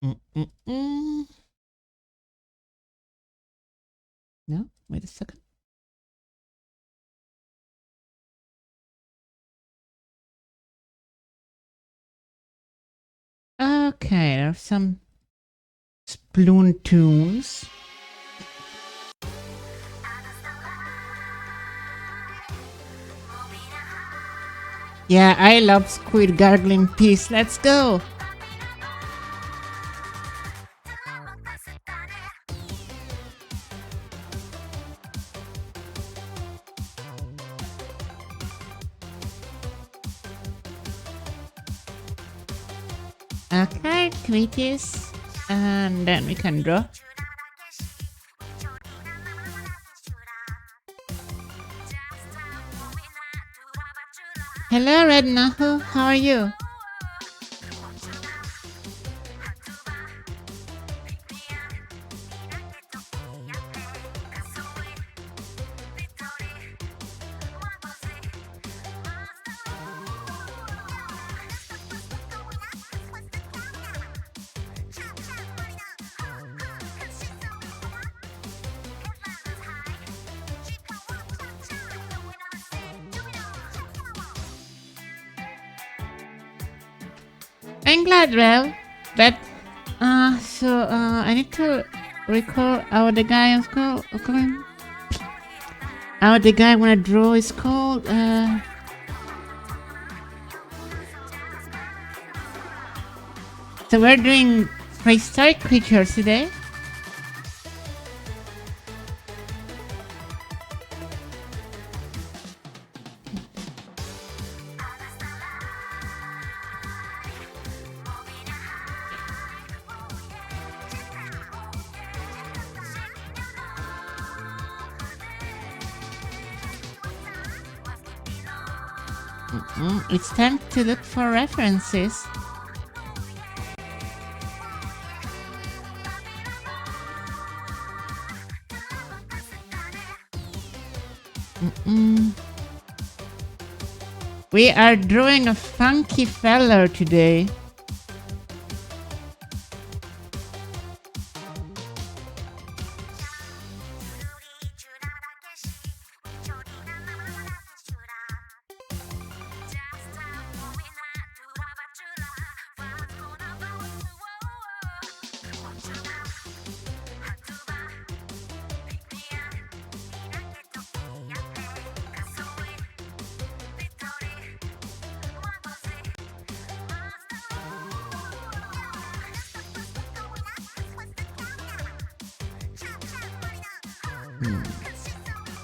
Mm-mm-mm. No, wait a second. Okay, there are some Sploon tunes. Yeah, I love Squid Gargling Peace. Let's go. Okay, tweeties. And then we can draw. Hello, Red Nahu. How are you? I'm glad, Rev. But, I need to recall how the guy is called. How the guy I wanna draw is called. So we're doing prehistoric creatures today. It's time to look for references. We are drawing a funky feller today.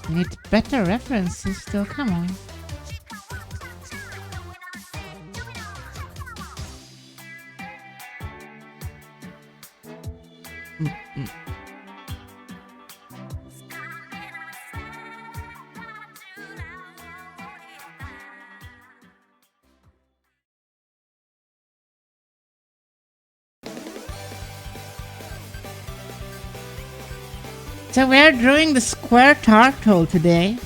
Need better references though, come on. So we're drawing the square turtle today.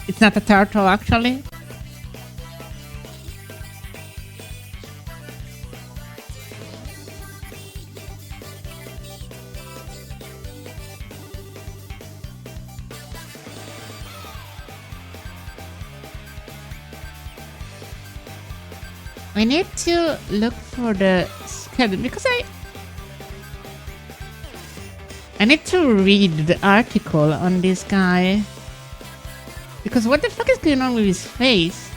It's not a turtle actually. We need to look for the schedule because I need to read the article on this guy. Because what the fuck is going on with his face?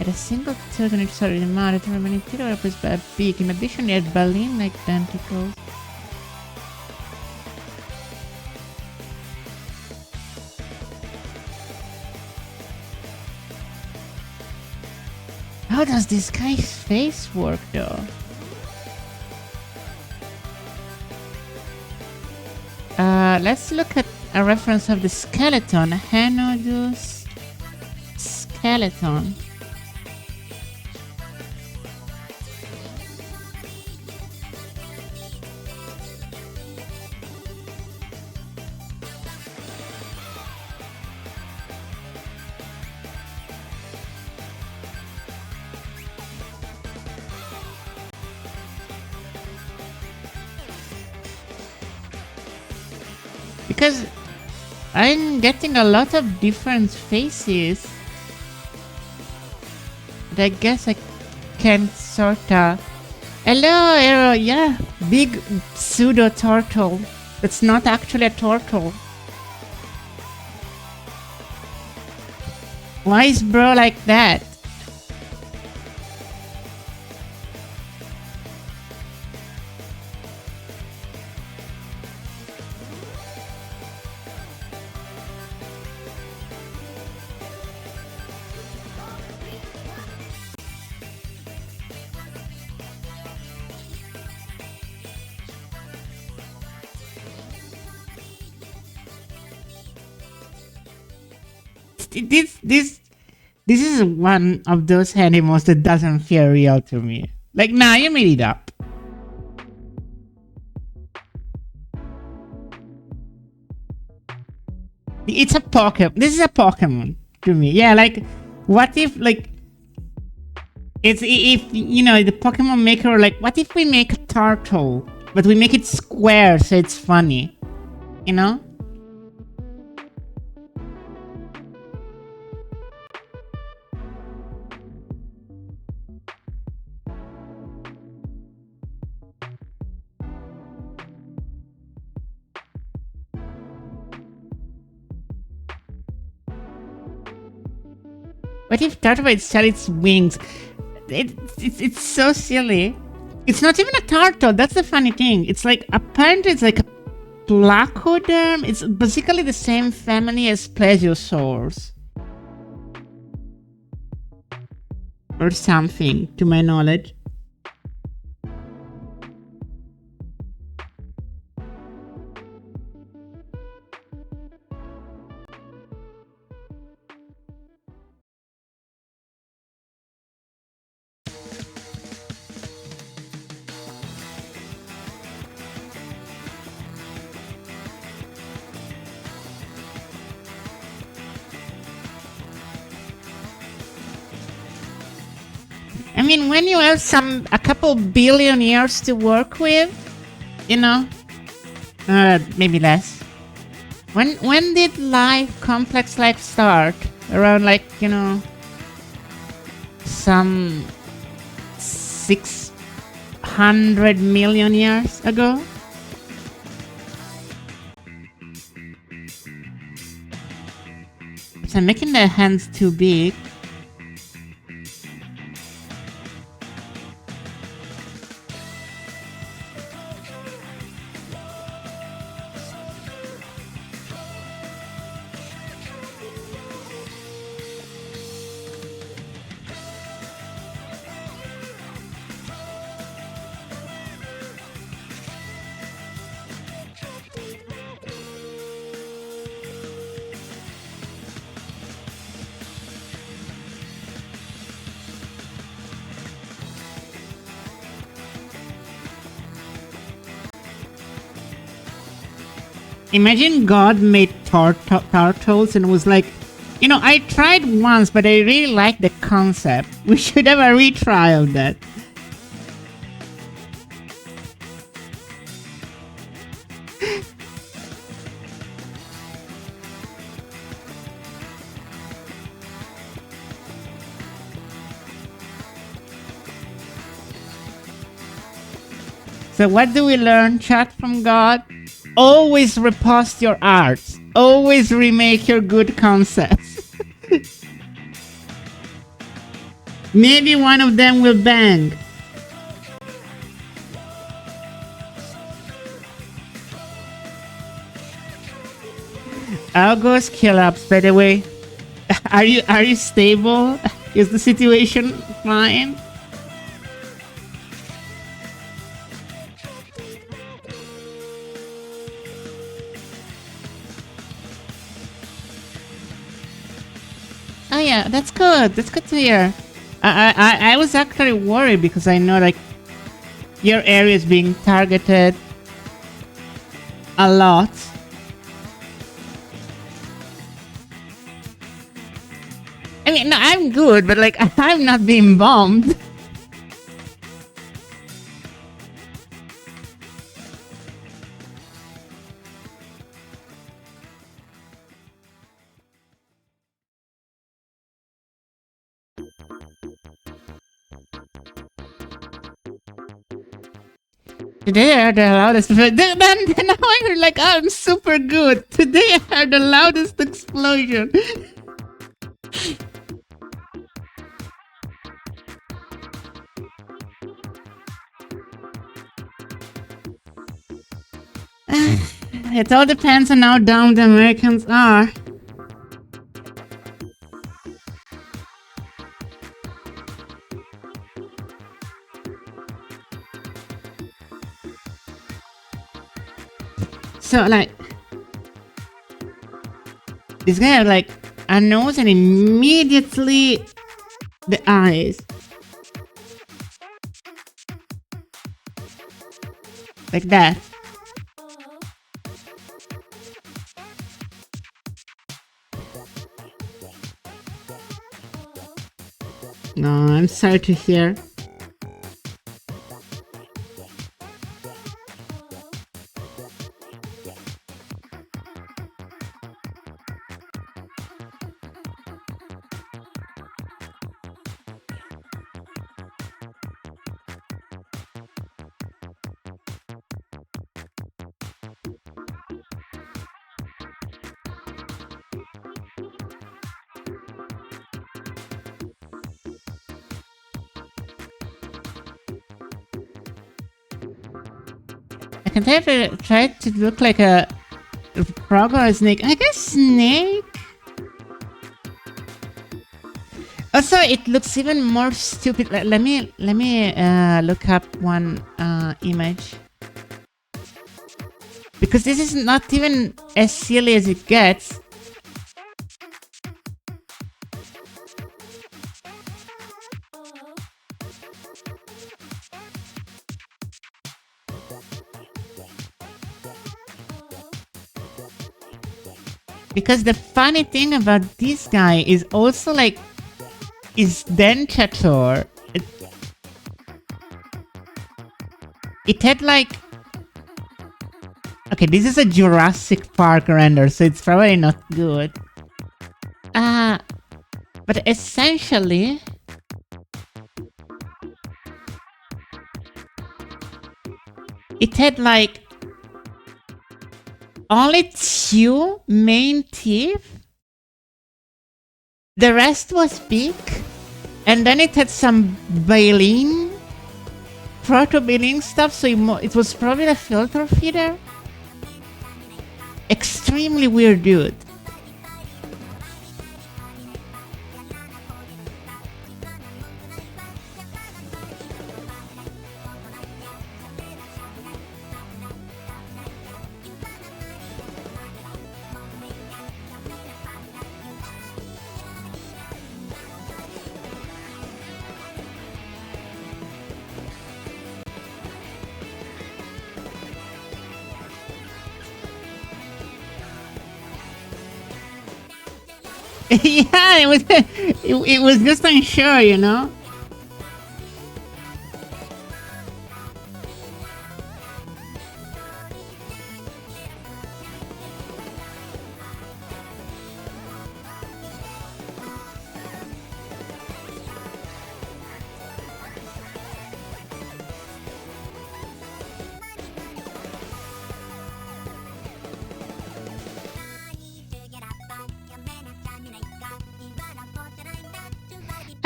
At a single turtle on each side of the mouth, the remaining teeth are replaced by a beak. In addition, he had baleen-like tentacles. How does this guy's face work though? Let's look at a reference of the skeleton. Henodus skeleton. Because I'm getting a lot of different faces. But I guess I can't sorta. Hello, Arrow. Yeah, big pseudo turtle. That's not actually a turtle. Why is bro like that? This is one of those animals that doesn't feel real to me. Like, nah, you made it up. It's a Pokemon. This is a Pokemon to me. Yeah, like, what if, like, it's if, you know, the Pokemon maker, like, what if we make a turtle, but we make it square so it's funny? You know? What if Turtwig shut its wings? It's so silly. It's not even a turtle. That's the funny thing. It's like, apparently it's like a placoderm. It's basically the same family as plesiosaurs. Or something, to my knowledge. I mean, when you have a couple billion years to work with, you know, maybe less. When did complex life start? Around, like, you know, some 600 million years ago? So I'm making the hands too big. Imagine God made turtles and was like, you know, I tried once, but I really like the concept. We should have a retrial of that. So what do we learn, chat, from God? Always repost your art. Always remake your good concepts. Maybe one of them will bang. August kill-ups, by the way. Are you stable? Is the situation fine? Oh yeah, that's good. That's good to hear. I was actually worried because I know, like, your area is being targeted a lot. I mean, no, I'm good, but, like, I'm not being bombed. Today I heard the loudest. Then now I heard like, oh, I'm super good. Today I heard the loudest explosion. It all depends on how dumb the Americans are. So like, this guy had like a nose and immediately the eyes. Like that. No, I'm sorry to hear. I can try to look like a frog or a snake. I guess snake. Also, it looks even more stupid. Let me look up one image, because this is not even as silly as it gets. Because the funny thing about this guy is also like his dentature. It had like... Okay, this is a Jurassic Park render, so it's probably not good. But essentially... It had like... only 2 main teeth. The rest was big. And then it had some baleen, proto-baleen stuff, so it was probably a filter feeder. Extremely weird dude. Yeah, it was just unsure, you know?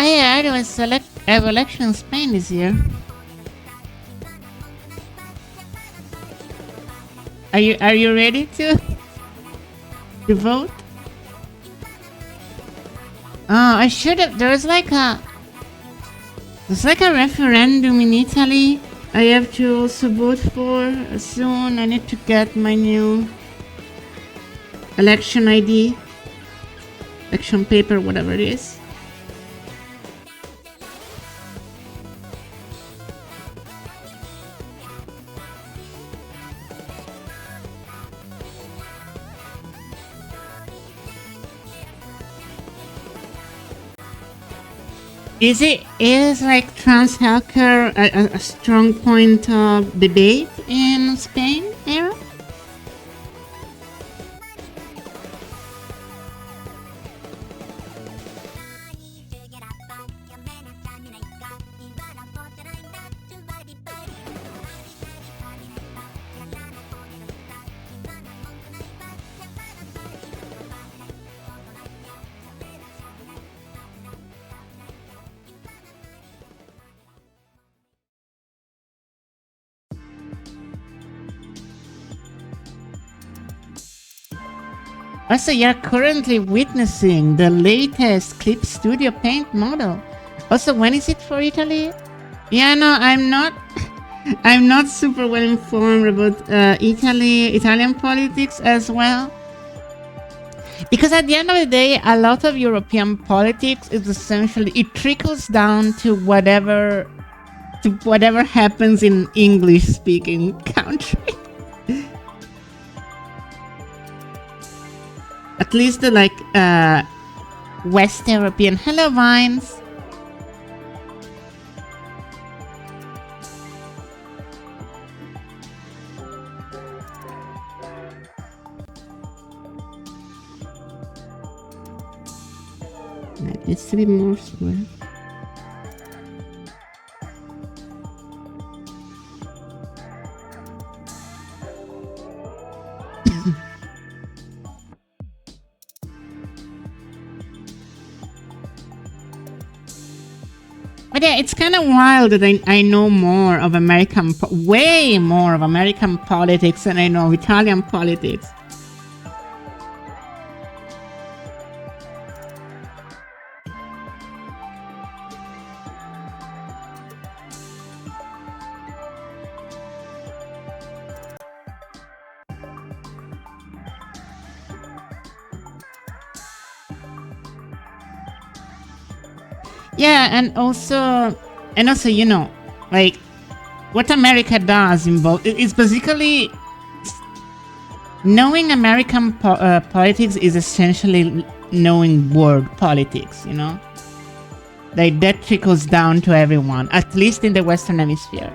I heard it was election in Spain this year. Are you ready to vote? Oh, I should have. There's like a referendum in Italy. I have to also vote for soon. I need to get my new election ID, election paper, whatever it is. Is like trans healthcare a strong point of debate in Spain era? Also, you're currently witnessing the latest Clip Studio Paint model. Also, when is it for Italy? Yeah, no, I'm not. I'm not super well informed about Italian politics as well. Because at the end of the day, a lot of European politics is essentially, it trickles down to whatever happens in English-speaking country. At least the West European. Hello, Vines. That needs to be more square. But yeah, it's kind of wild that I know more of way more of American politics than I know of Italian politics. Yeah, and also, you know, like what America does in both, it's basically knowing American politics is essentially knowing world politics, you know? Like that trickles down to everyone, at least in the Western Hemisphere.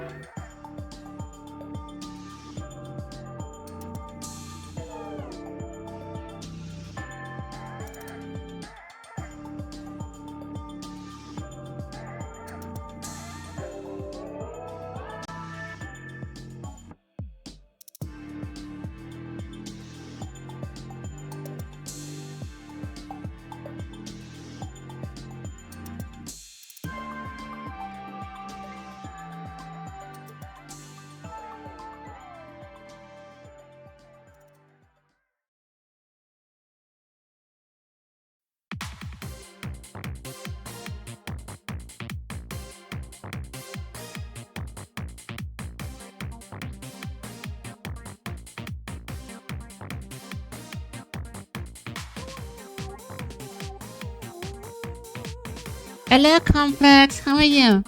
Hello, Complex. How are you?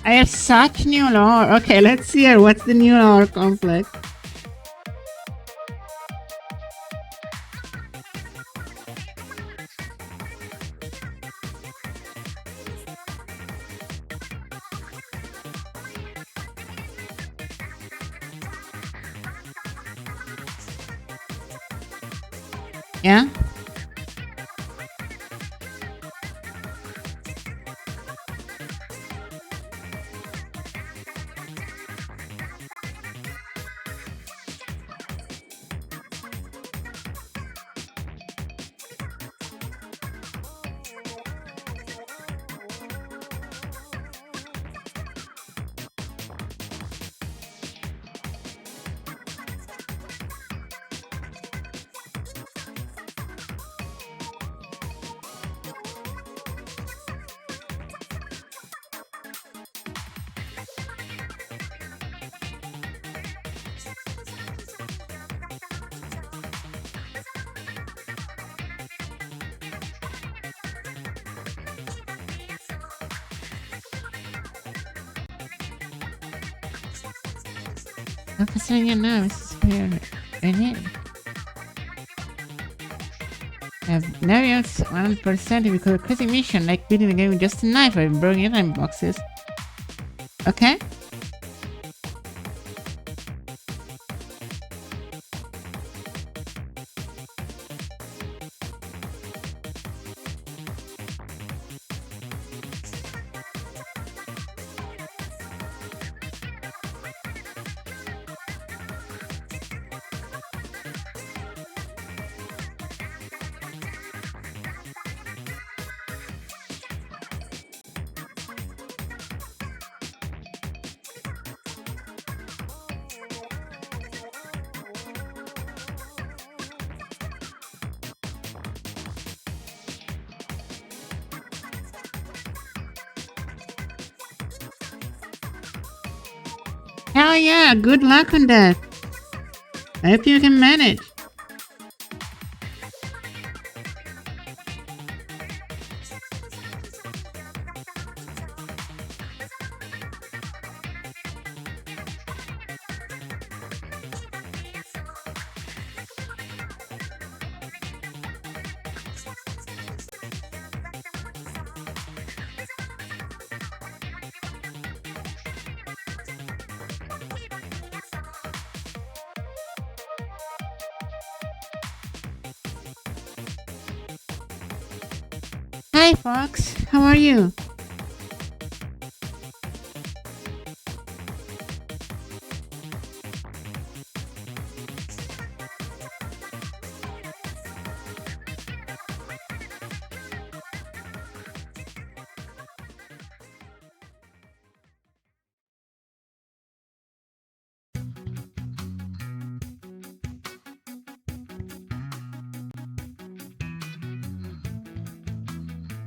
I have such new lore. Okay, let's hear what's the new lore, Complex. Yeah? Focusing your nerves here. I have never 100% if you could a crazy mission like beating the game with just a knife or burning airtime boxes. Okay? Hell yeah, good luck on that. I hope you can manage. Hi, Fox. How are you?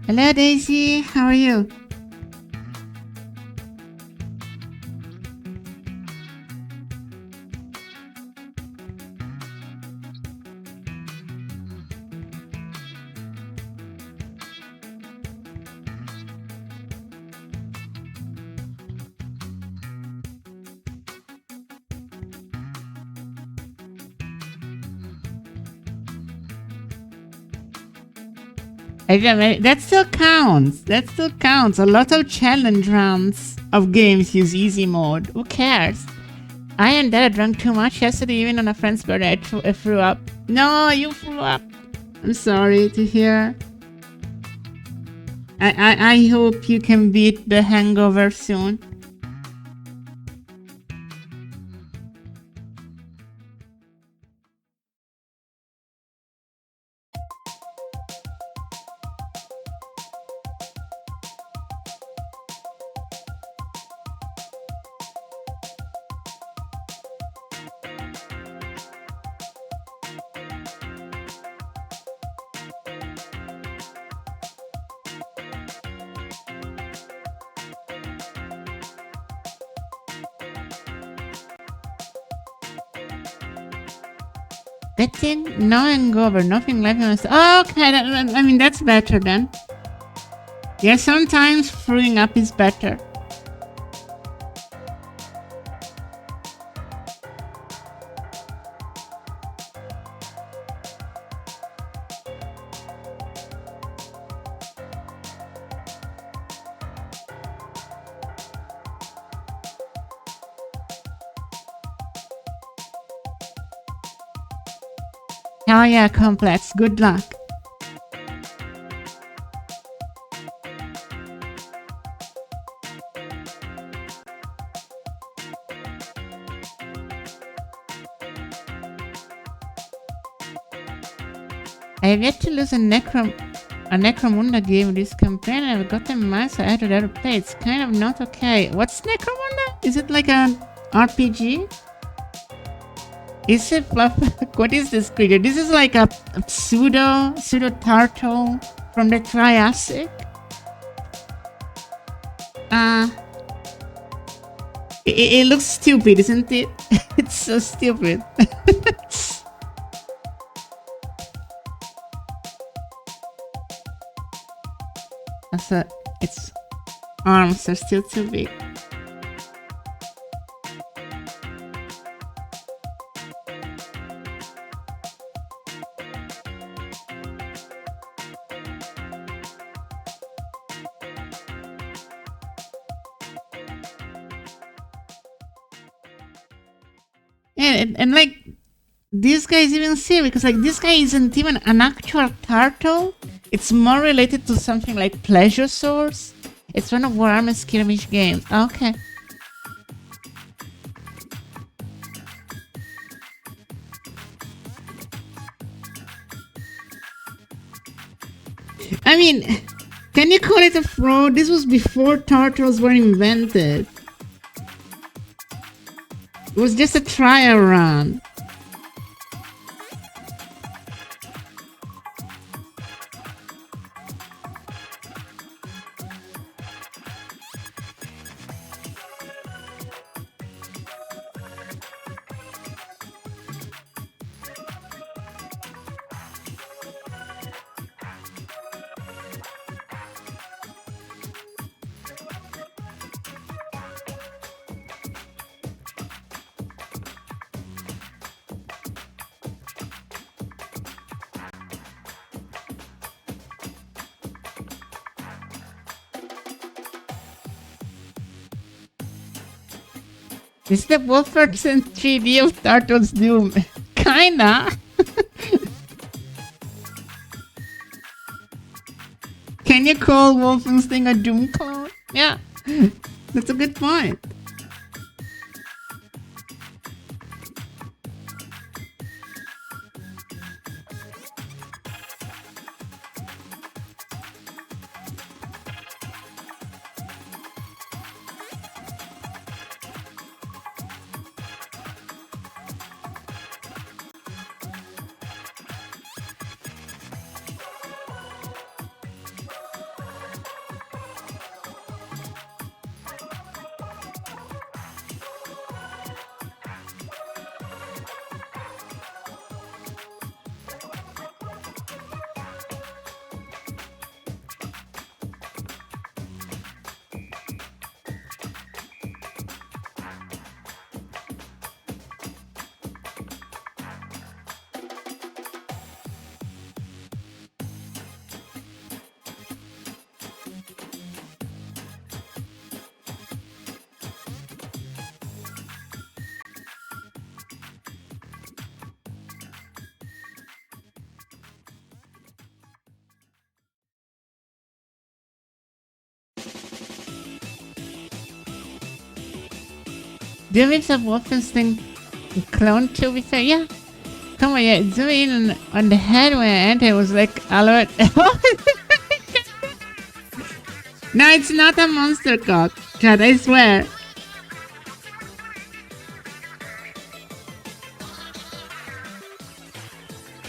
Hello, Daisy. How are you? That still counts. That still counts. A lot of challenge rounds of games use easy mode. Who cares? I and Dad drank too much yesterday, even on a friend's birthday. I threw up. No, you threw up. I'm sorry to hear. I hope you can beat the hangover soon. That thing, no hangover, nothing left on us. Oh, okay, I mean, that's better then. Yeah, sometimes throwing up is better. Oh yeah, complex. Good luck. I have yet to lose a Necromunda game this campaign. I've gotten miles ahead of the other play. It's kind of not okay. What's Necromunda? Is it like an RPG? Is it fluff? What is this creature? This is like a pseudo turtle from the Triassic. It looks stupid, isn't it? It's so stupid. Also, its arms are still too big. And like, this guy is even silly because like this guy isn't even an actual turtle. It's more related to something like Plesiosaurs. It's one of Warhammer Skirmish games. Okay. I mean, can you call it a fraud? This was before turtles were invented. It was just a trial run. This is the Wolfenstein 3D of Turtles Doom. Kinda. Can you call Wolfenstein a Doom clone? Yeah, that's a good point. There is a Wolfenstein clone to be fair, yeah. Come on, yeah, zoom in on the head when I enter, it was like alert. No, it's not a monster cock, Chad, I swear.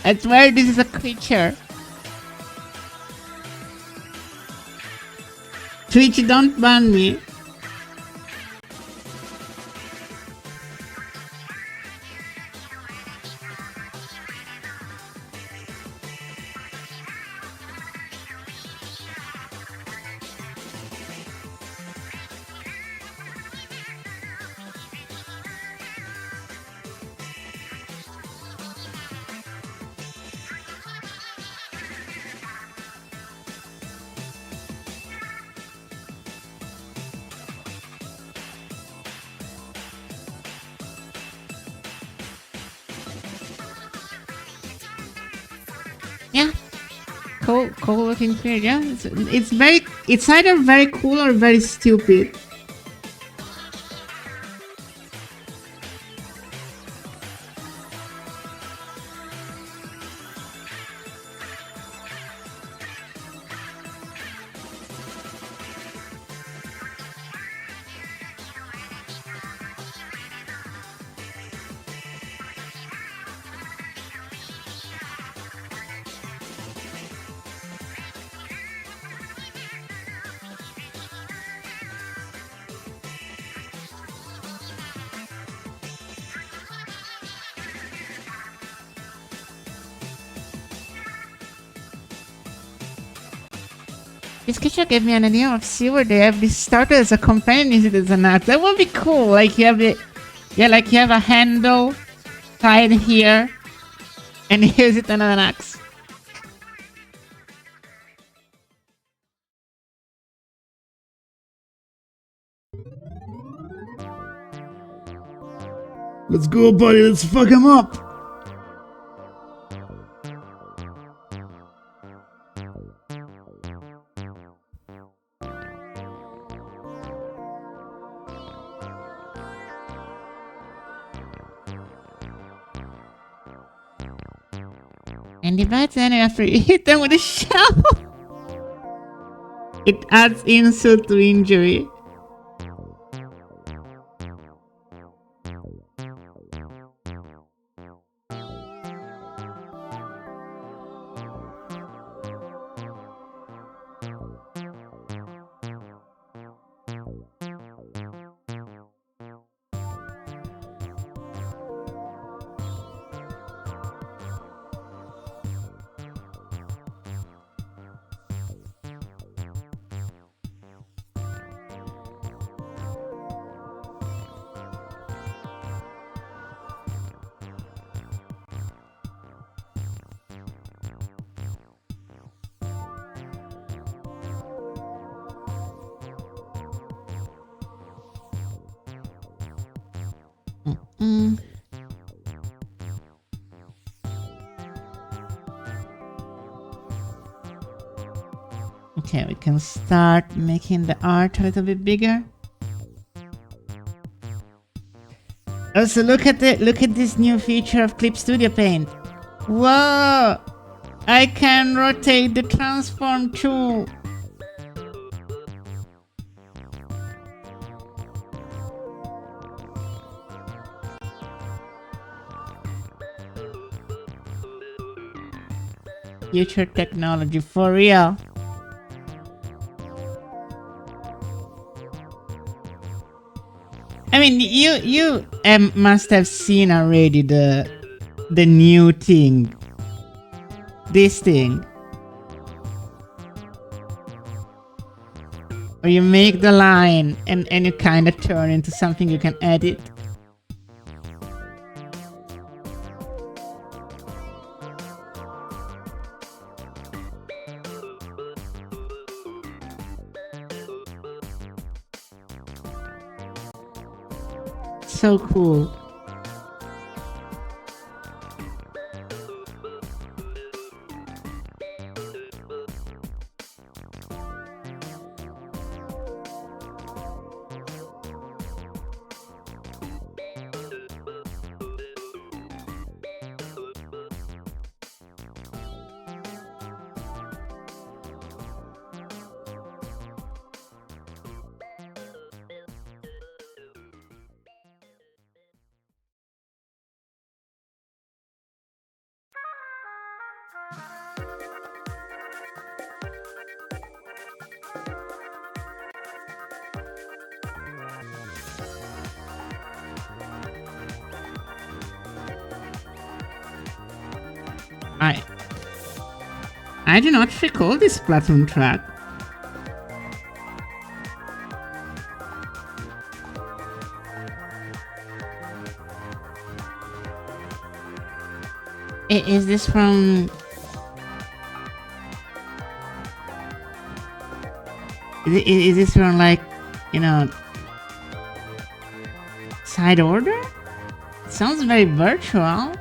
I swear this is a creature. Twitch, don't ban me. Yeah, cool looking creature. Yeah, it's either very cool or very stupid. This creature gave me an idea of see where they have this started as a companion, use it as an axe. That would be cool. Like you have it, yeah, like you have a handle tied here, and use it as an axe. Let's go, buddy. Let's fuck him up. And divides enemy after you hit them with a shell. It adds insult to injury. Mm. Okay, we can start making the art a little bit bigger. Also, look at this new feature of Clip Studio Paint. Whoa! I can rotate the transform too. Future technology for real. I mean, you must have seen already the new thing. This thing. Or you make the line and you kind of turn into something you can edit. So cool. I do not recall this Splatoon track. Is this from... Is this from, like, you know, Side Order? Sounds very virtual.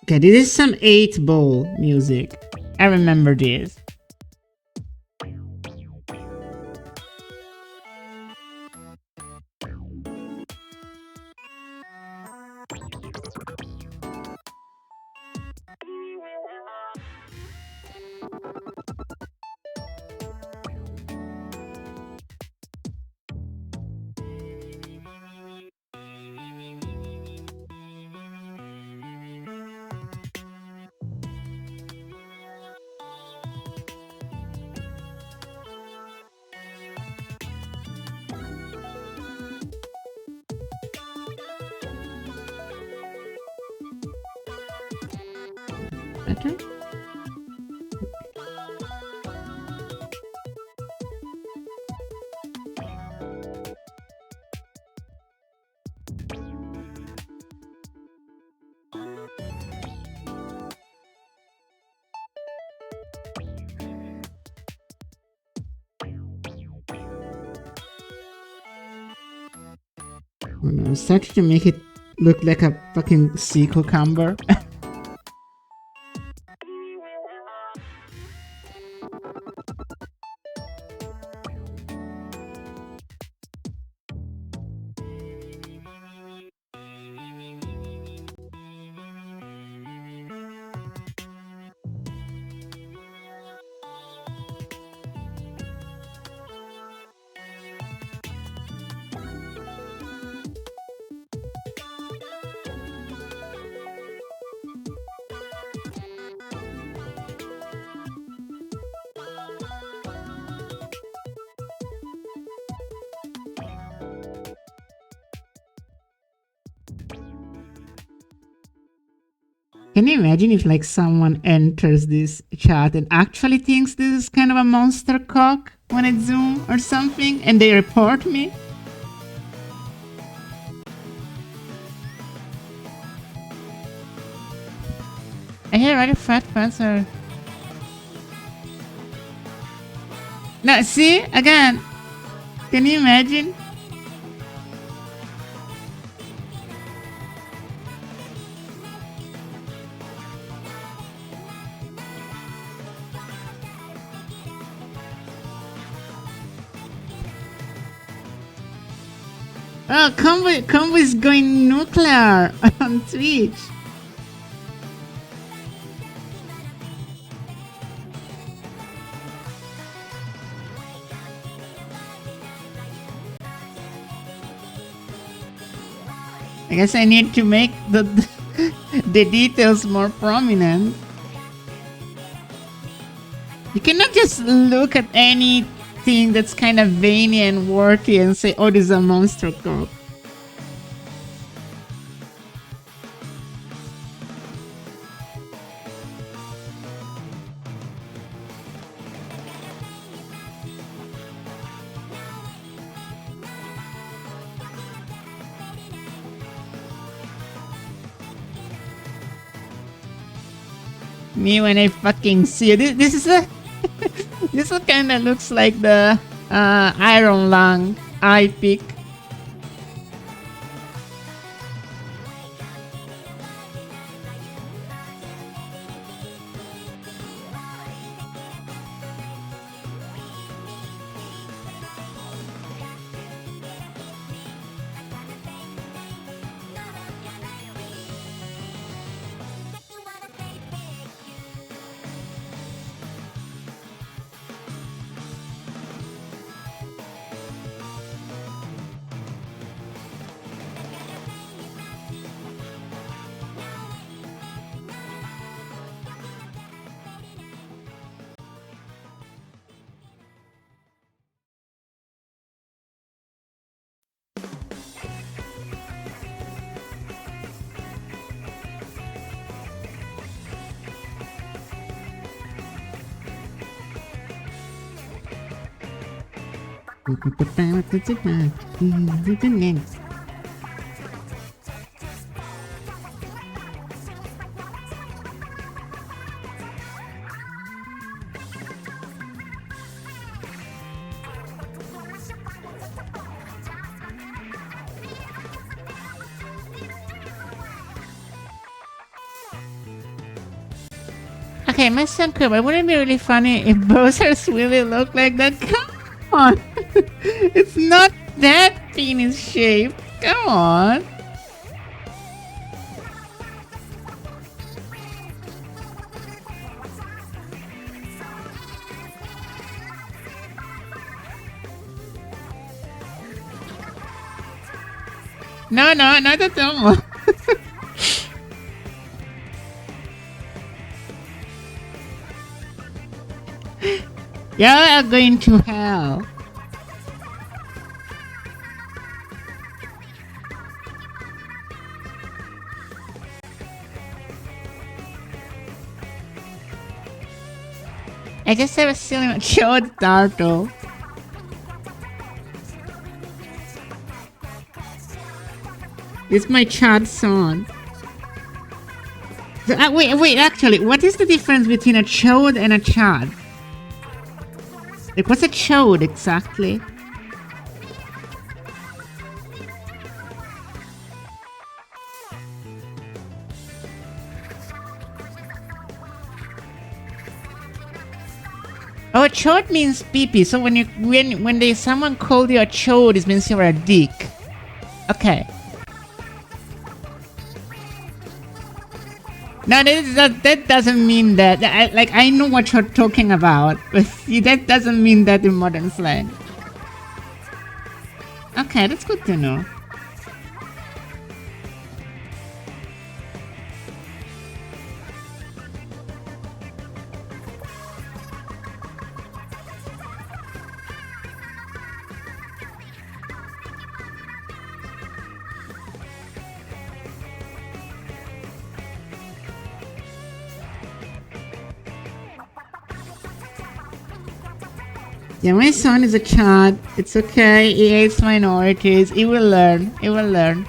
Okay, this is some 8-ball music. I remember this. better? Oh no, I'm starting to make it look like a fucking sea cucumber. Can you imagine if like someone enters this chat and actually thinks this is kind of a monster cock when I zoom or something and they report me? I hear other fat fats are... Now see, again, can you imagine? Oh, Combo is going nuclear on Twitch. I guess I need to make the details more prominent. You cannot just look at anything that's kind of veiny and warty and say, oh, this is a monster cock. Me when I fucking see it. This is a this kind of looks like the Iron Lung eye pick. Okay, Mr. Cooper, wouldn't it be really funny if Bowser's really looked like that? Come on! It's not that penis shaped. Come on! No, not at all. You are going to hell. I just have a silly chode turtle. It's my chad song. So, wait, actually, what is the difference between a chode and a chad? Like, what's a chode exactly? Oh, a chode means pee-pee. So when someone called you a chode, it means you're a dick. Okay. No, that doesn't mean that. I know what you're talking about, but that doesn't mean that in modern slang. Okay, that's good to know. Yeah, my son is a child. It's okay. He hates minorities. He will learn. He will learn.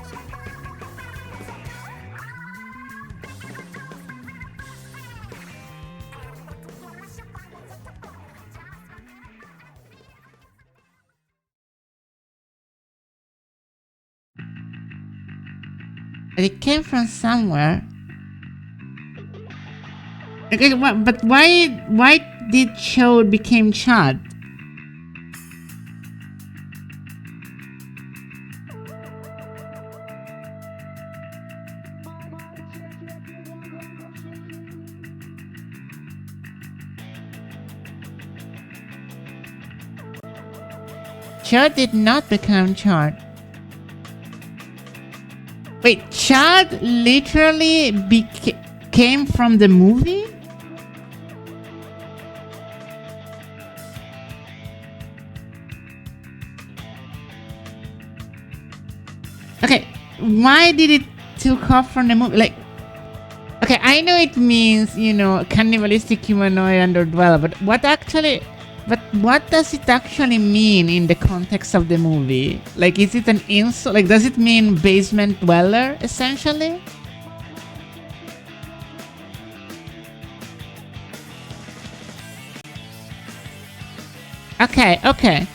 It came from somewhere. Okay, but why did chode became chad? Chad did not become Chad. Wait, Chad literally came from the movie? Okay, why did it took off from the movie? Like, okay, I know it means, you know, cannibalistic humanoid underdweller, but what does it actually mean in the context of the movie? Like, is it an insult? Like, does it mean basement dweller, essentially? Okay.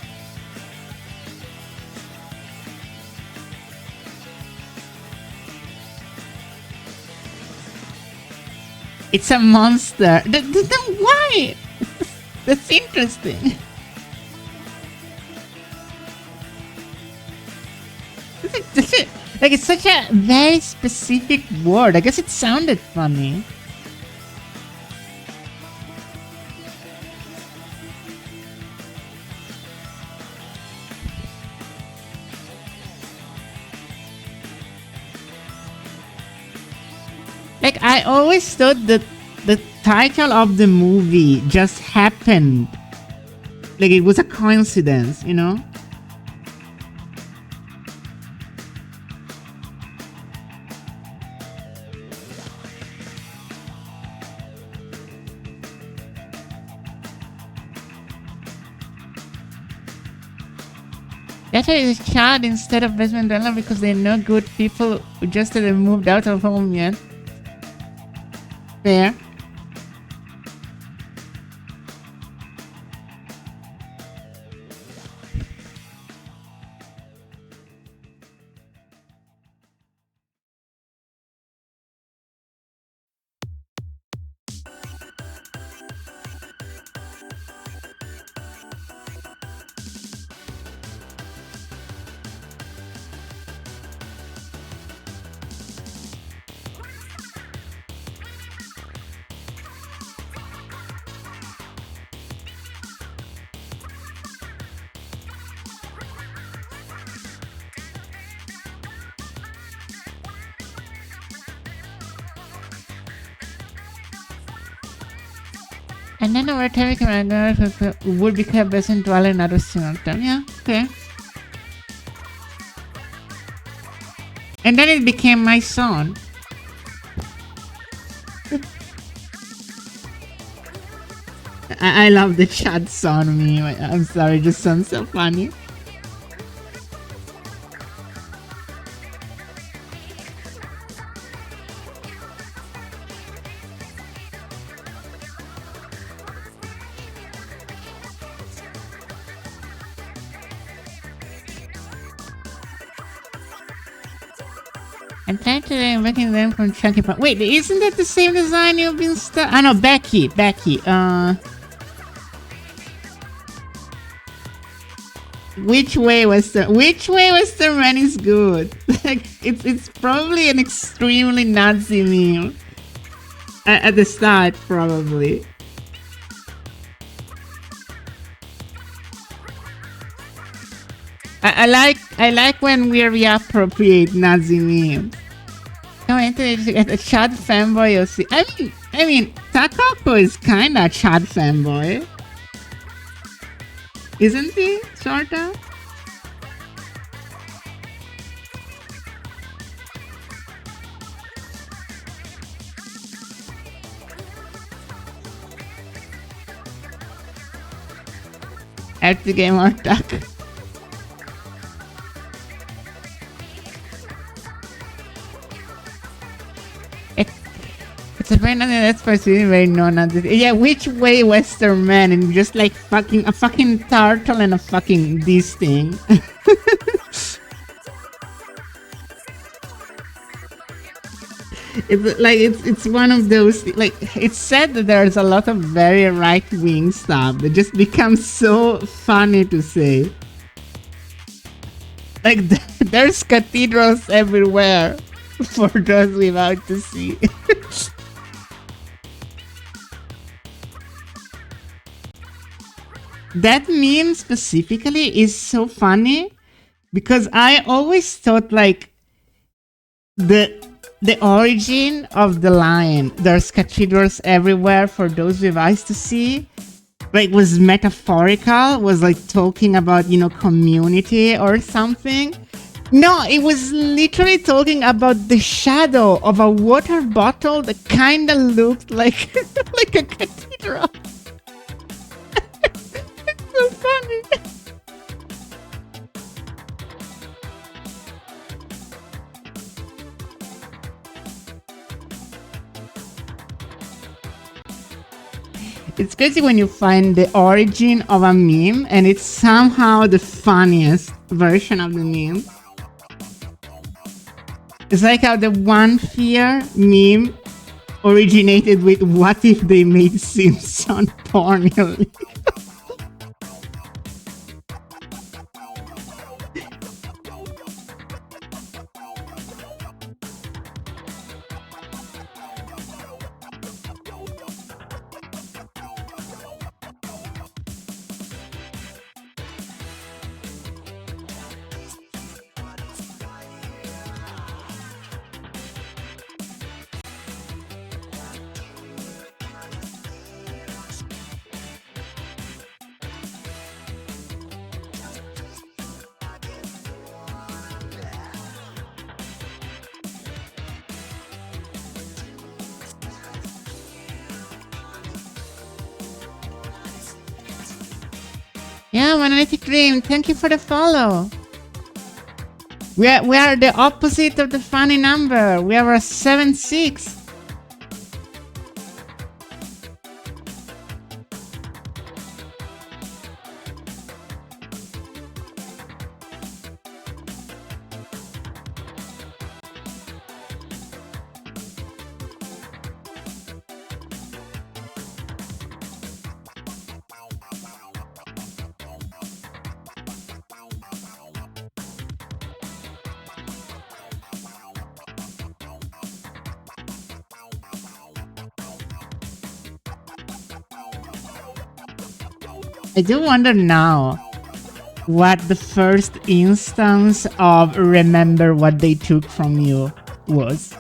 It's a monster. Why? That's interesting. Like, it's such a very specific word. I guess it sounded funny. Like, I always thought that the title of the movie just happened. Like, it was a coincidence, you know? That's why it's Chad instead of basement dweller because they're no good people who just haven't moved out of home yet. Fair. And then over time, it would become basement dweller in other single term. Yeah, okay. And then it became my son. I love the Chad Son meme. I'm sorry, it just sounds so funny. I'm trying to making them from Chunky Pop. Wait, isn't that the same design you've been I know, Becky. Which way Western Man is good? Like, it's probably an extremely Nazi meme. At the start, probably. I like when we reappropriate Nazi memes. Come into a Chad fanboy or see. I mean, Takako is kinda a Chad fanboy. Isn't he? Sorta? At the game or Taka. It's a very that's personally very known. Yeah, which way Western Man and just like a fucking turtle and a fucking this thing. It's one of those, like, it's said that there's a lot of very right wing stuff that just becomes so funny to say. Like, there's cathedrals everywhere for those without to see. That meme specifically is so funny because I always thought like the origin of the line "there's cathedrals everywhere for those with eyes to see" like was metaphorical, was like talking about, you know, community or something. No, it was literally talking about the shadow of a water bottle that kind of looked like like a cathedral. So funny. It's crazy when you find the origin of a meme and it's somehow the funniest version of the meme. It's like how the One Fear meme originated with "what if they made Simpson porn illegal?" Yeah, Monolithic Dream, thank you for the follow. We are the opposite of the funny number. We are a 7-6. I do wonder now what the first instance of "remember what they took from you" was.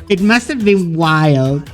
It must have been wild.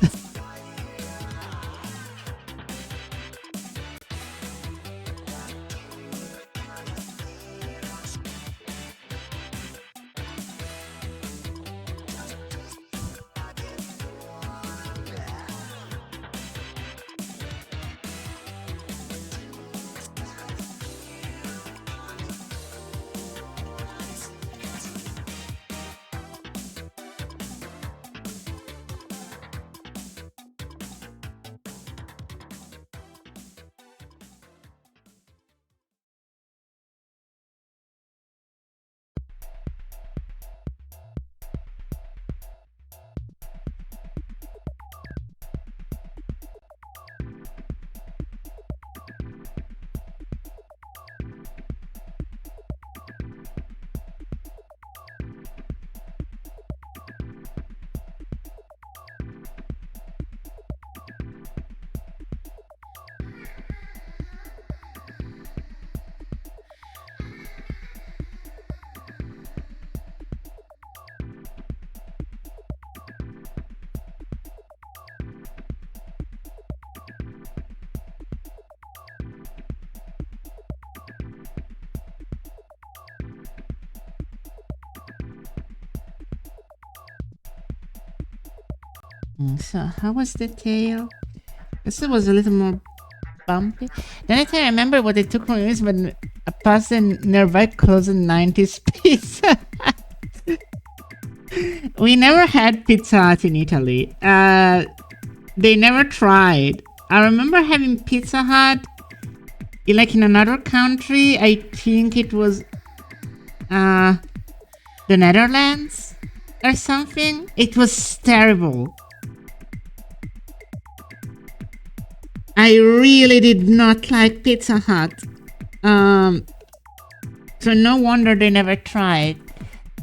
So how was the tail? This was a little more bumpy. Then I think I remember what they took from me when a person nearby closed 90s pizza. We never had Pizza Hut in Italy. They never tried. I remember having Pizza Hut in another country. I think it was the Netherlands or something. It was terrible. I really did not like Pizza Hut. So no wonder they never tried.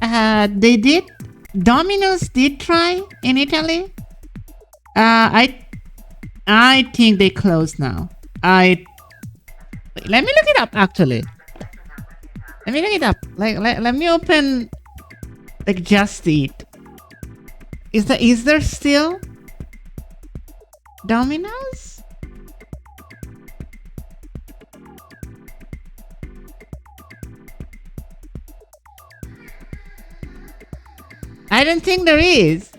They did. Domino's did try in Italy. I think they closed now. Let me look it up actually. Let me look it up. Let me open Just Eat. Is there still Domino's? I don't think there is.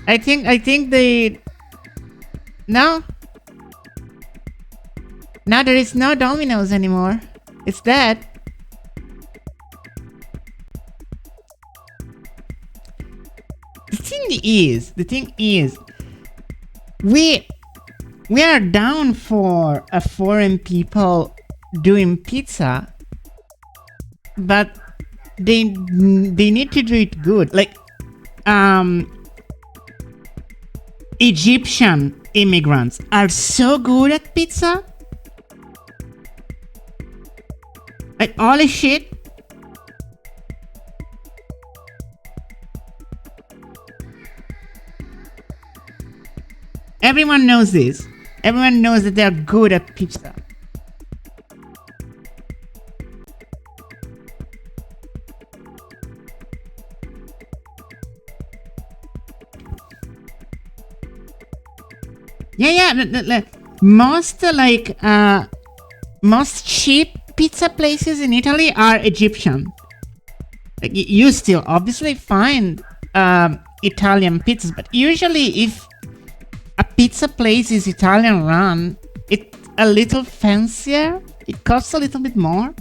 I think they... No. Now there is no Domino's anymore. It's dead. The thing is, we are down for a foreign people doing pizza, but they need to do it good. Egyptian immigrants are so good at pizza. Holy shit. Everyone knows this. Everyone knows that they're good at pizza. Yeah. Most cheap pizza places in Italy are Egyptian. You still obviously find Italian pizzas, but usually if a pizza place is Italian run, it's a little fancier. It costs a little bit more.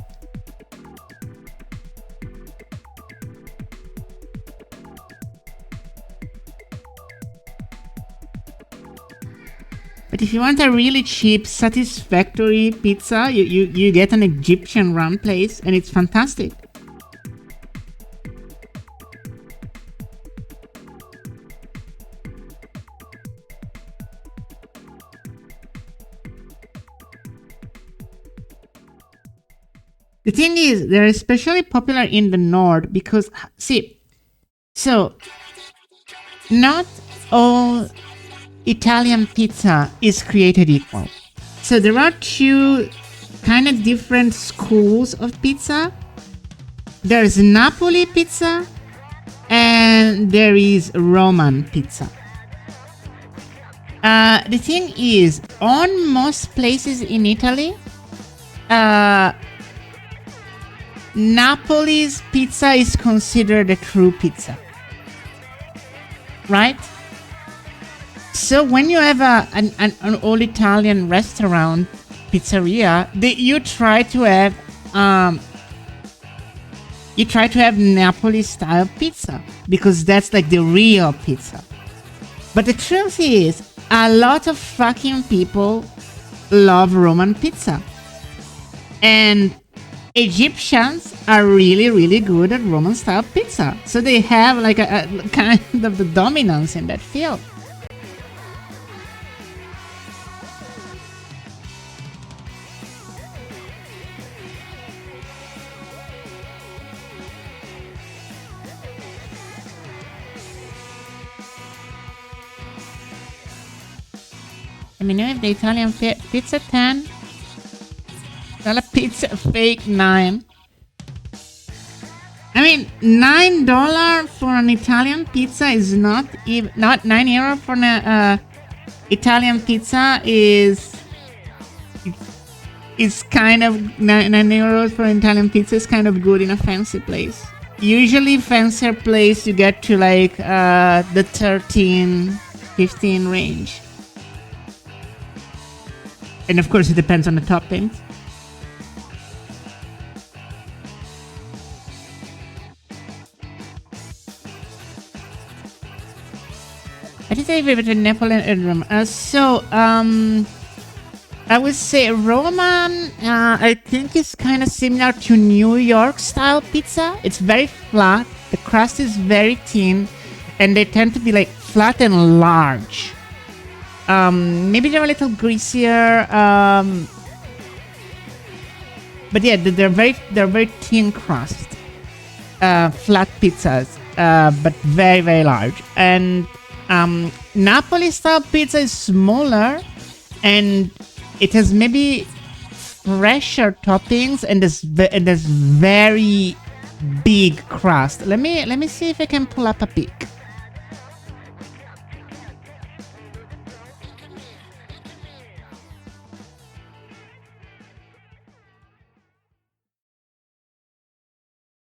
But if you want a really cheap, satisfactory pizza, you get an Egyptian run place, and it's fantastic. The thing is, they're especially popular in the north because, so not all Italian pizza is created equal. So there are two kind of different schools of pizza. There's Napoli pizza and there is Roman pizza. The thing is, on most places in Italy, Napoli's pizza is considered a true pizza, right? So when you have an all Italian restaurant, pizzeria, you try to have Napoli style pizza because that's like the real pizza. But the truth is, a lot of fucking people love Roman pizza, and Egyptians are really, really good at Roman style pizza. So they have like a kind of the dominance in that field. Let me know if the Italian pizza 10. Dollar pizza fake 9. I mean, $9 for an Italian pizza is not €9 for an Italian pizza is kind of €9 for an Italian pizza is kind of good in a fancy place. Usually fancier place you get to like the 13 15 range. And of course, it depends on the toppings. What is your favorite Neapolitan and Roman? I would say Roman, I think it's kind of similar to New York style pizza. It's very flat, the crust is very thin, and they tend to be like flat and large. Maybe they're a little greasier, but yeah, they're very thin crust, flat pizzas, but very, very large. And Napoli style pizza is smaller, and it has maybe fresher toppings, and there's very big crust. Let me see if I can pull up a pic.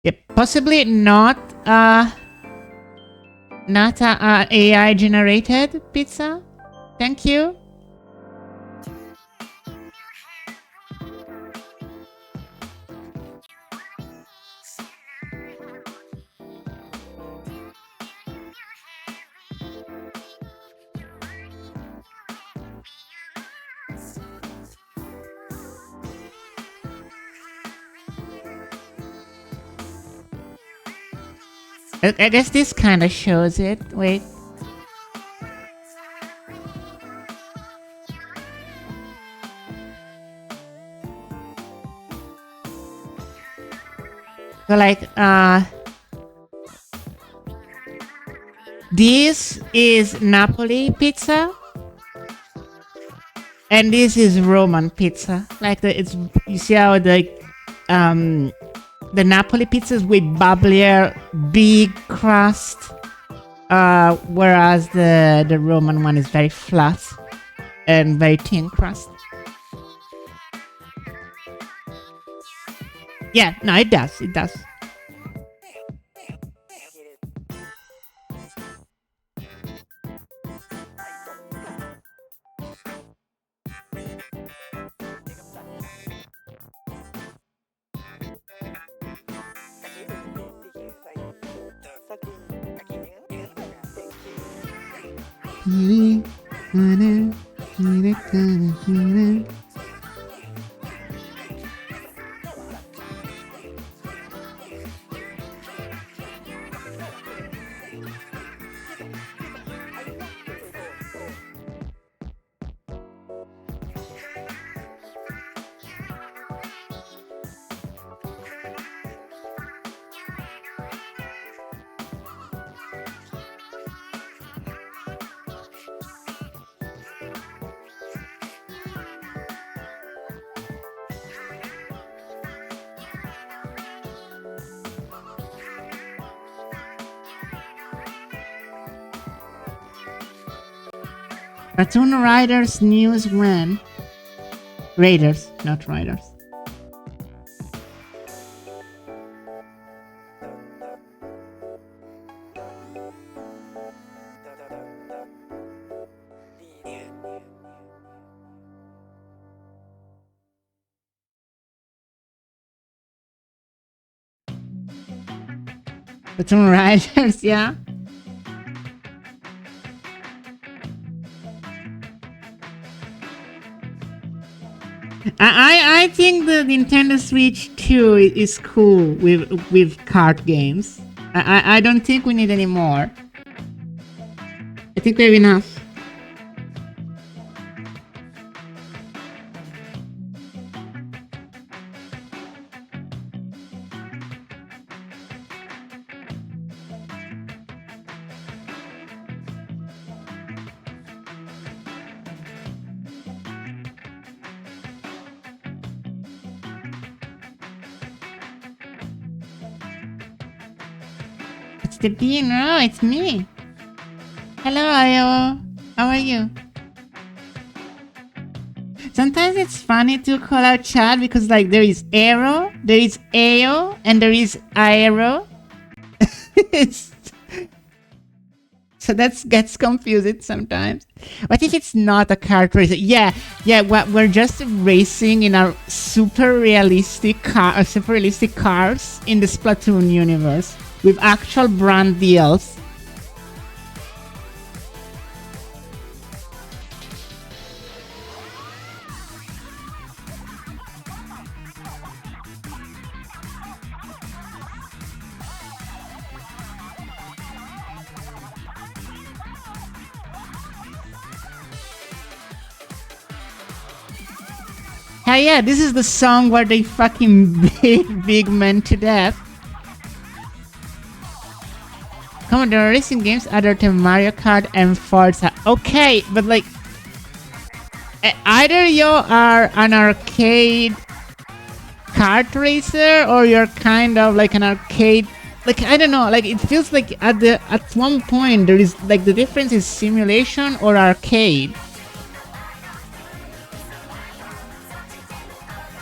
Yeah, possibly not AI generated pizza. Thank you. I guess this kind of shows it. Wait. So like, this is Napoli pizza, and this is Roman pizza. Like you see how the Napoli pizza is with bubblier, big crust, whereas the Roman one is very flat and very thin crust. Yeah, no, it does. It does. Cartoon Riders news when? Raiders, not Riders. Cartoon Riders, yeah. I think the Nintendo Switch 2 is cool with card games. I don't think we need any more. I think we have enough. It's the bean. Oh, it's me. Hello, Ayo. How are you? Sometimes it's funny to call out chat because like there is Aero, there is Ayo, and there is Aero. So that gets confusing sometimes. What if it's not a kart racer? Yeah, we're just racing in our super realistic cars in the Splatoon universe with actual brand deals. Yeah, this is the song where they fucking beat Big Man to death. Come on, there are racing games other than Mario Kart and Forza. Okay, but like, either you are an arcade kart racer or you're kind of like an arcade, like, I don't know, like it feels like at one point there is like the difference is simulation or arcade.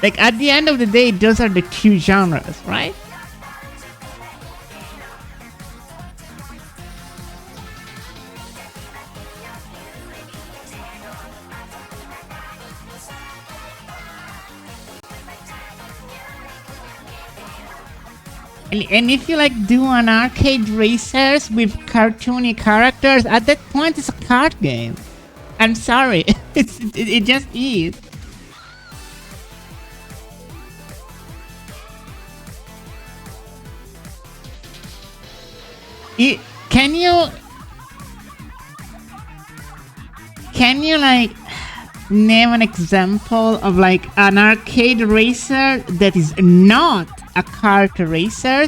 Like, at the end of the day, those are the two genres, right? And if you like do an arcade racers with cartoony characters, at that point it's a card game. I'm sorry, it just is. Can you like name an example of like an arcade racer that is not a kart racer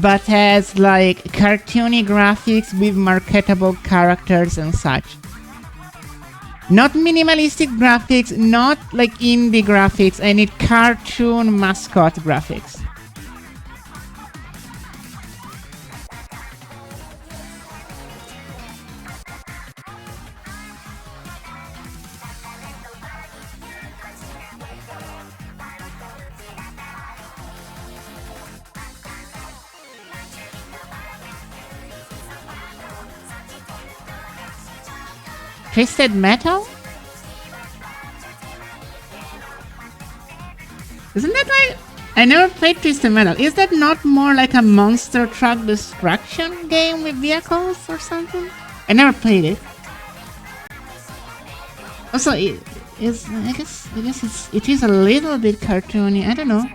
but has like cartoony graphics with marketable characters and such? Not minimalistic graphics, not like indie graphics. I need cartoon mascot graphics. Twisted Metal? Isn't that like... I never played Twisted Metal. Is that not more like a monster truck destruction game with vehicles or something? I never played it. Also, I guess it is a little bit cartoony. I don't know.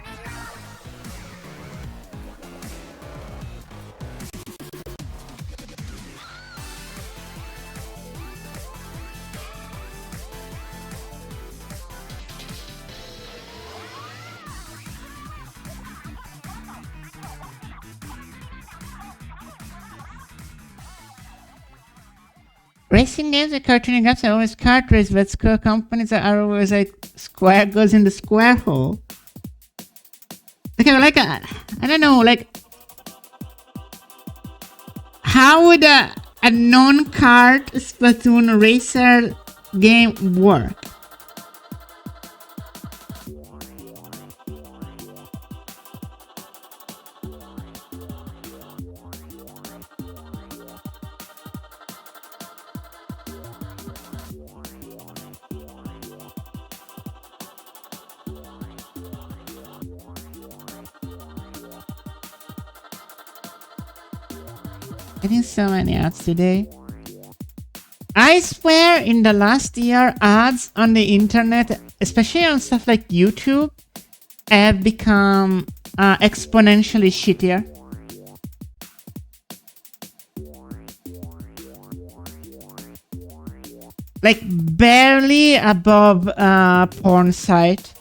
Racing games and cartoony games are always kart race, but square companies are always like square goes in the square hole. Okay, like I don't know, like how would a non-kart Splatoon racer game work? Getting so many ads today. I swear in the last year, ads on the internet, especially on stuff like YouTube, have become exponentially shittier. Like barely above porn site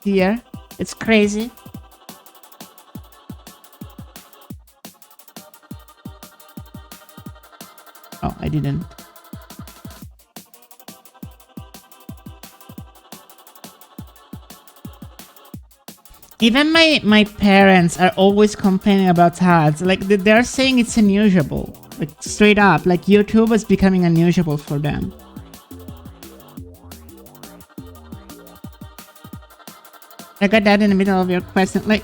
here. It's crazy. Oh, I didn't. Even my parents are always complaining about ads. Like they're saying it's unusable. Like straight up, like YouTube is becoming unusable for them. I got that in the middle of your question. Like,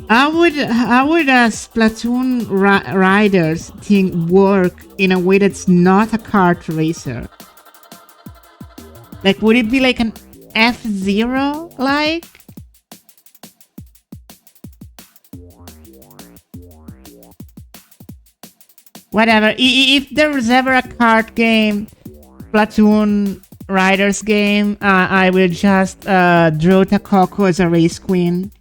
How would a Splatoon riders thing work in a way that's not a kart racer? Like, would it be like an F-Zero like? Whatever. If there was ever a kart game, Splatoon riders game, I will just draw Takako as a race queen.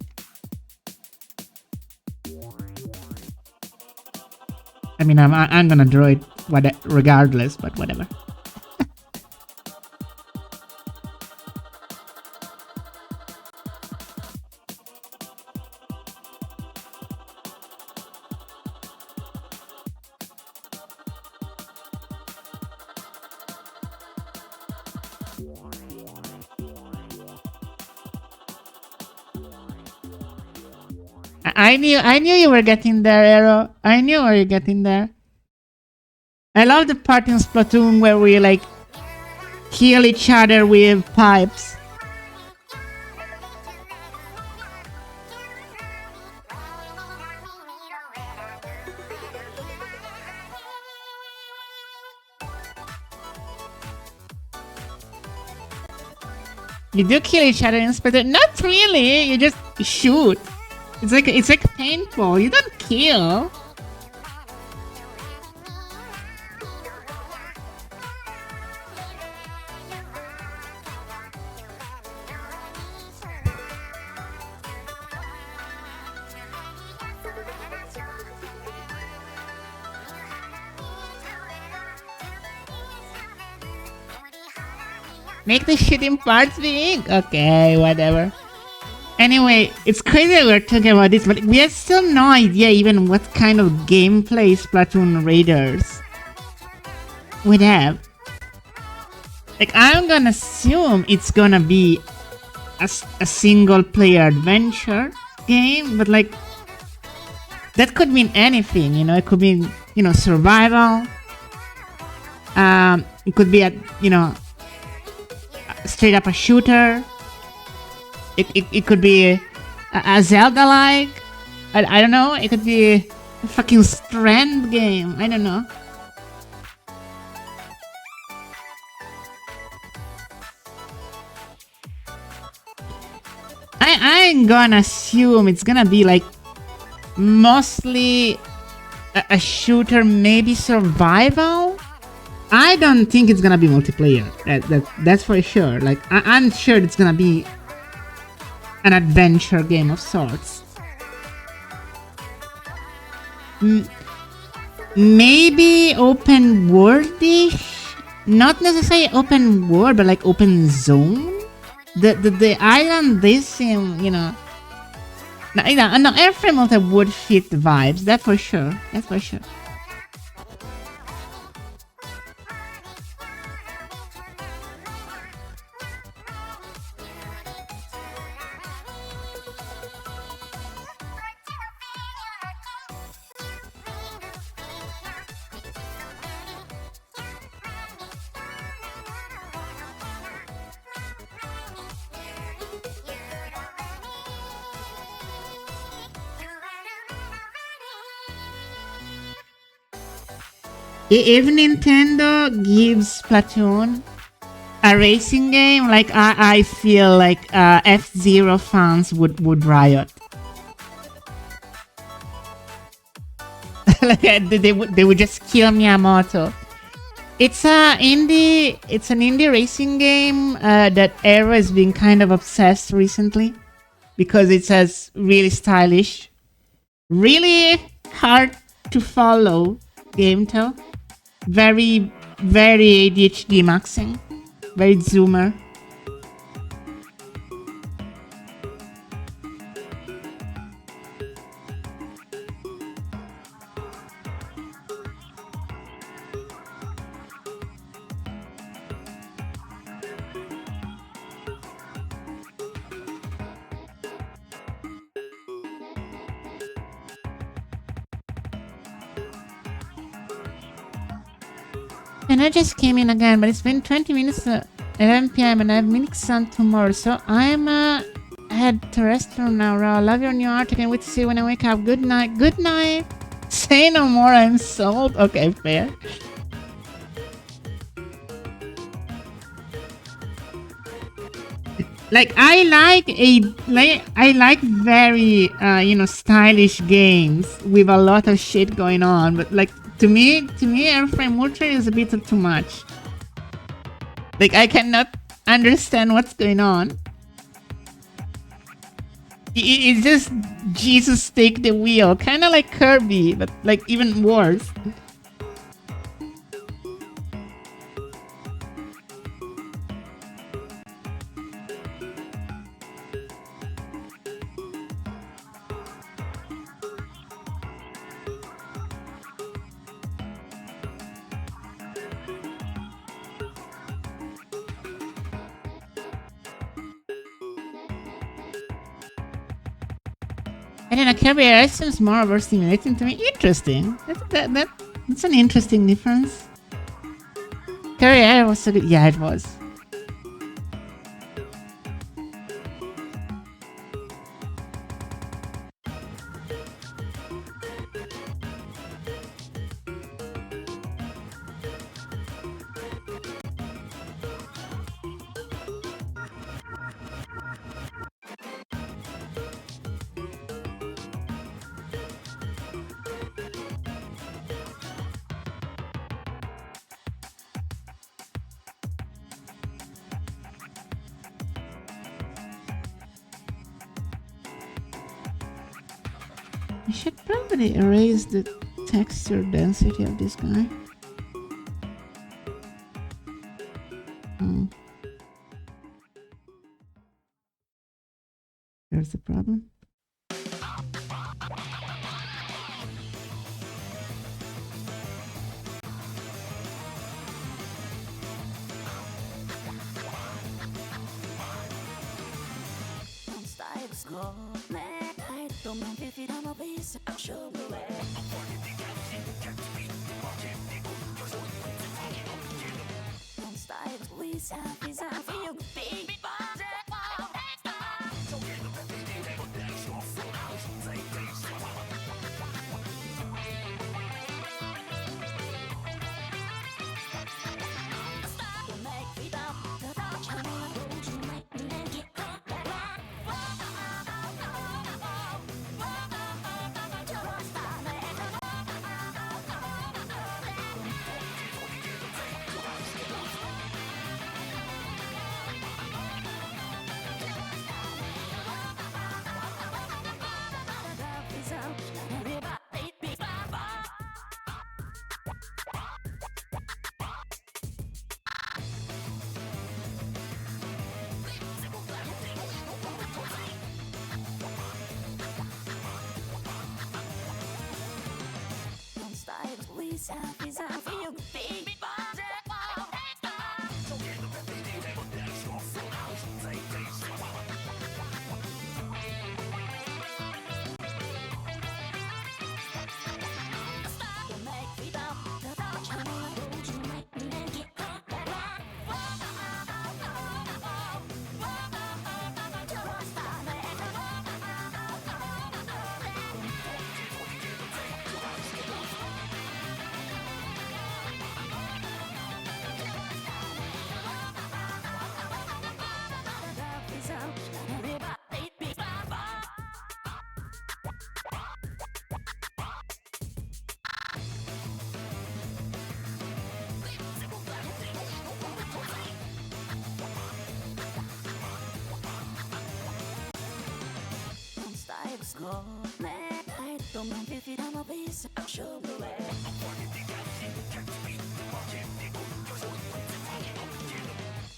I mean, I'm gonna draw it regardless, but whatever. I knew you were getting there, Arrow. I knew you were getting there. I love the part in Splatoon where we like kill each other with pipes. You do kill each other in Splatoon. Not really. You just shoot. It's like paintball. You don't kill. Make the shooting parts big? Okay, whatever. Anyway, it's crazy that we're talking about this, but we have still no idea even what kind of gameplay Splatoon Raiders would have. Like, I'm gonna assume it's gonna be a single player adventure game, but like, that could mean anything, you know? It could mean, you know, survival. It could be straight up a shooter. It could be a Zelda-like. I don't know. It could be a fucking Strand game. I don't know. I'm gonna assume it's gonna be like mostly a shooter, maybe survival. I don't think it's gonna be multiplayer. That's for sure. Like, I'm sure it's gonna be an adventure game of sorts. Maybe open world-ish? Not necessarily open world, but like open zone? The island they seem, you know... No, Airframe Motor would fit the vibes, that's for sure. That's for sure. If Nintendo gives Splatoon a racing game, like I feel like F-Zero fans would riot. Like they would just kill Miyamoto. It's an indie racing game that Arrow has been kind of obsessed recently because it says really stylish, really hard to follow game too. Very, very ADHD maxing. Very zoomer. And I just came in again, but it's been 20 minutes, 11 p.m. and I have Minix on tomorrow, so I'm head terrestrial now, Ra. Love your new art. I can't wait to see you when I wake up. Good night. Good night. Say no more. I'm sold. Okay, fair. Like I like very stylish games with a lot of shit going on, but like to me Airframe Ultra is a bit too much. Like I cannot understand what's going on. It's just Jesus take the wheel, kind of like Kirby, but like even worse. I don't know, Kirby RS seems more overstimulating to me. Interesting. That's an interesting difference. Kirby RS was so good. Yeah, it was. I should probably erase the texture density of this guy. There's the problem.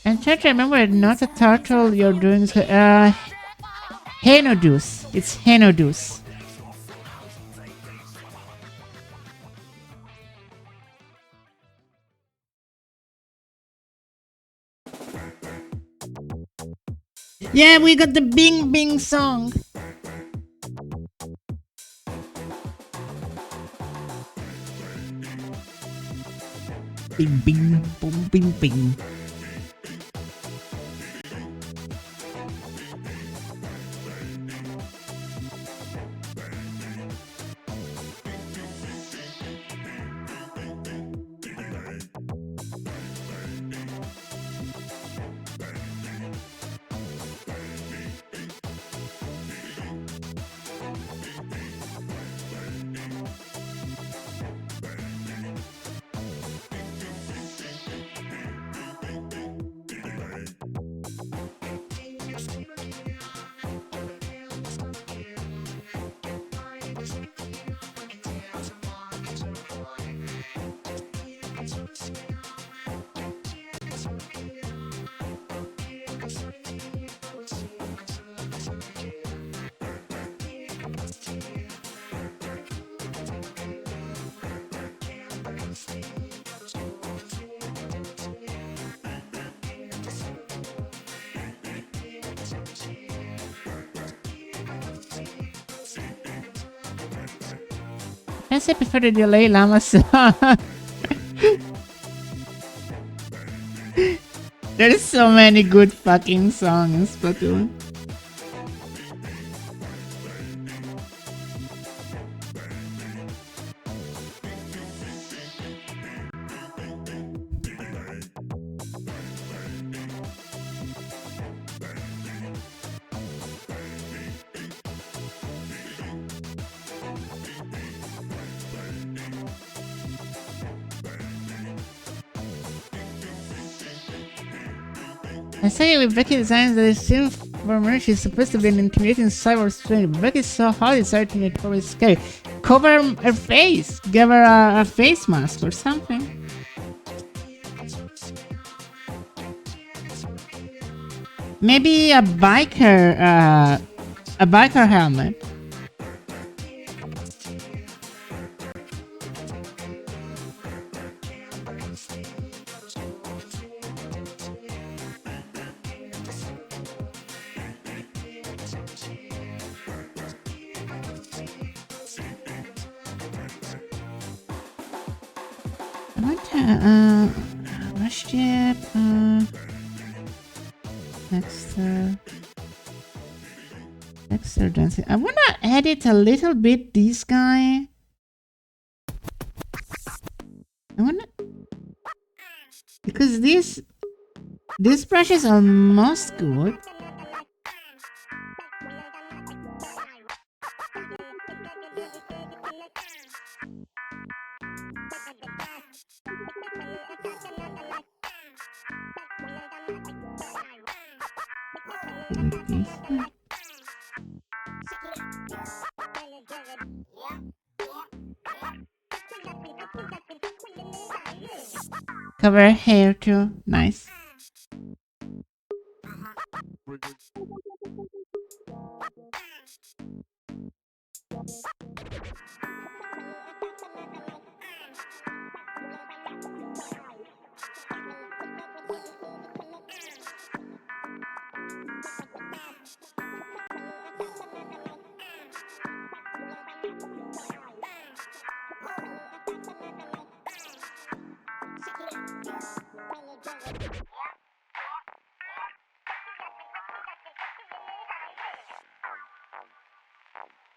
And try to remember, not a turtle you're doing. Henodus. It's Henodus. Yeah, we got the Bing Bing song. Bing Bing Boom Bing Bing. I say prefer the Dalai Lama song. There's so many good fucking songs in Splatoon. I say with Becky designs that is still for merch is supposed to be an intimidating cyber strain. Becky's so hard it's hard to make probably scary. Cover her face! Give her a face mask or something. Maybe a biker helmet. Rush Chip, Dexter dancing. I wanna edit a little bit this guy. Because this brush is almost good. Cover hair too. Nice.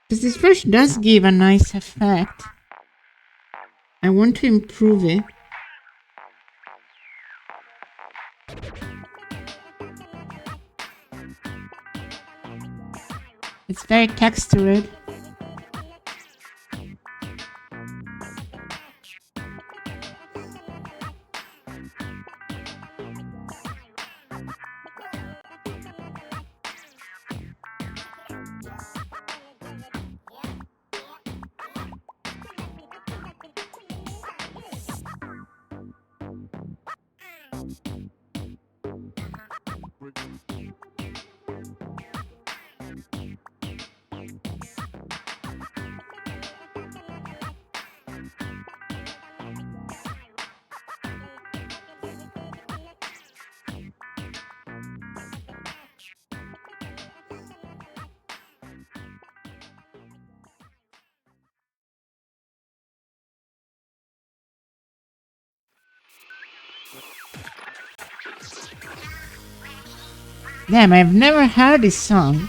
Because this brush does give a nice effect. I want to improve it. It's very textured. Damn, I've never heard this song.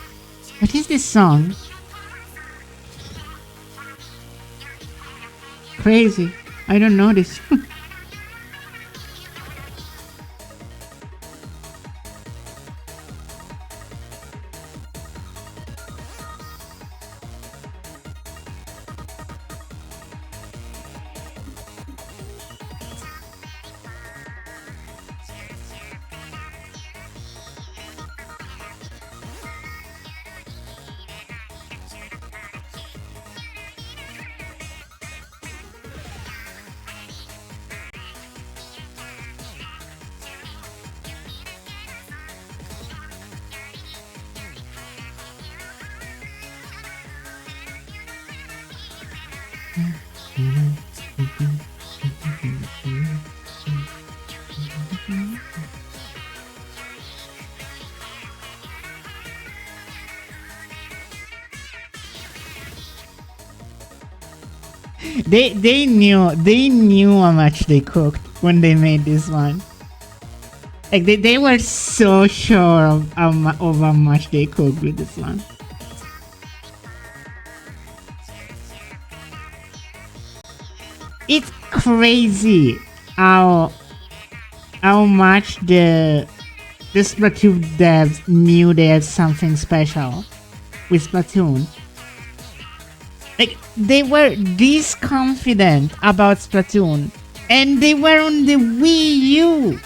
What is this song? Crazy. I don't know this. they knew how much they cooked when they made this one. Like they were so sure of how much they cooked with this one. It's crazy how much the Splatoon devs knew they had something special with Splatoon. Like, they were this confident about Splatoon, and they were on the Wii U.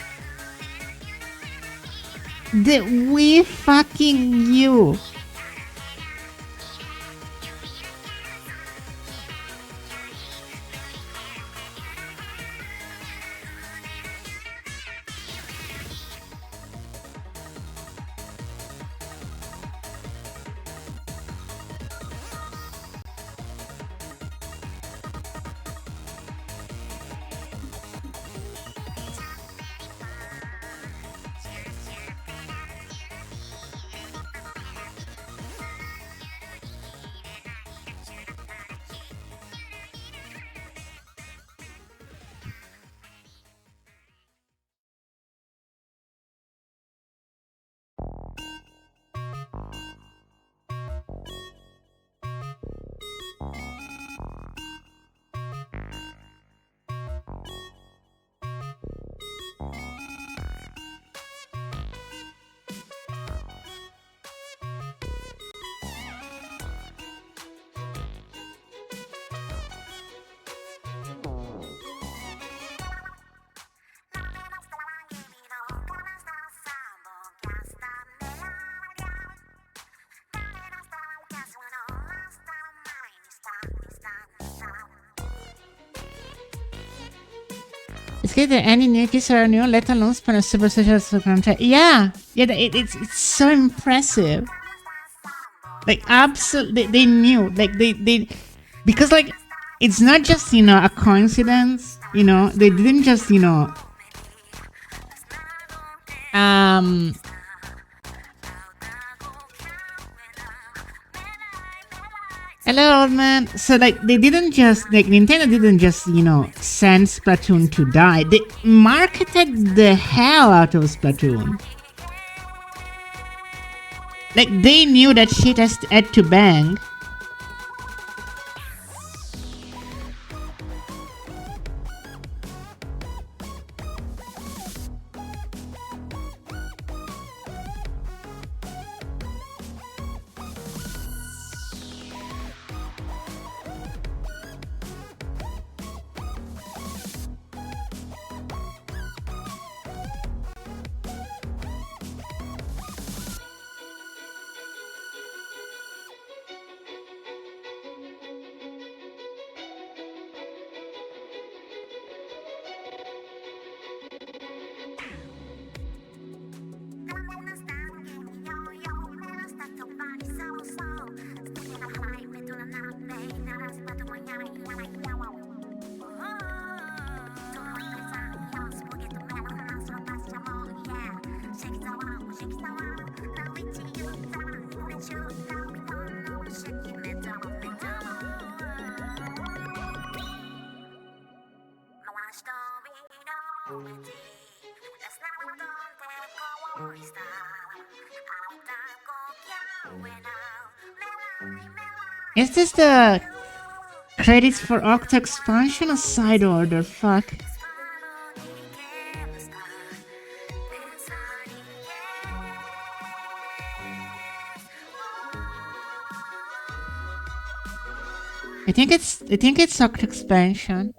The Wii fucking U. Is there any new piece or new, let alone spend a super social contract? Yeah, it's so impressive. Like, absolutely, they knew, like they because like it's not just a coincidence, they didn't just hello, old man. So, like, they didn't just, like, Nintendo didn't just, send Splatoon to die. They marketed the hell out of Splatoon. Like, they knew that shit had to bang. Is this the credits for Octo expansion or side order? Fuck. I think it's Octo expansion.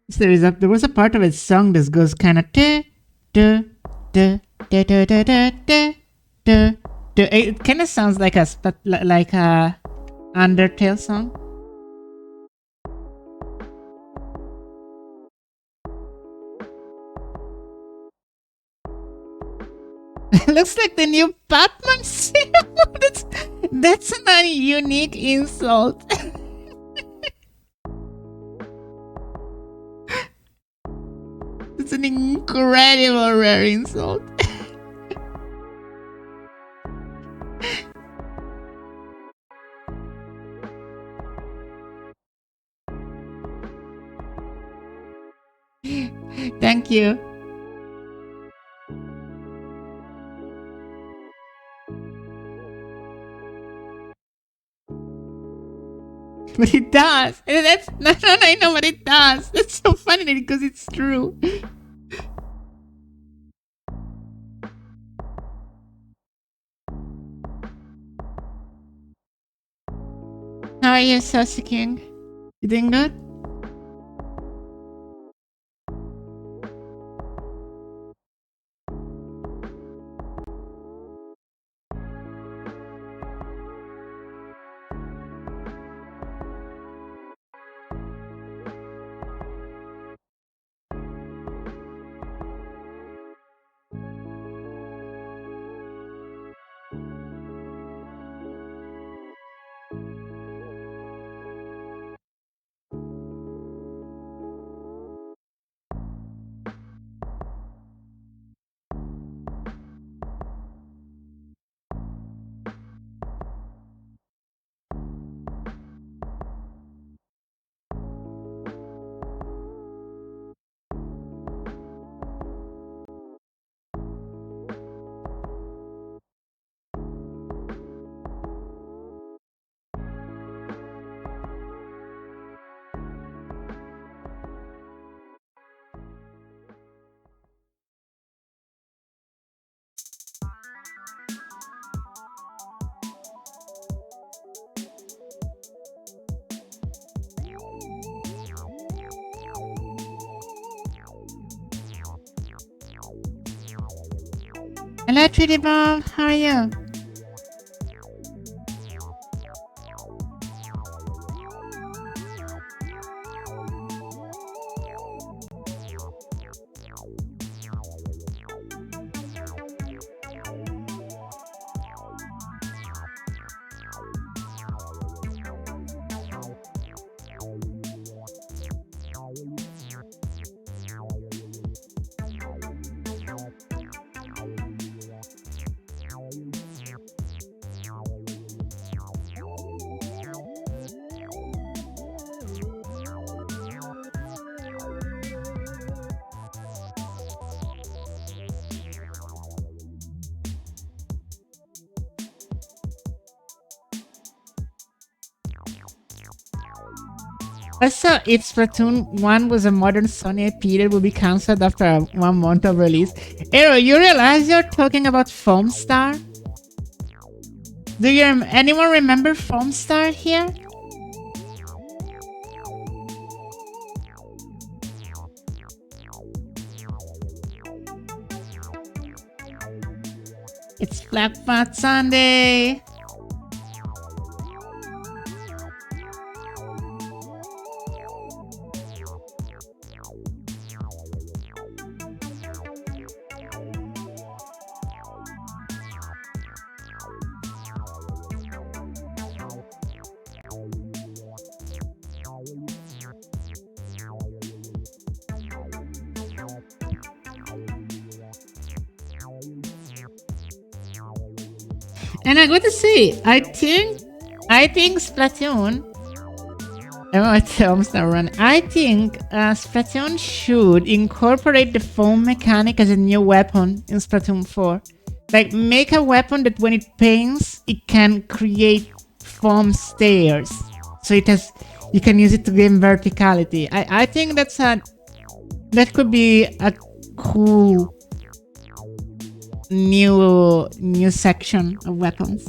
So there was a part of a song that goes kind of da da da da da da da da da. It kind of sounds like a Undertale song. Looks like the new Batman suit. That's a unique insult. It's an incredible rare insult. Thank you. But it does. That's no, I know, but it does. That's so funny because it's true. How are you, Saucy King? You doing good? Hello, Tweety Bomb. How are you? Also, if Splatoon 1 was a modern Sony IP that would be cancelled after 1 month of release. Aero, you realize you're talking about Foam Star? Do you anyone remember Foam Star here? It's Blackbot Sunday. And I got to say, I think Splatoon. I think Splatoon should incorporate the foam mechanic as a new weapon in Splatoon 4. Like, make a weapon that when it paints, it can create foam stairs. So you can use it to gain verticality. I think that could be a cool new section of weapons.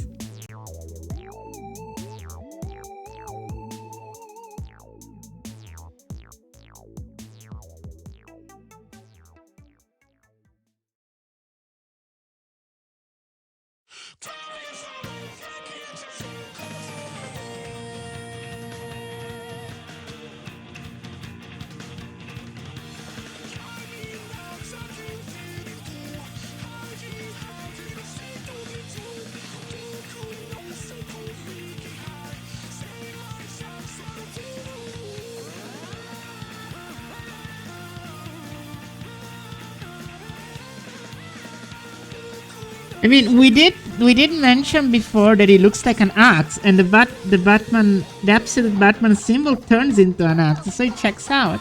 I mean, we did mention before that he looks like an axe, and the absolute Batman symbol turns into an axe, so it checks out.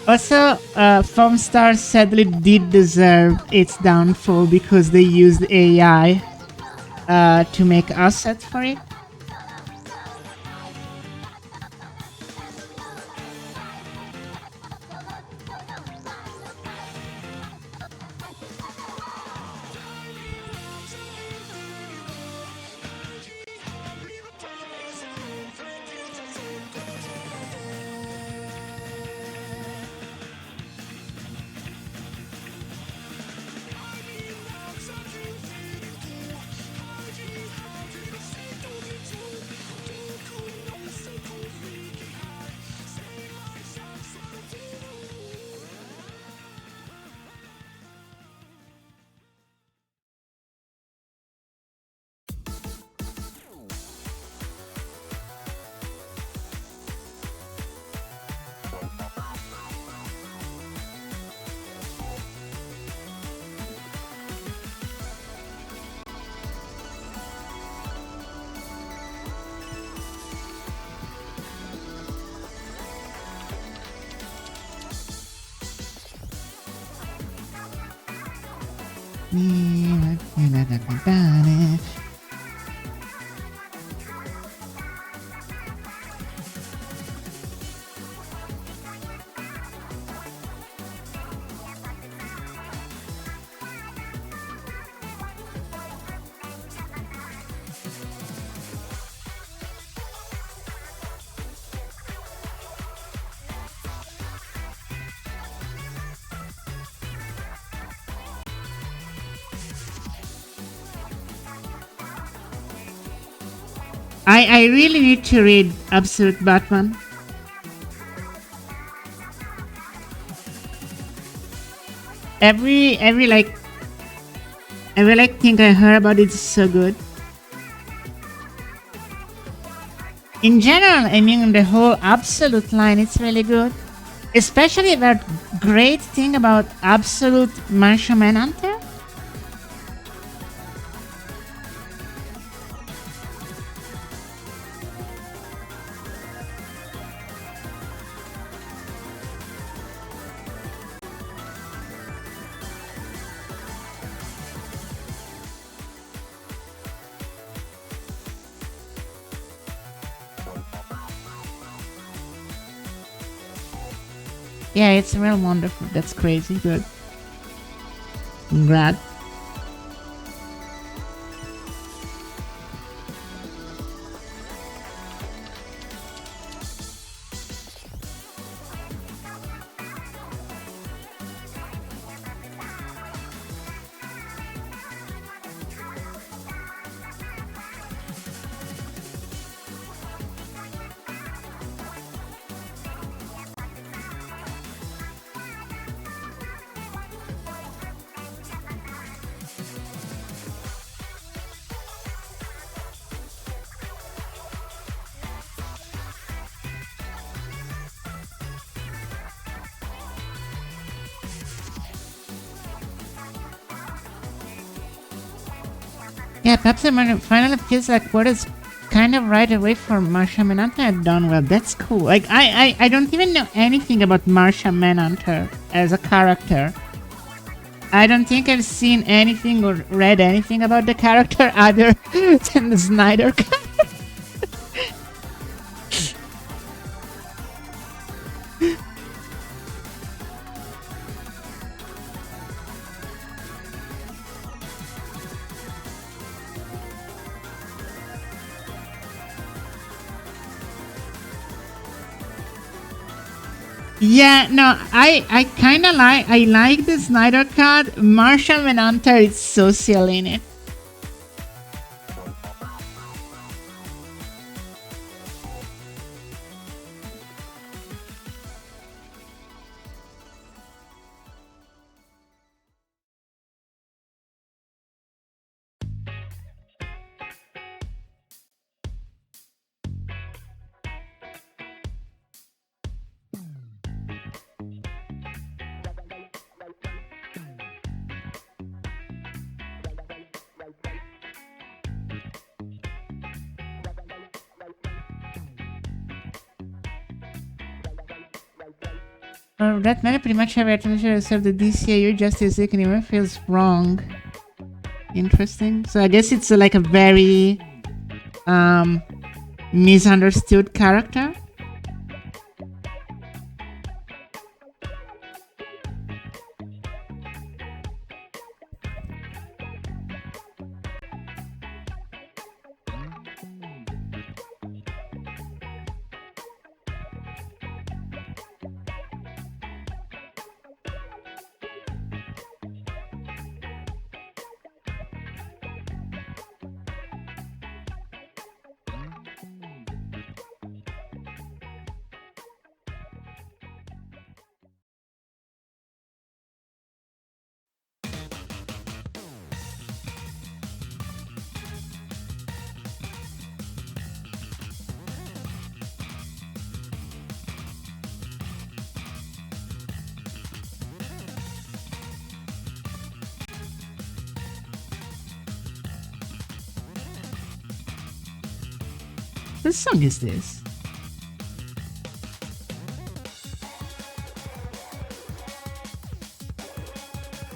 Also, Foamstar sadly did deserve its downfall because they used AI to make assets for it. I really need to read Absolute Batman. Every thing I heard about it is so good. In general, I mean the whole Absolute line, it's really good. Especially that great thing about Absolute Martian Manhunter. Yeah, it's real wonderful. That's crazy good. Congrats. Yeah, Pepsi finally feels like what is kind of right away for Marsha Manhunter had done well. That's cool. Like I don't even know anything about Marsha Manhunter as a character. I don't think I've seen anything or read anything about the character other than the Snyder Cut. Yeah, no, I kind of like the Snyder Cut. Marshall Manhunter is so silly in it. That many pretty much every attention except the DCAU Justice League anywhere feels wrong. Interesting. So I guess it's like a very misunderstood character. What song is this?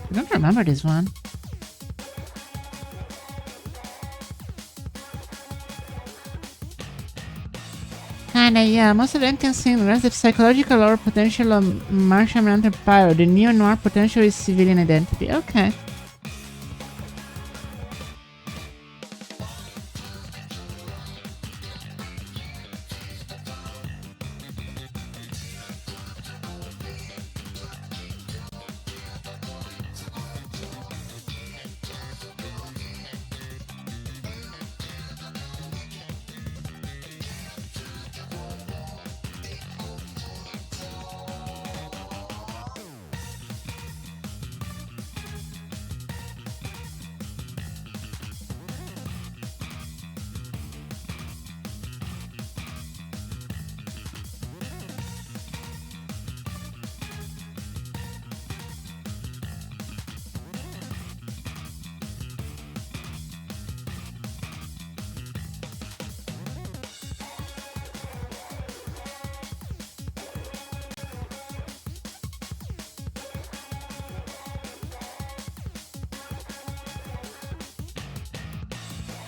I don't remember this one. Kinda, yeah. Most of them can sing. The rest of psychological or potential of Martian Manhunter Pyro. The neo-noir potential is civilian identity. Okay.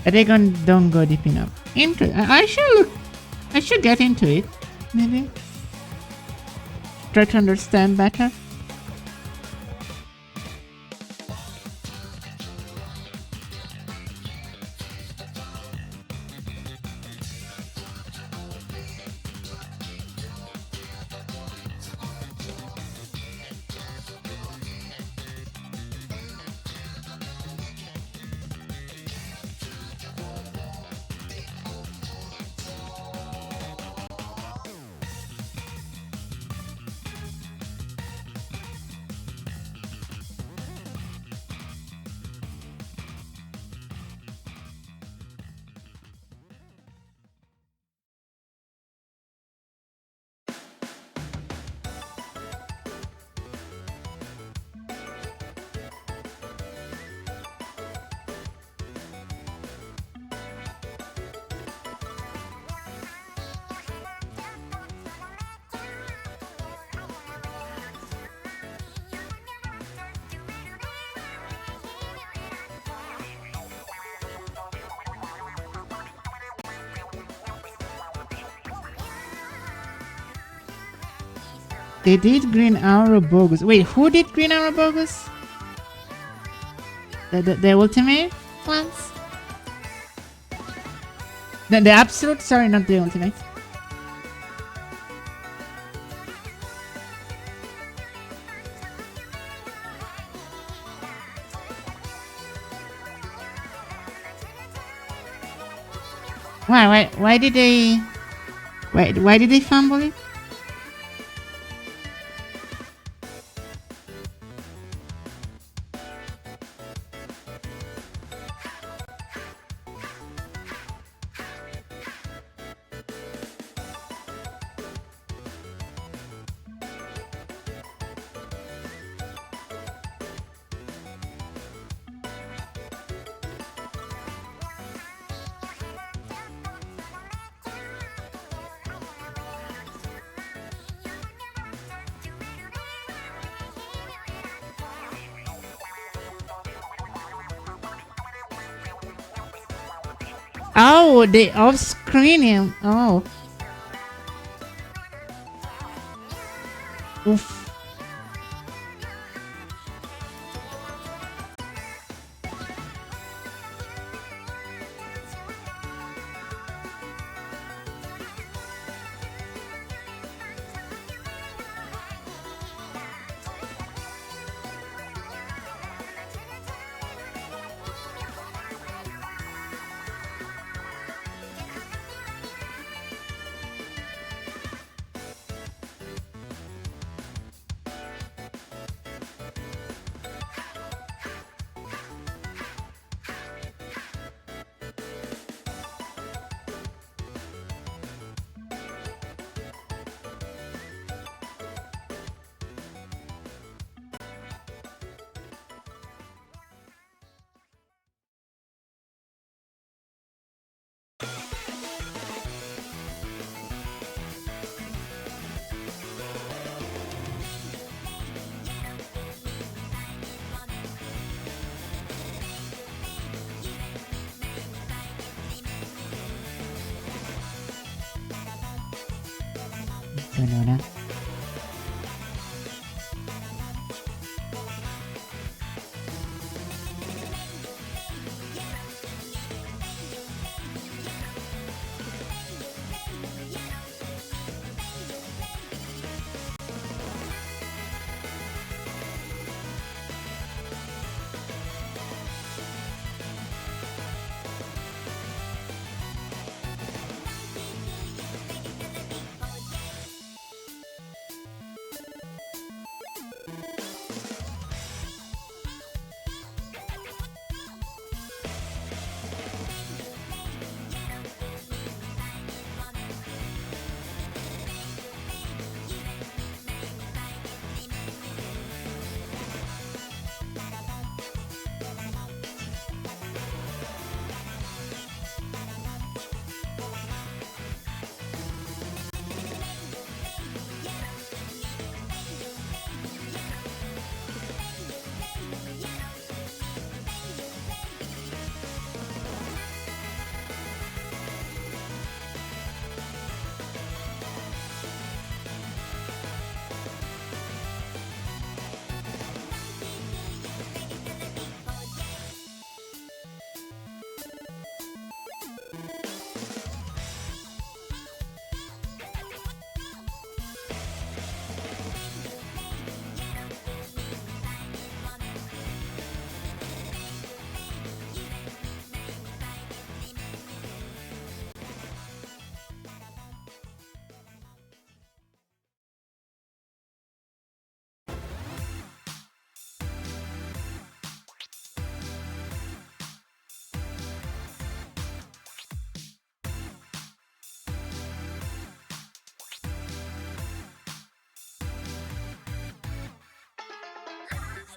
Aragon don't go deep enough. I should get into it. Maybe. Try to understand better. They did Green Arrow bogus. Wait, who did Green Arrow bogus? The Ultimate ones? The Absolute? Sorry, not the Ultimate. Why did they... Why did they fumble it? Oh, they off-screen him. Oh. Oof. Ano na?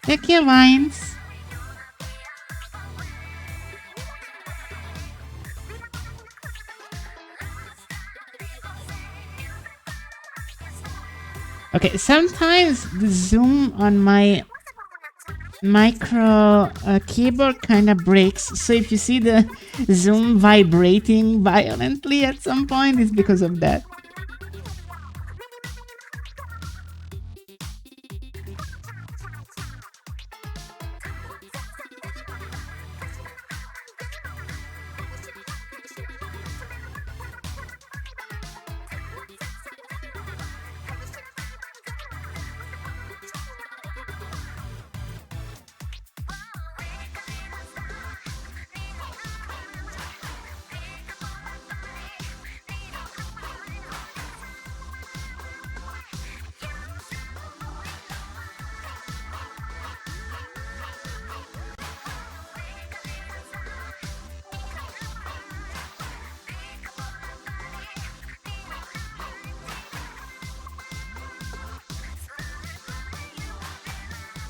Check your lines. Okay, sometimes the zoom on my micro keyboard kind of breaks, so if you see the zoom vibrating violently at some point, it's because of that.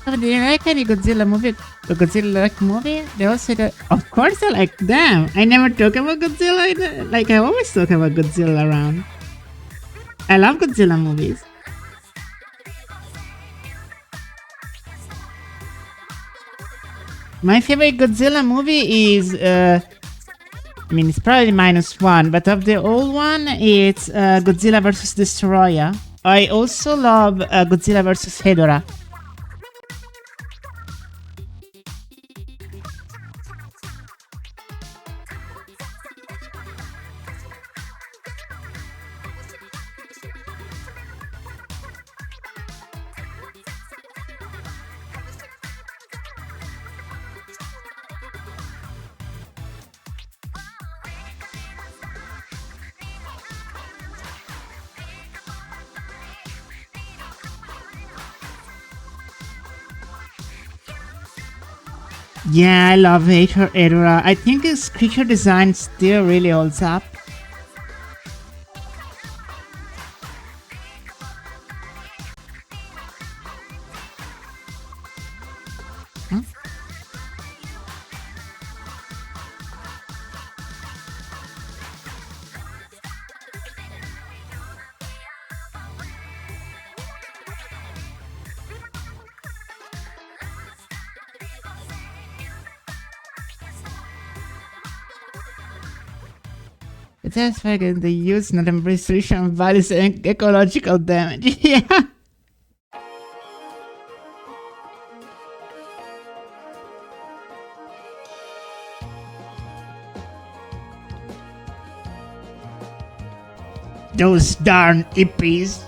Oh, do you like any Godzilla movie? A Godzilla-like movie? They also said, of course I like them. I never talk about Godzilla. Like, I always talk about Godzilla around. I love Godzilla movies. My favorite Godzilla movie is, I mean, it's probably -1, but of the old one, it's Godzilla vs. Destroyer. I also love Godzilla vs. Hedorah. Yeah, I love Hedorah. I think his creature design still really holds up. Huh? It has like the use not embrace solution values and ecological damage. Yeah. Those darn hippies.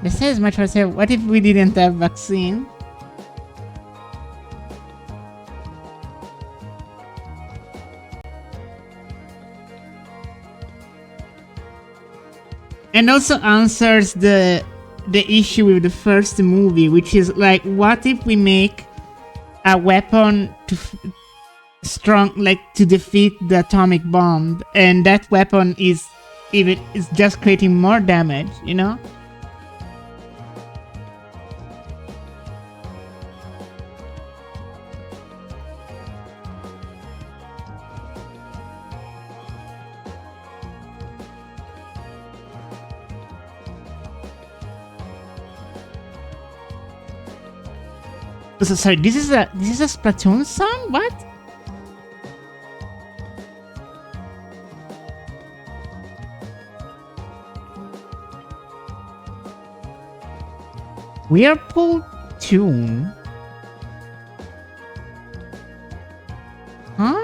This says much for say, what if we didn't have vaccine? And also answers the issue with the first movie, which is like, what if we make a weapon to strong, like to defeat the atomic bomb, and that weapon is just creating more damage, you know? So sorry, this is a Splatoon song? What? Whirlpool tune? Huh?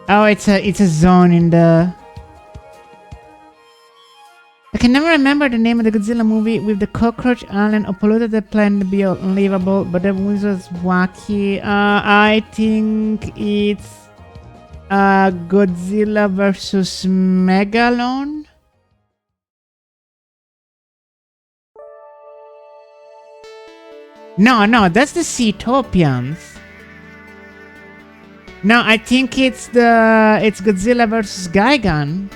Oh, it's a zone in the... I can never remember the name of the Godzilla movie with the cockroach alien who polluted the planet to be unlivable, but the movie was wacky. I think it's Godzilla versus Megalon. No, that's the Seatopians. No, I think it's Godzilla versus Gigan.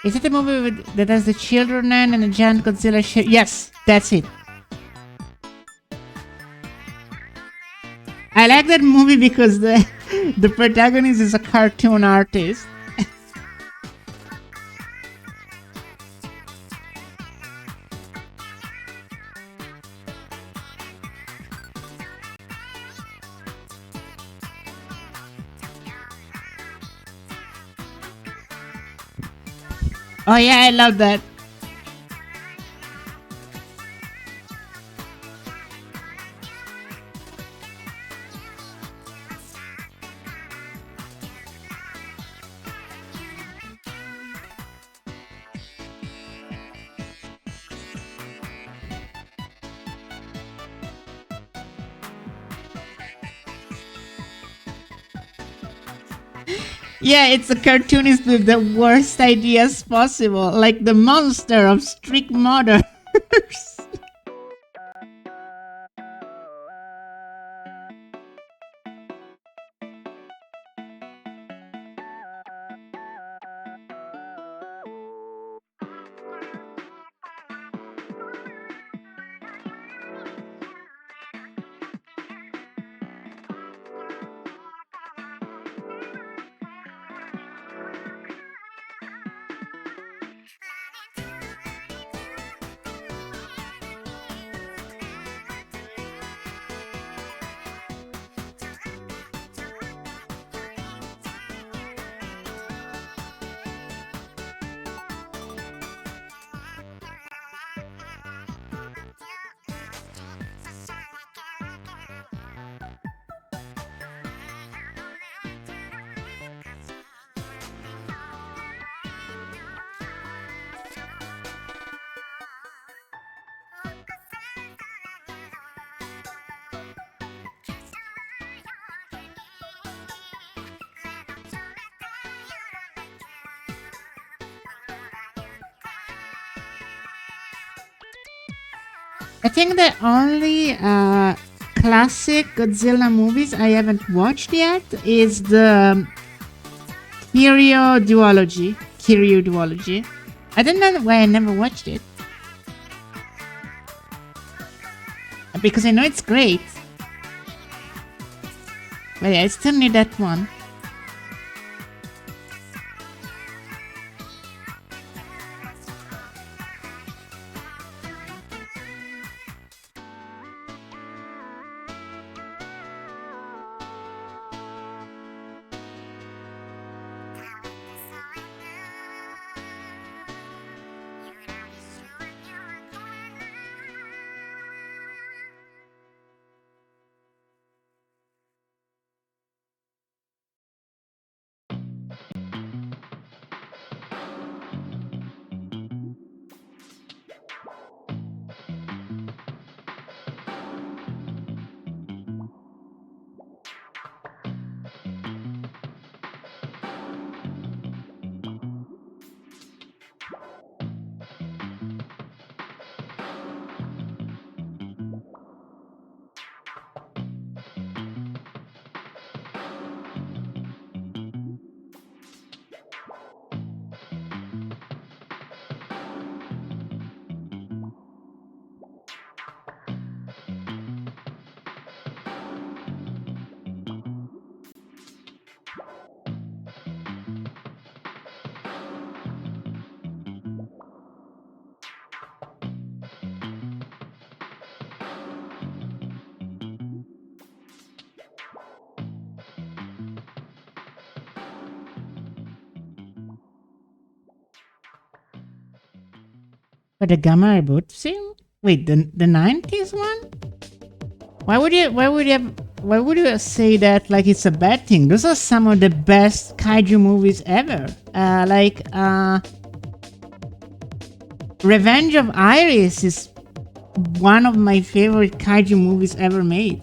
Is it the movie that has the children and a giant Godzilla ship? Yes, that's it. I like that movie because the protagonist is a cartoon artist. Oh yeah, I love that. Yeah, it's a cartoonist with the worst ideas possible, like the monster of strict murders. I think the only classic Godzilla movies I haven't watched yet is the Kiryu duology. Kiryu duology. I don't know why I never watched it. Because I know it's great. But yeah, I still need that one. But the Gamma reboot? See? Wait, the 90s one? Why would you say that like it's a bad thing? Those are some of the best kaiju movies ever. Revenge of Iris is one of my favorite kaiju movies ever made.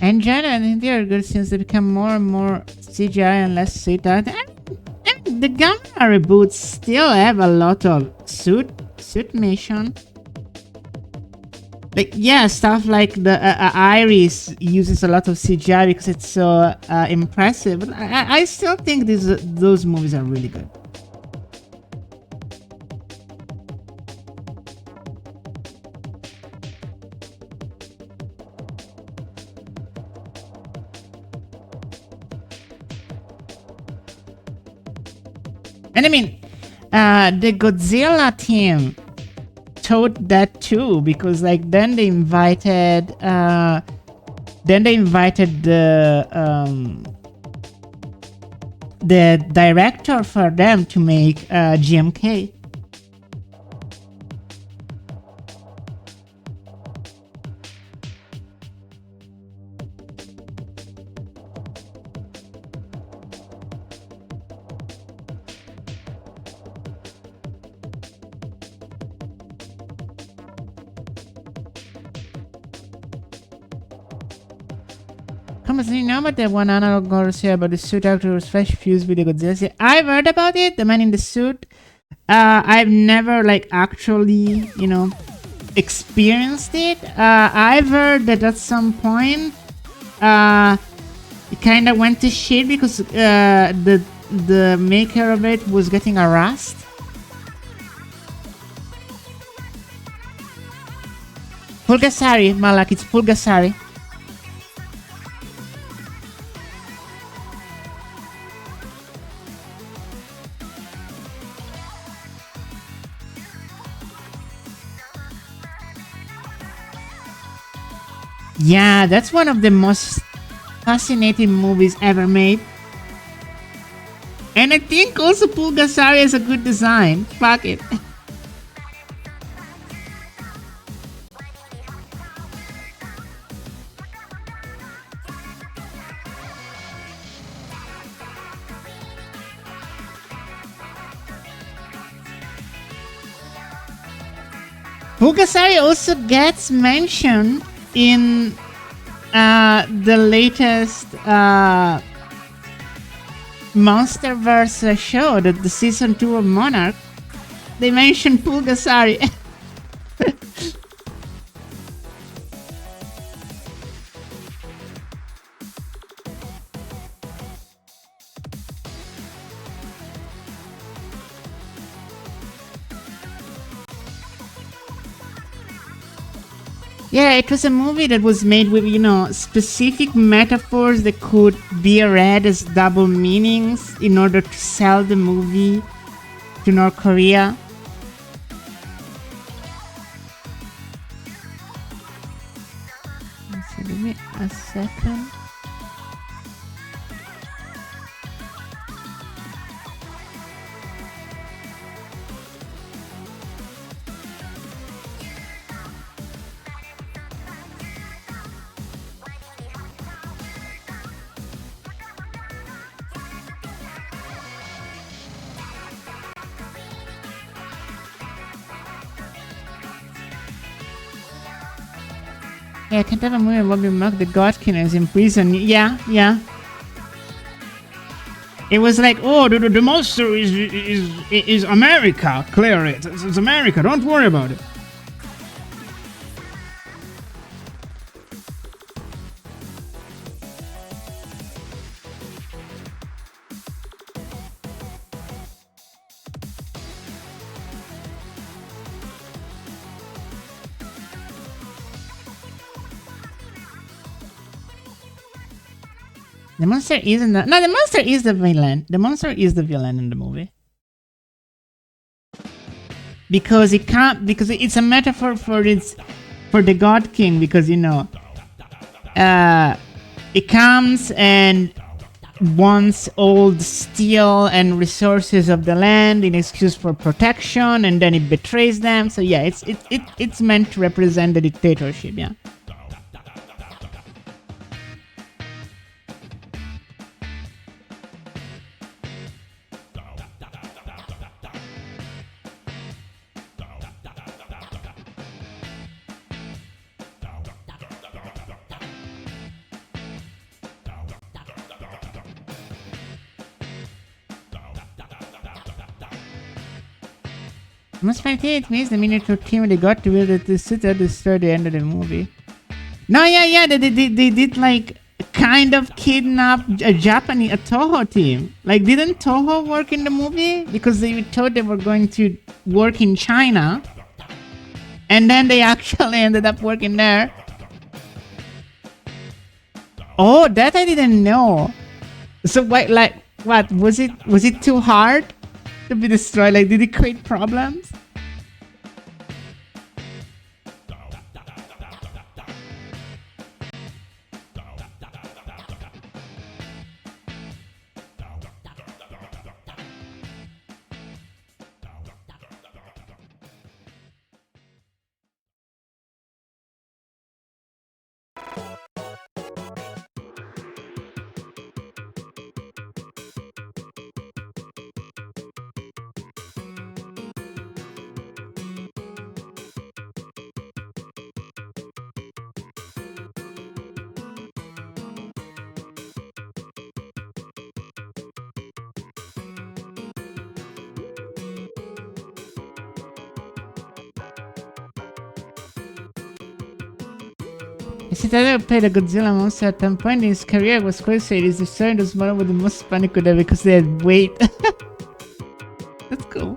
And general, I think they are good since they become more and more CGI and less CGI. And the Gamma reboots still have a lot of suit mission. Like, yeah, stuff like the Iris uses a lot of CGI because it's so impressive. But I still think those movies are really good. And I mean, the Godzilla team thought that too, because like then they invited the director for them to make GMK. Come on, you know about the one analog Garcia about the suit actor who's fresh fused with the Godzilla? I've heard about it, the man in the suit. I've never like actually, experienced it. I've heard that at some point, it kind of went to shit because the maker of it was getting harassed. Pulgasari, Malak, it's Pulgasari. Yeah, that's one of the most fascinating movies ever made. And I think also Pulgasari has a good design. Fuck it. Pulgasari also gets mentioned in the latest Monsterverse show, the season 2 of Monarch. They mentioned Pulgasari. Yeah, it was a movie that was made with, specific metaphors that could be read as double meanings in order to sell the movie to North Korea. So give me a second. Yeah, I can't have a movie where Bobby Mark the Godkin is in prison. Yeah. It was like, oh, the monster is America. Clear it. It's America. Don't worry about it. The monster isn't the... No, the monster is the villain. The monster is the villain in the movie. Because it can't... Because it's a metaphor for the God King. Because, it comes and wants all the steel and resources of the land in excuse for protection. And then it betrays them. So yeah, it's meant to represent the dictatorship, yeah. Almost 28 minutes the miniature team they got to be able to sit at the start the end of the movie. No, yeah, they did like kind of kidnap a Japanese a Toho team. Like, didn't Toho work in the movie because they thought they were going to work in China, and then they actually ended up working there. Oh, that I didn't know. So what, like, what was it? Was it too hard to be destroyed? Like, did it create problems? Citadel played a Godzilla monster at some point in his career was crazy. It is destroying those model with the most panic could have because they had weight. That's cool.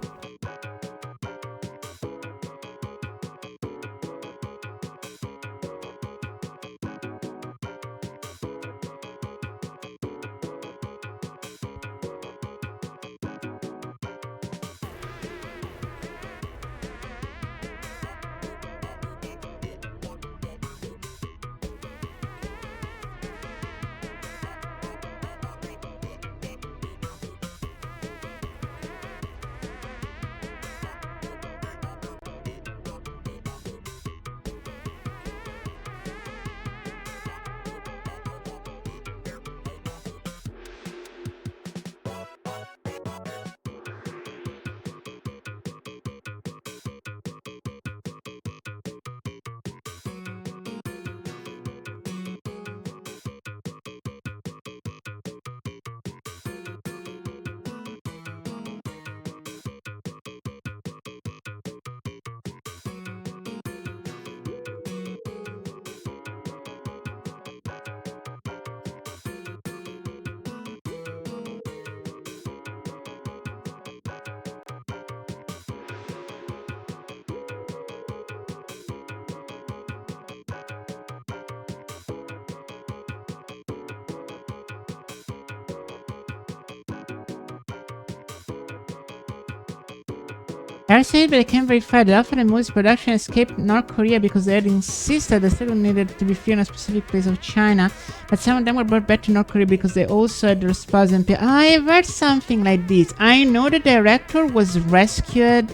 Aerosmith became verified that after the movie's production escaped North Korea because they had insisted the studio needed to be filmed in a specific place of China, but some of them were brought back to North Korea because they also had their spouse and I've heard something like this. I know the director was rescued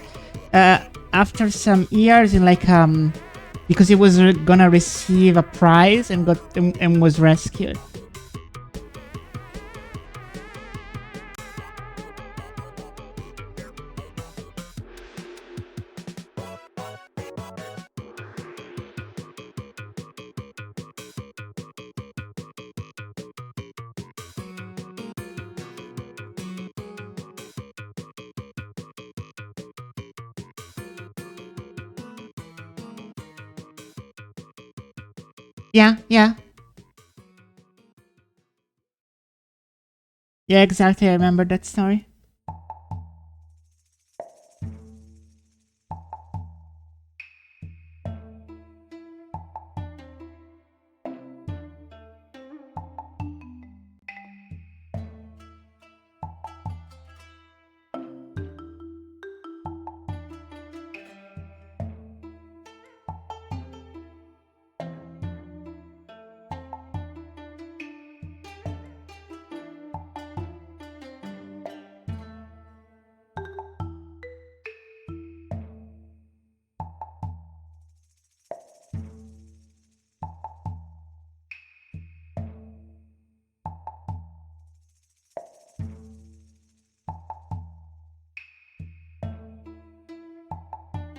after some years in like because he was gonna receive a prize and was rescued. Yeah. Yeah, exactly. I remember that story.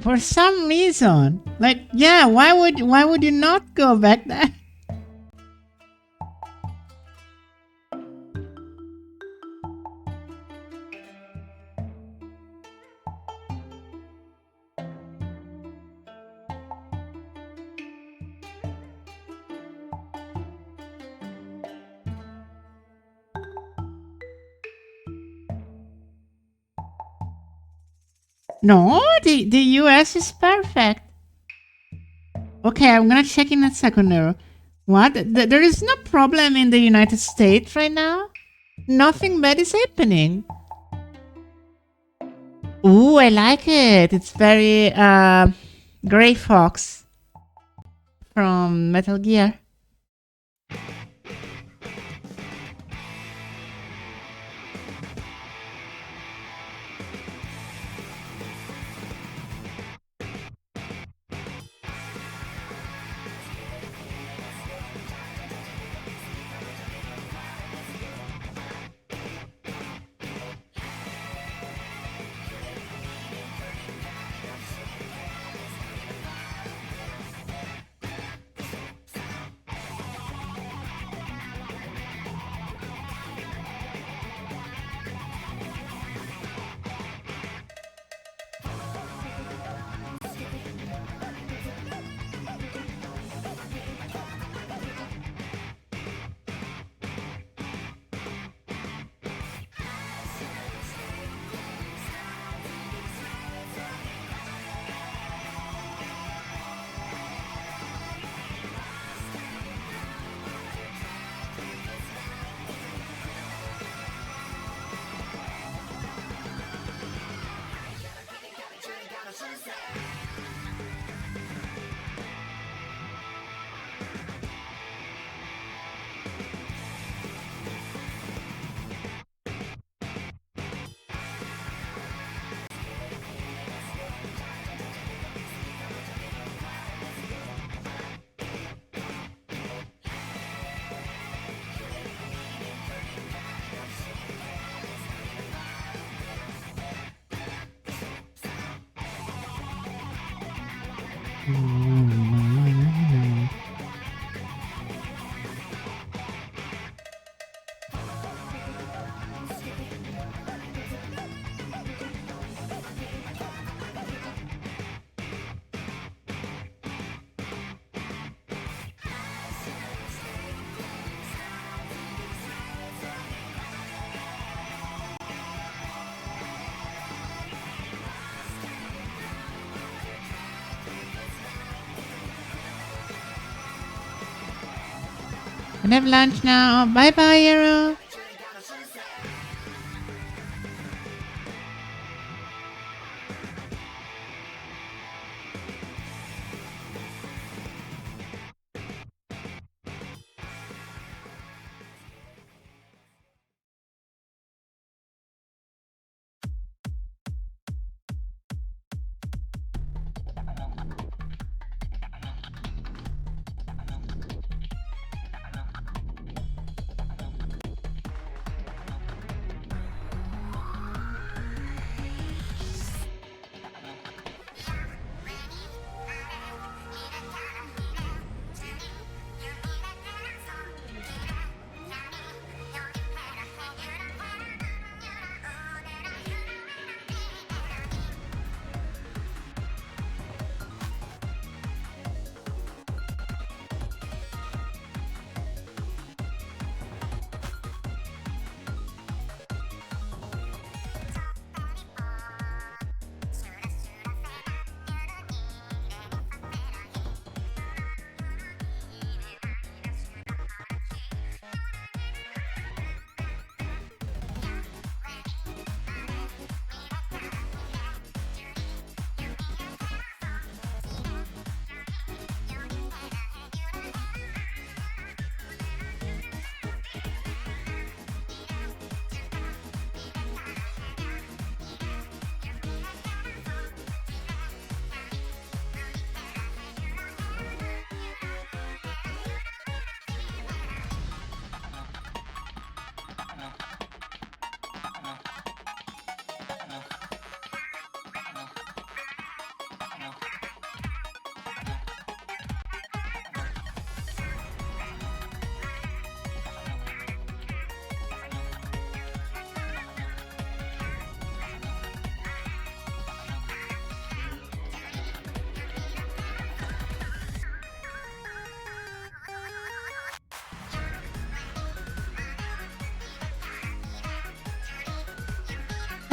For some reason, like, yeah, why would you not go back there? No, the US is perfect. Okay, I'm gonna check in a second there. What? There is no problem in the United States right now? Nothing bad is happening. Ooh, I like it. It's very, Gray Fox from Metal Gear. Can I have lunch now? Bye bye, Arrow.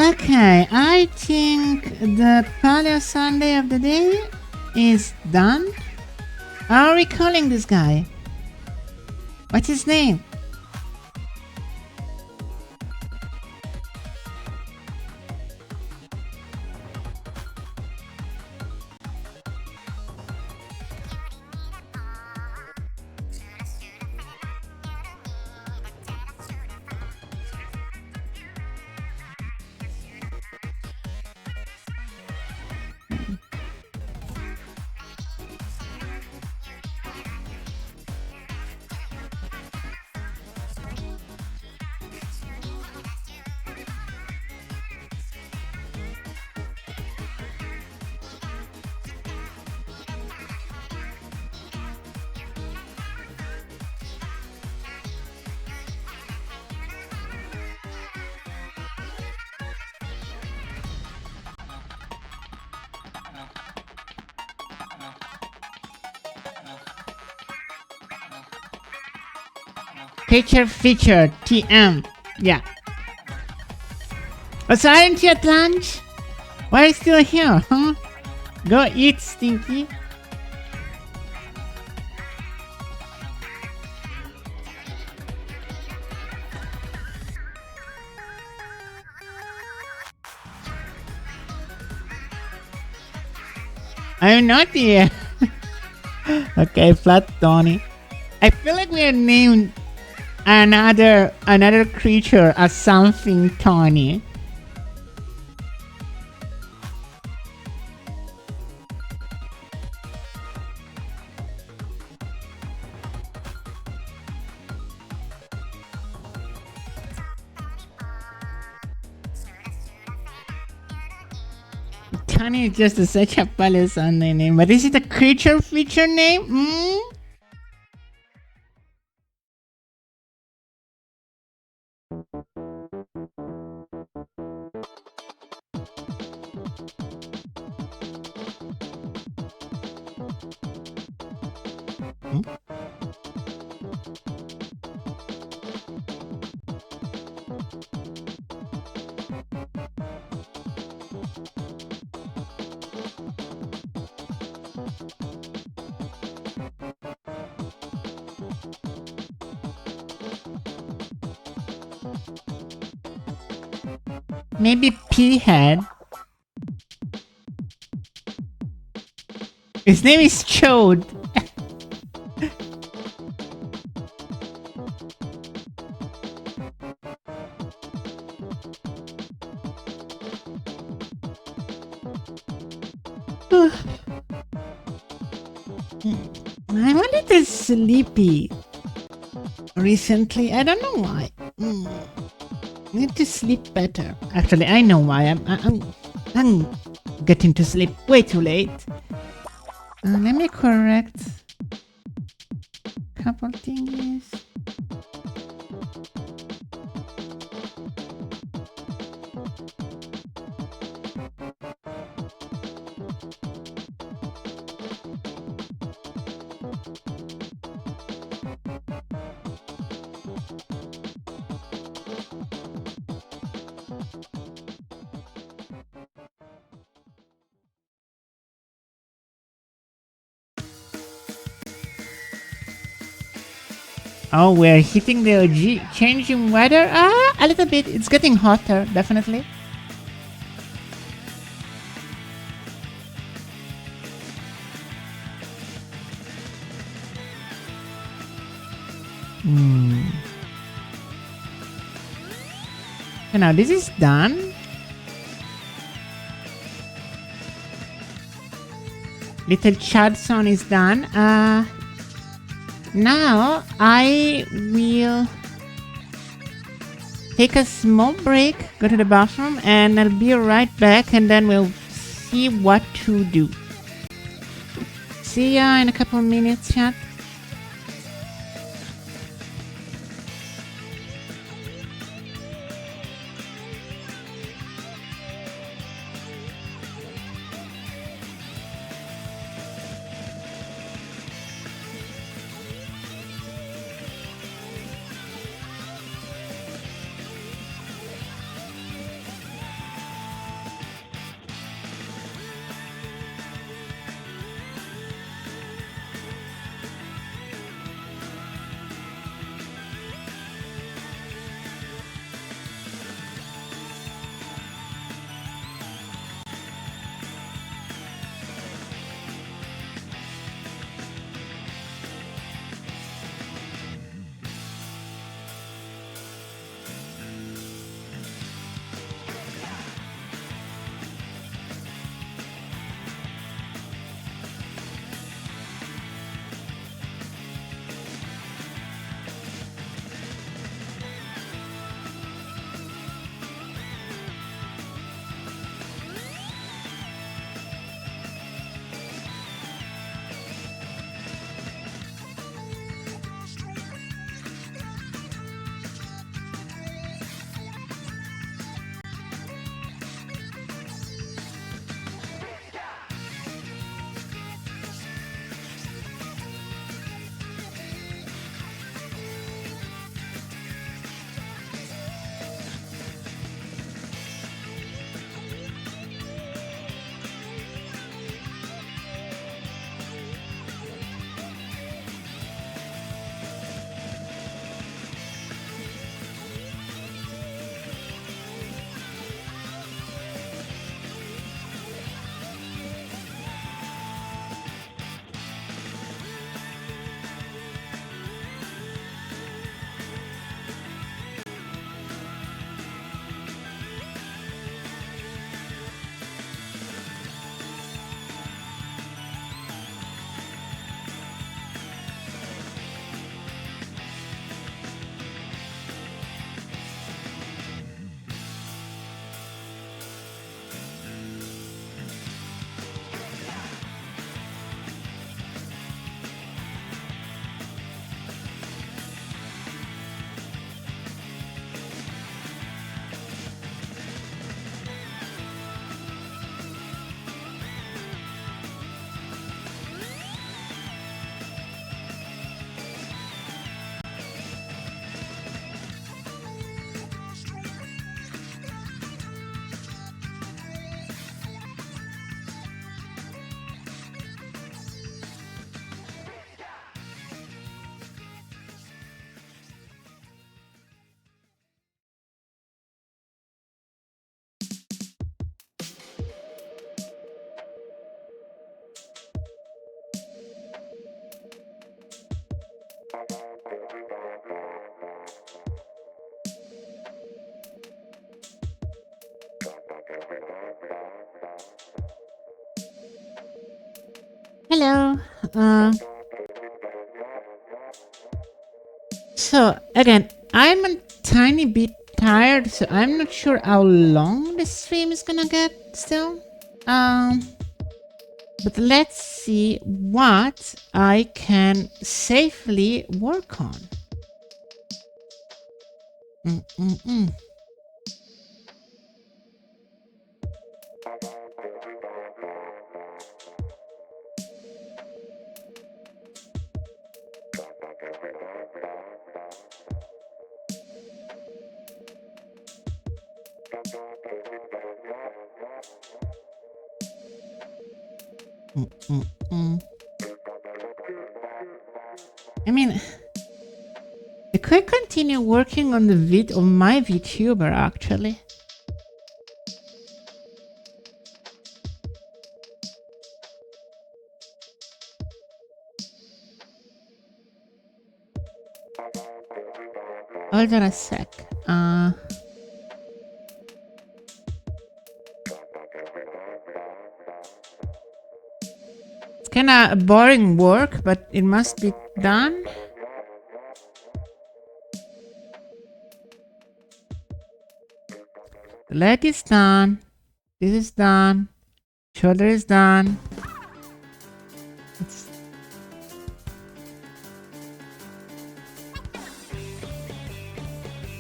Okay, I think the Paleo Sunday of the day is done. How are we calling this guy? What's his name? Creature feature TM. Yeah. Oh, aren't you at lunch? Why are you still here, huh? Go eat, Stinky. I'm not here. Okay, Flat Tony. I feel like we are named another creature as something Tony. Tony is just such a palace on the name, but is it a creature feature name? Maybe P-head. His name is Chode. I'm a little sleepy recently. I don't know why. Need to sleep better. Actually, I know why. I'm getting to sleep way too late. Let me correct a couple things. Oh, we're hitting the changing weather. A little bit. It's getting hotter, definitely. So now this is done. Little Chadson is done. Now I will take a small break, go to the bathroom, and I'll be right back, and then we'll see what to do. See ya in a couple of minutes, chat. Hello. So again, I'm a tiny bit tired, so I'm not sure how long the stream is gonna get still. But let's see what I can safely work on. Mm-mm-mm. Mm-mm-mm. I mean, I could continue working on the on my VTuber actually. Hold on a sec. It's kinda boring work, but it must be done. The leg is done. This is done. Shoulder is done.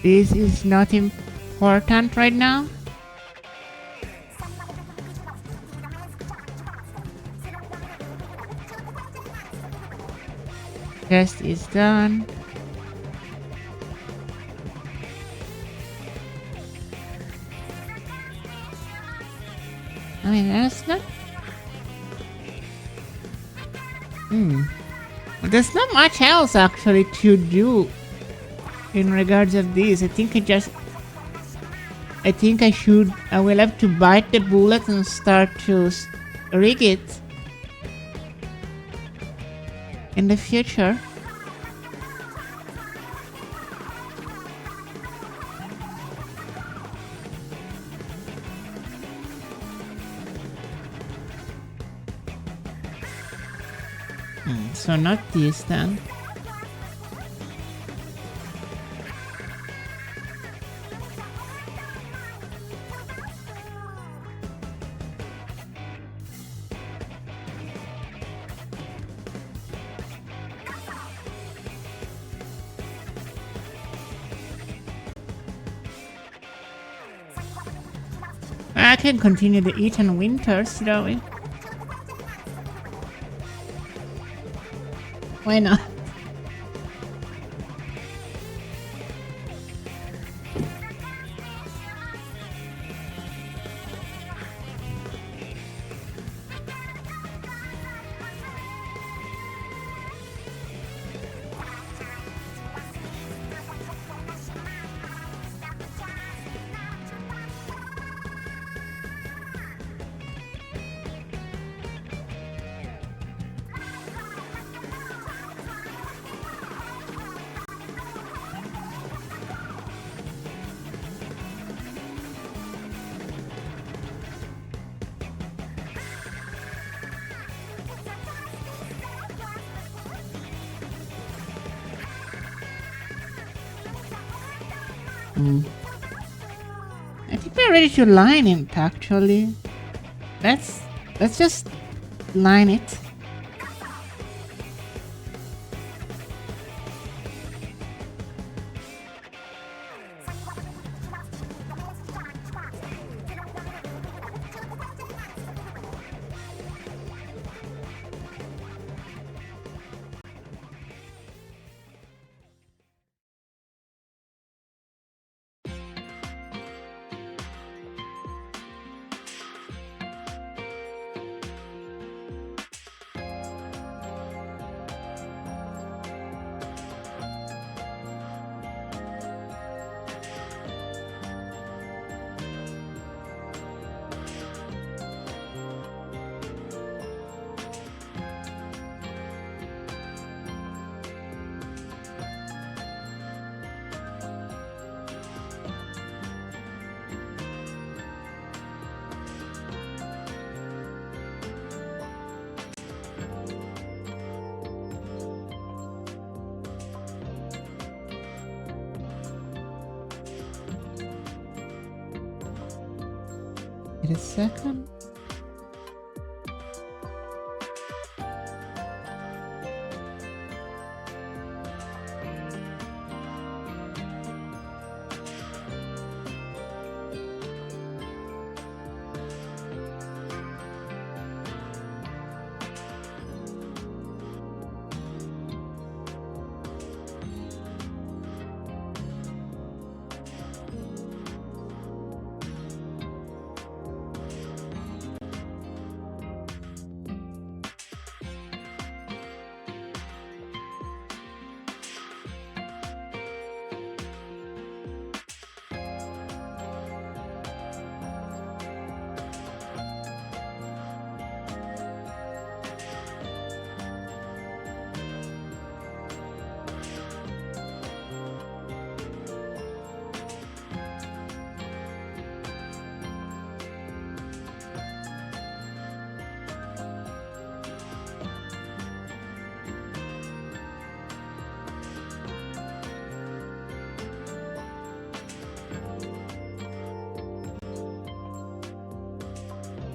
This is not important right now. Chest is done. I mean, that's not... There's not much else actually to do in regards of this. I think I will have to bite the bullet and start to rig it in the future. So not this then. I can continue the Ethan Winters, shall we? Why not? I think we're ready to line it actually. Let's just line it. Wait a second.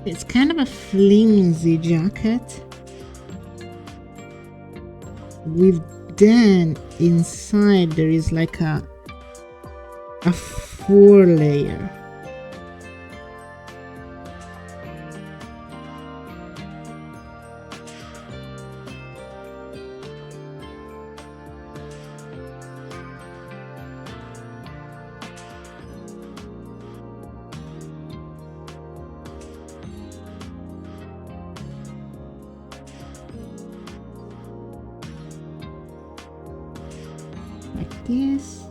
It's kind of a flimsy jacket with then inside there is like a 4-layer. Like this.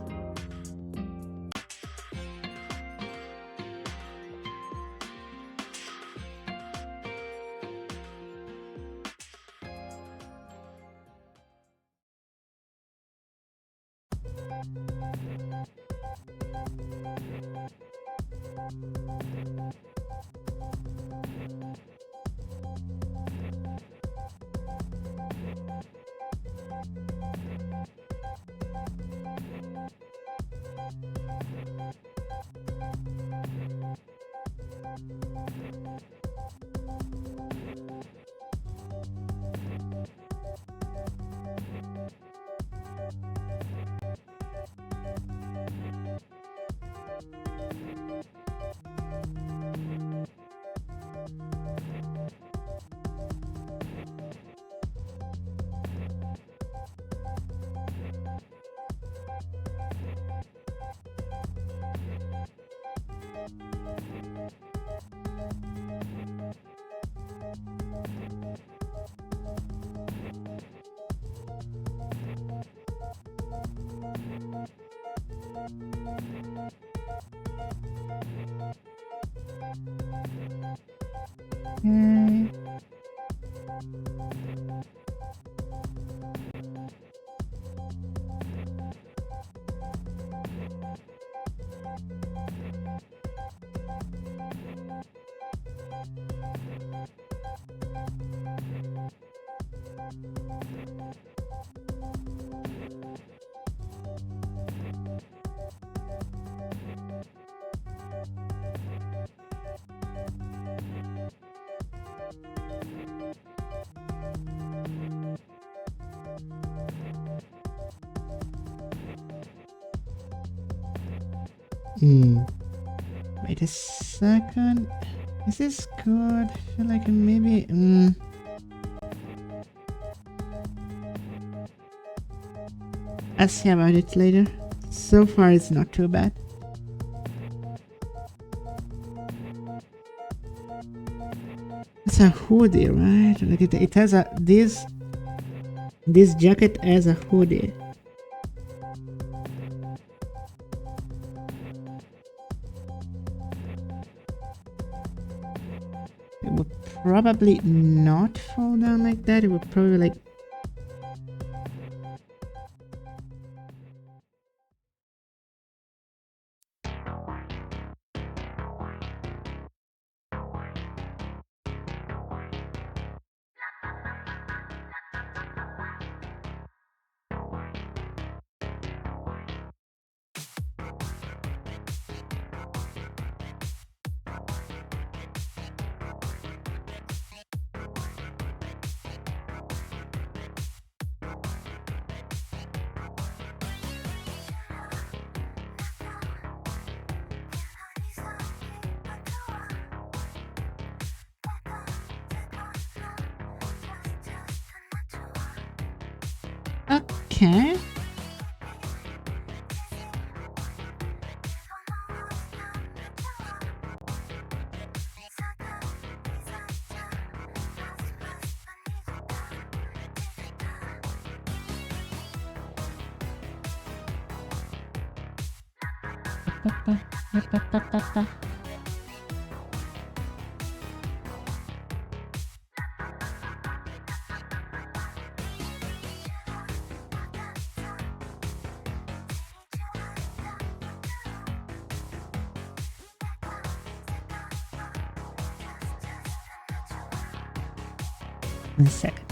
Okay. Wait a second. Is this good? I feel like maybe. I'll see about it later. So far, it's not too bad. It's a hoodie, right? Like it has a this jacket has a hoodie. It would probably not fall down like that. It would probably like. Okay. One second.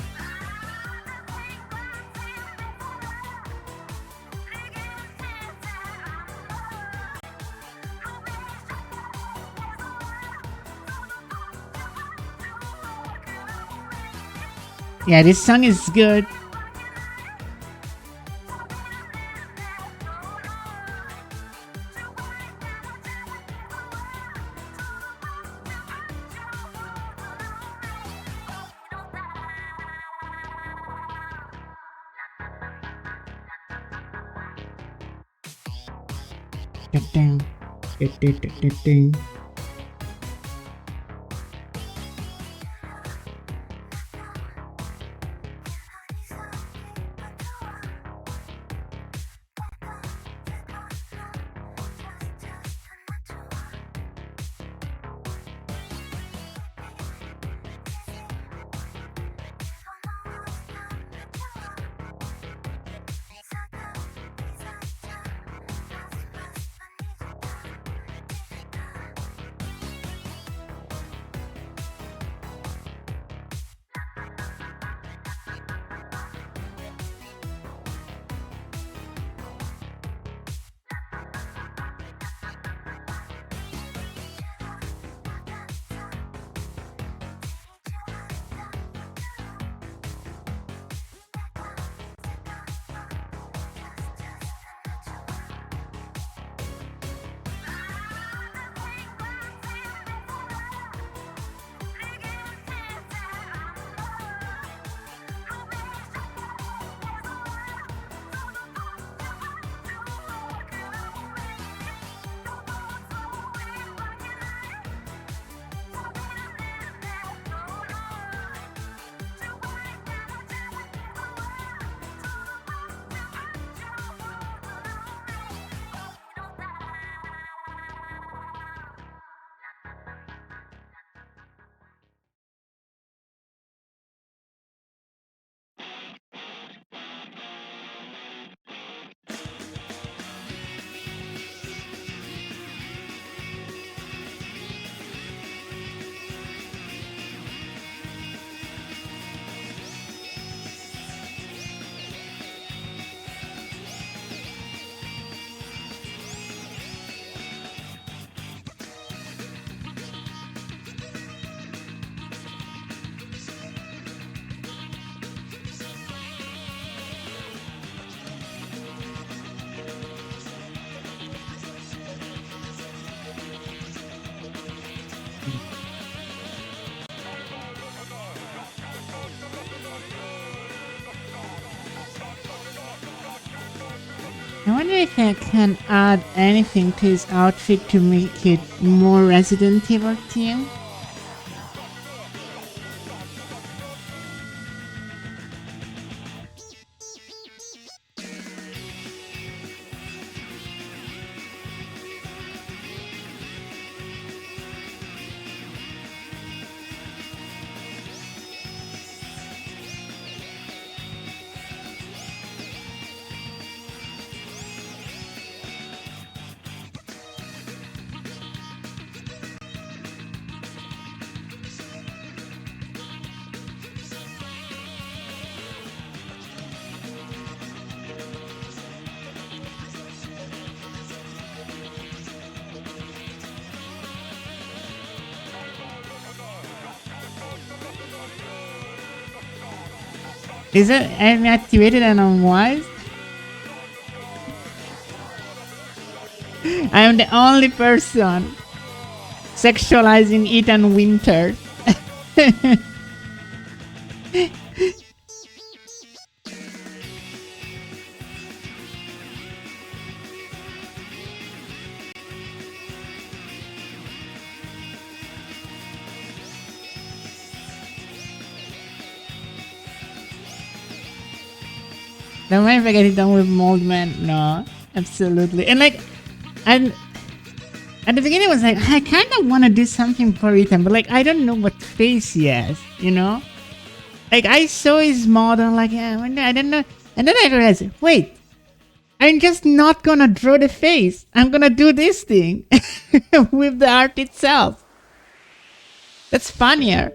Yeah, this song is good. Ding, ding, ding, ding, ding. I wonder if I can add anything to his outfit to make it more Resident Evil theme. Is it activated and unwise? I am the only person sexualizing Ethan Winter. Don't mind if I get it done with mold, man. No, absolutely. And like, and at the beginning, I was like, I kind of want to do something for Ethan, but like, I don't know what face he has, you know? Like, I saw his model, like, yeah, I don't know. And then I realized, wait, I'm just not gonna draw the face. I'm gonna do this thing with the art itself. That's funnier.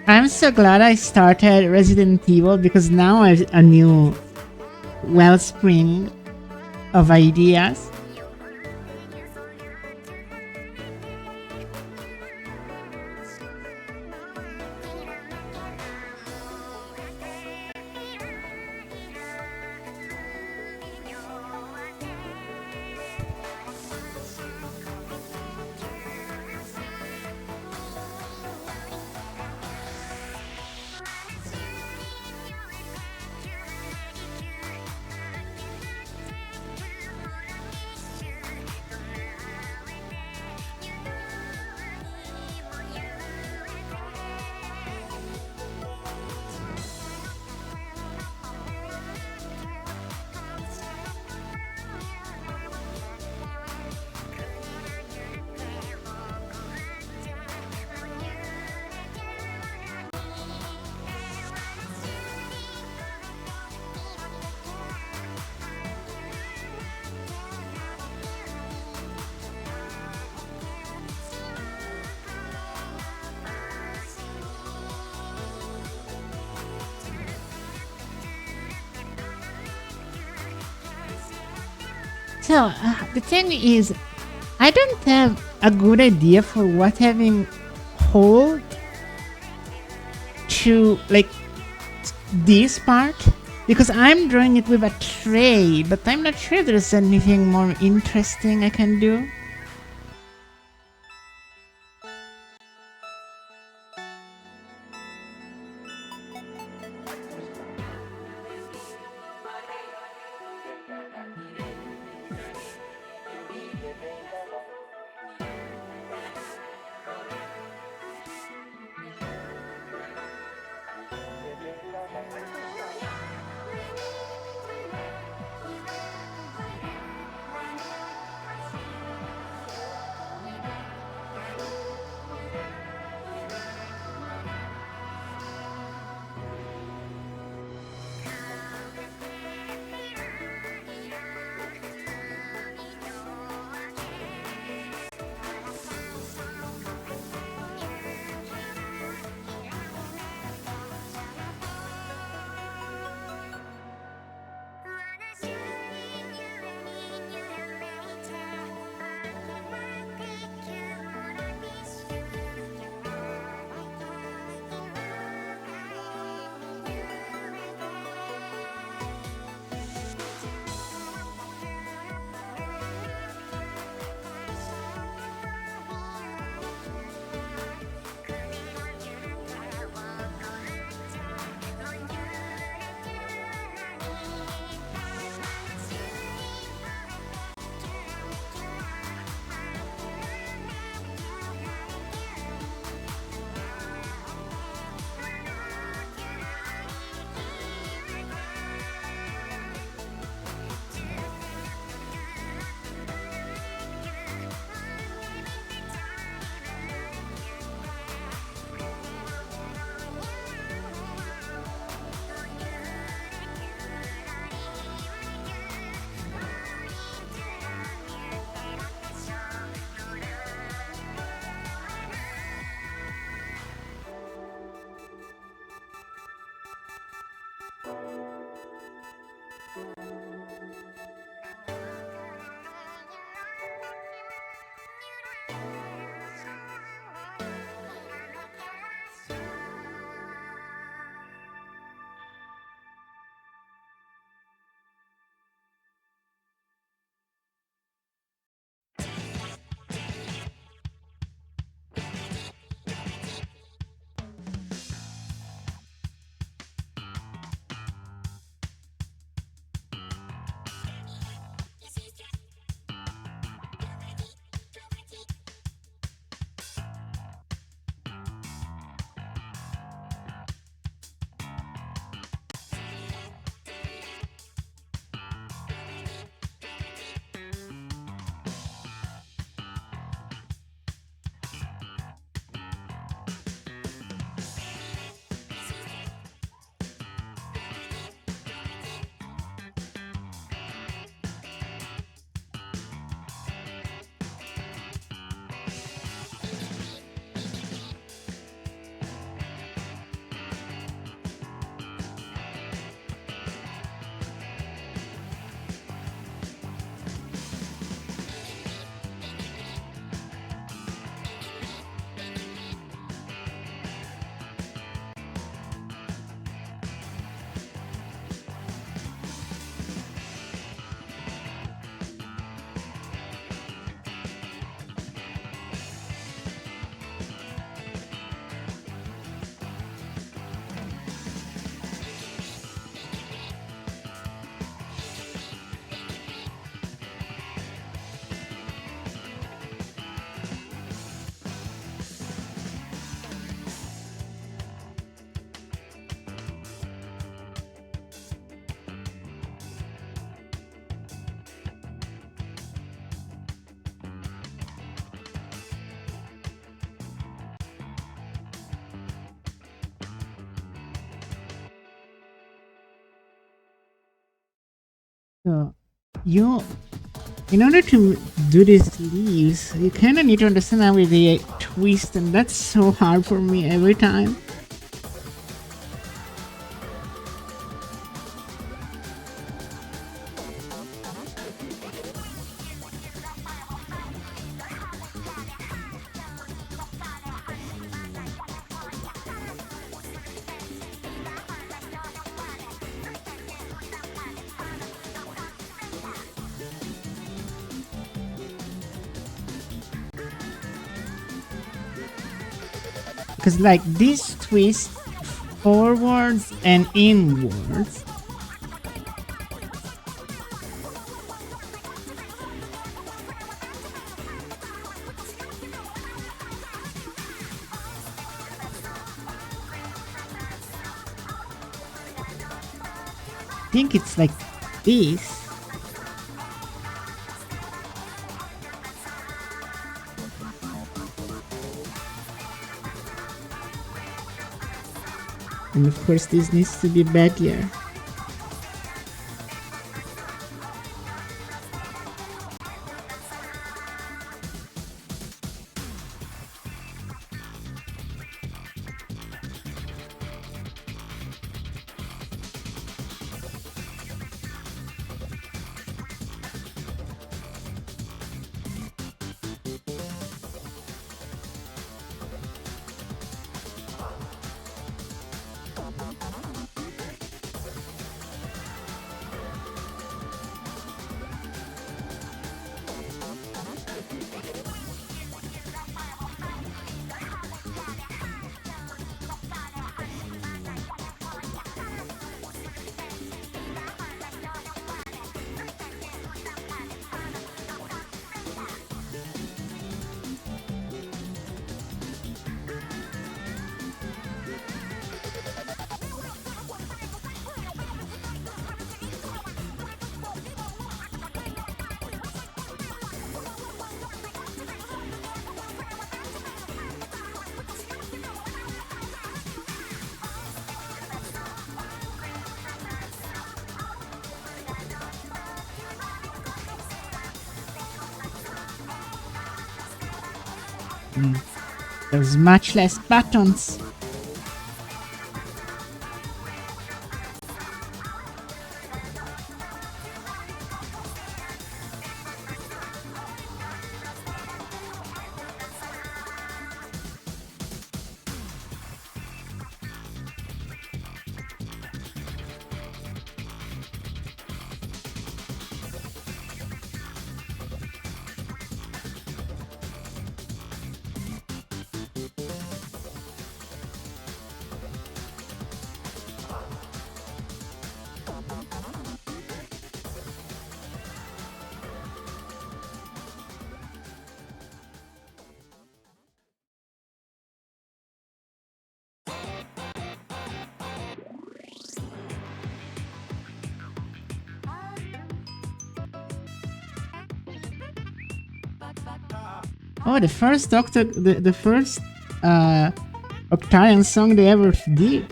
I'm so glad I started Resident Evil because now I have a new wellspring of ideas. So the thing is, I don't have a good idea for what having hold to like this part because I'm drawing it with a tray, but I'm not sure there's anything more interesting I can do. So you, in order to do these leaves, you kind of need to understand how they twist, and that's so hard for me every time. Because like this twist forwards and inwards. I think it's like this. And of course this needs to be baggier. There's much less buttons. Oh, the first the first Octarian song they ever did.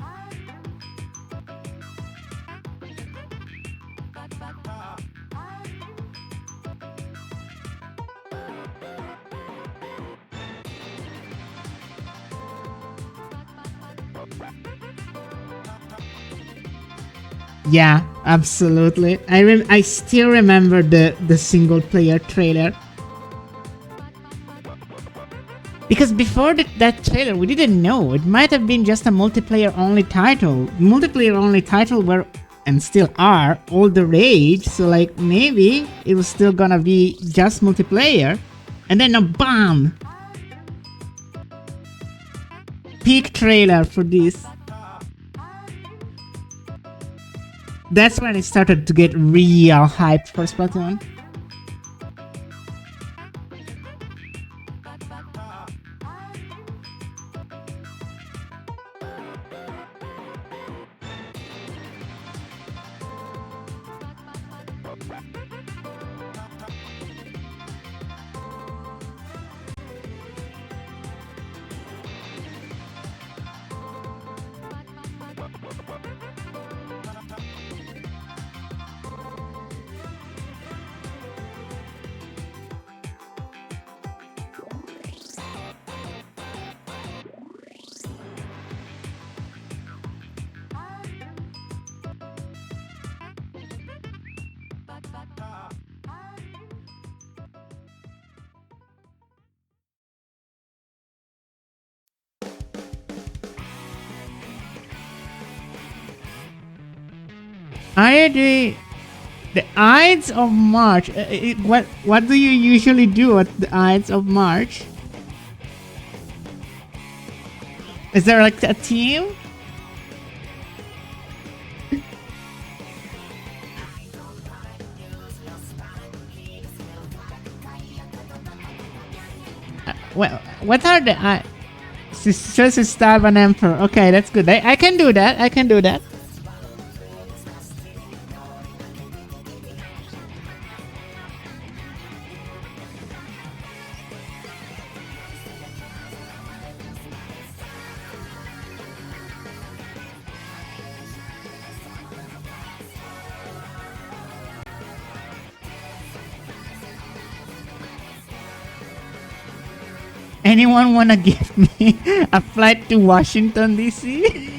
Yeah, absolutely. I still remember the single player trailer. Because before that trailer, we didn't know. It might have been just a multiplayer-only title. Multiplayer-only title were, and still are, all the rage. So, like, maybe it was still gonna be just multiplayer. And then a BAM! Peak trailer for this. That's when it started to get real hype for Splatoon. Are you doing the Ides of March? What do you usually do at the Ides of March? Is there like a team? Well, what are the just to stab an emperor? Okay, that's good. I can do that. I can do that. Anyone wanna give me a flight to Washington DC?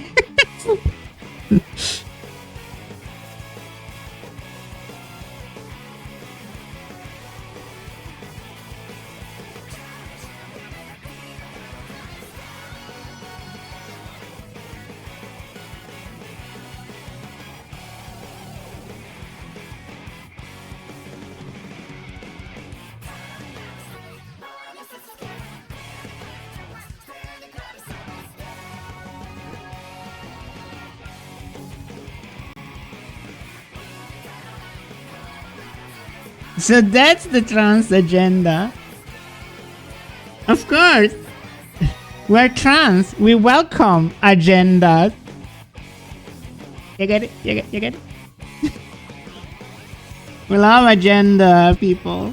So that's the trans agenda. Of course, we're trans. We welcome agendas. You get it? You get it? We love agenda, people.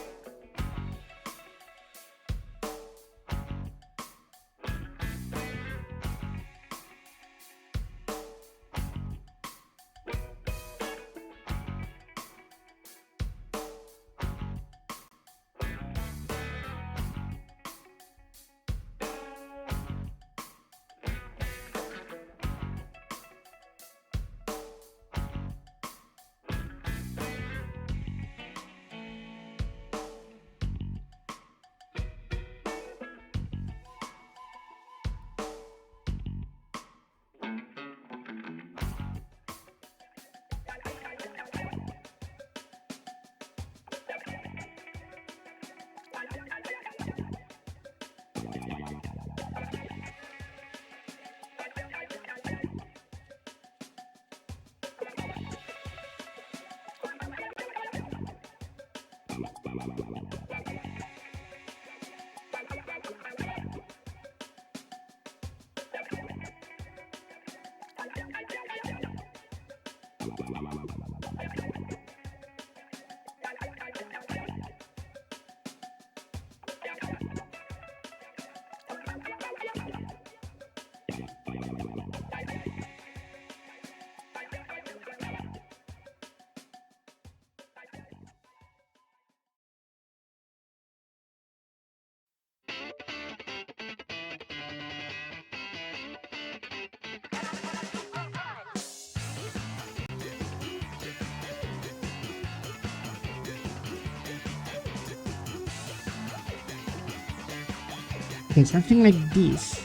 Okay, something like this.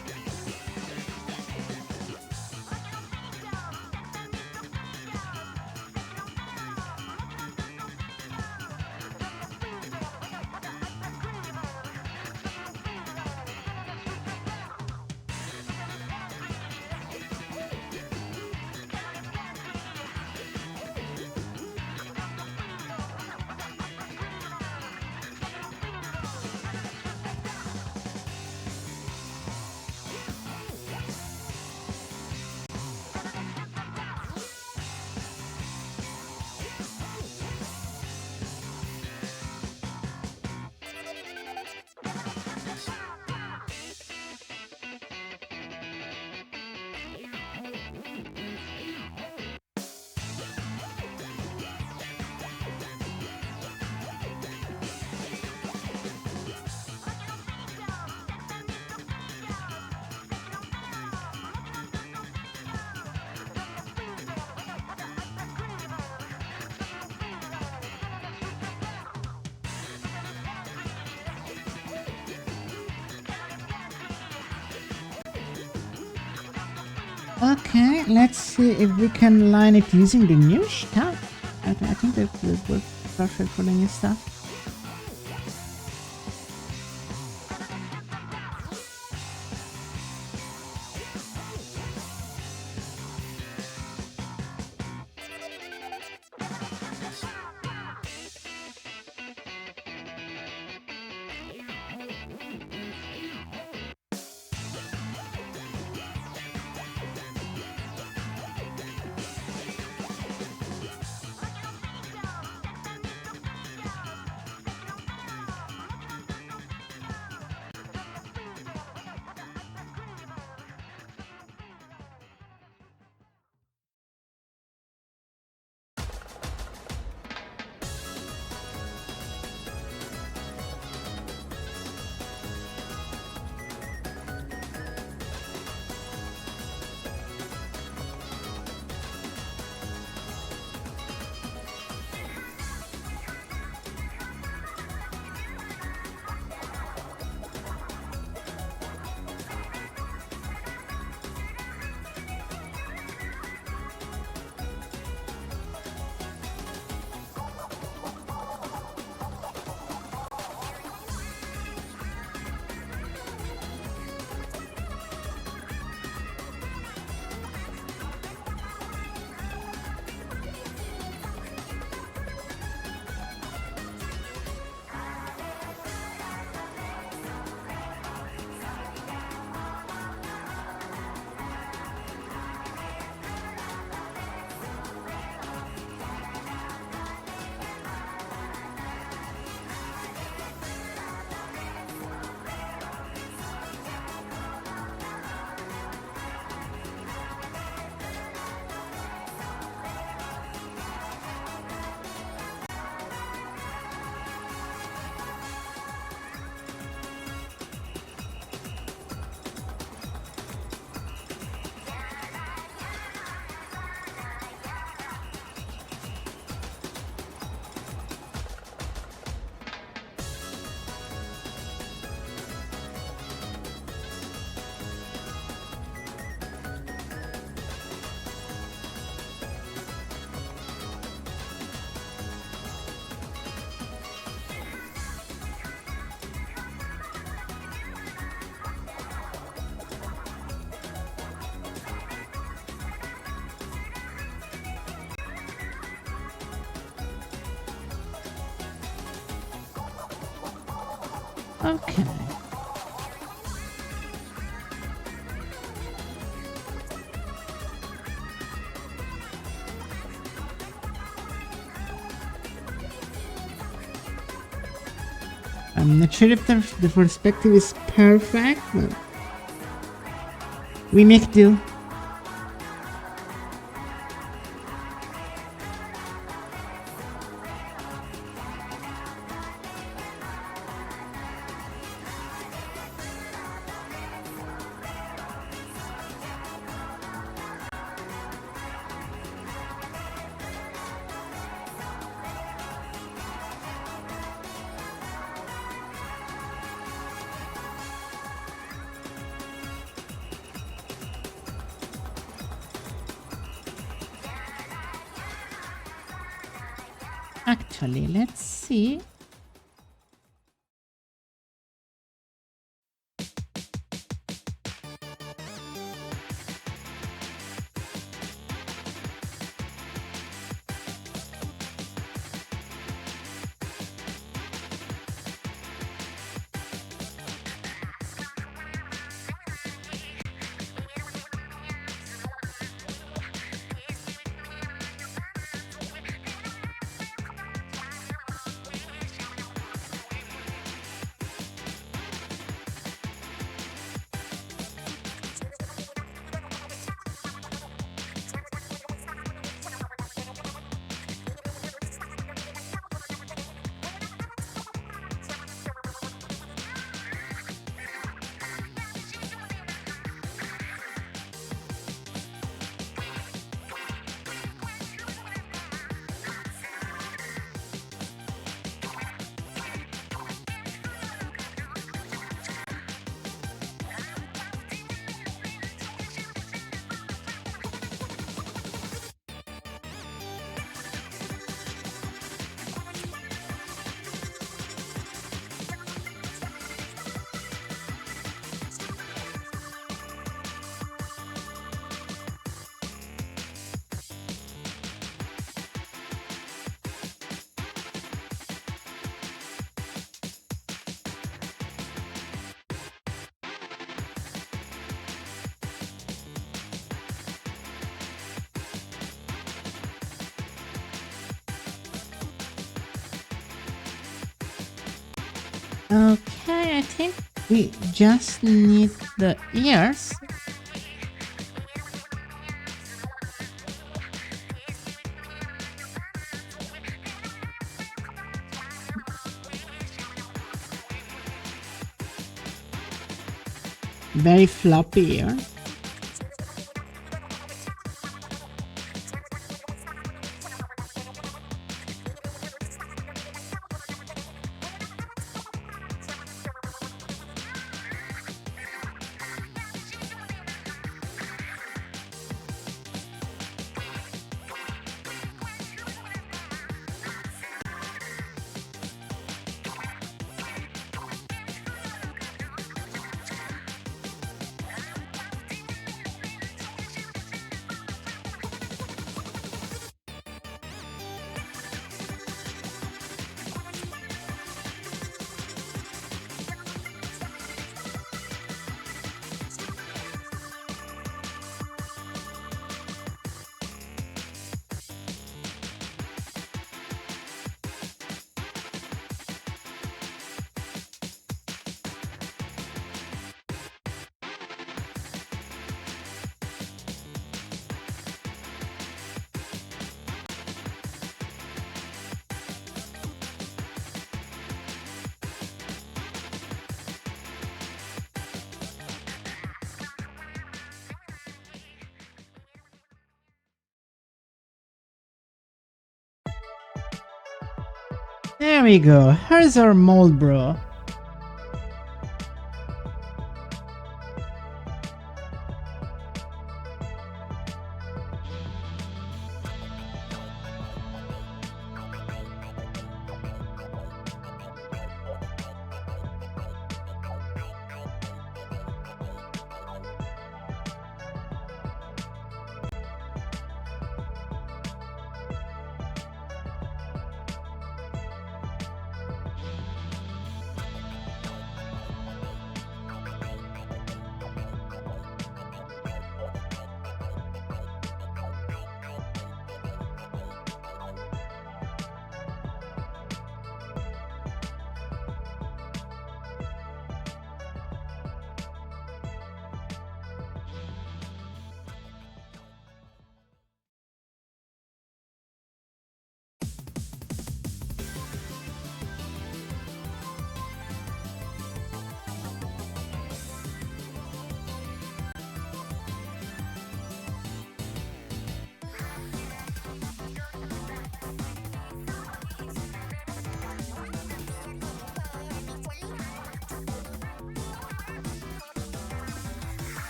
Okay, let's see if we can line it using the new stuff. I think that will work perfect for the new stuff. Okay. I'm not sure if the perspective is perfect, but we make do. Actually, let's see. Okay, I think we just need the ears. Very floppy ear. There we go. Here's our mold, bro.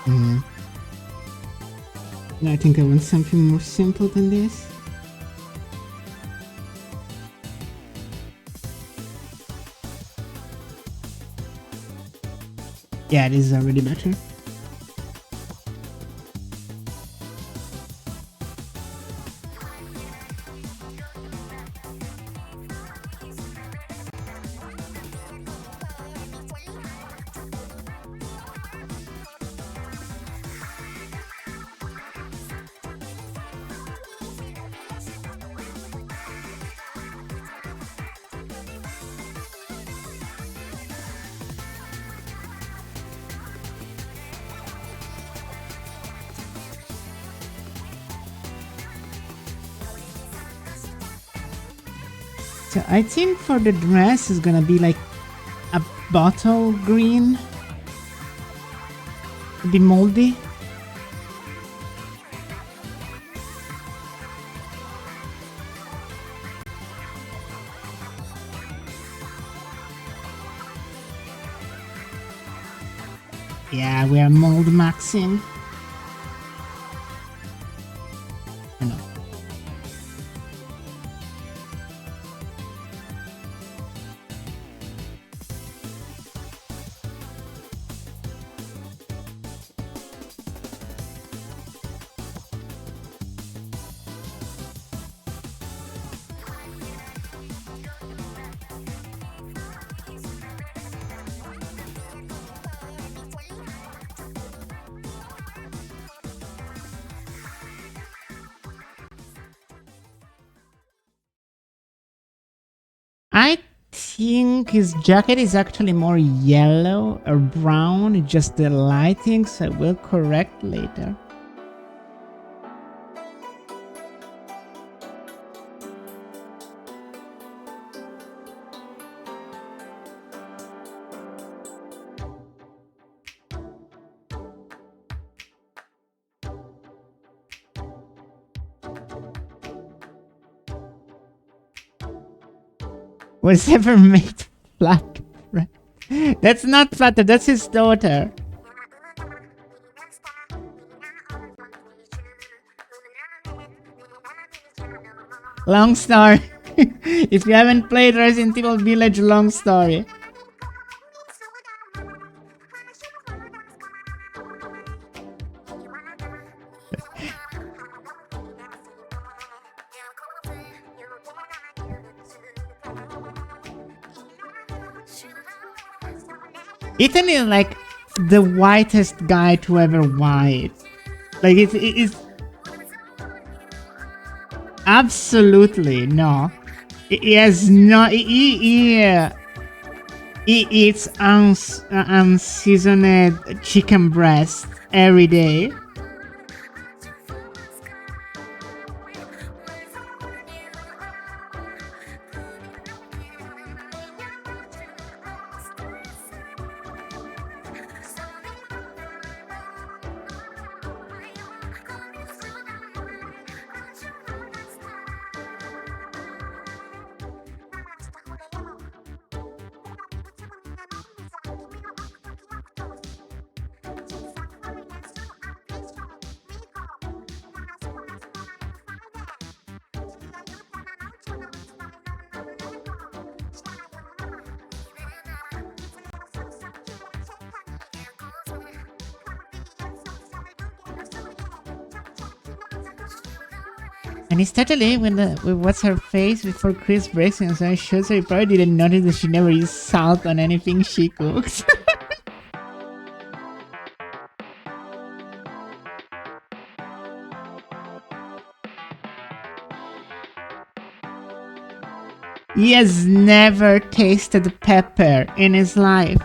No, I think I want something more simple than this. Yeah, this is already better. So I think for the dress is gonna be like a bottle green. Be moldy. Yeah, we are mold maxing. I know. I think his jacket is actually more yellow or brown, just the lighting, so I will correct later. Was ever made flat bread? That's not flatter, that's his daughter. Long story. If you haven't played Resident Evil Village, long story. Ethan is like the whitest guy to ever white. Like it's absolutely no. He has no. He eats unseasoned chicken breast every day. And especially when with what's her face before Chris breaks in, so I shows her, he probably didn't notice that she never uses salt on anything she cooks. He has never tasted pepper in his life.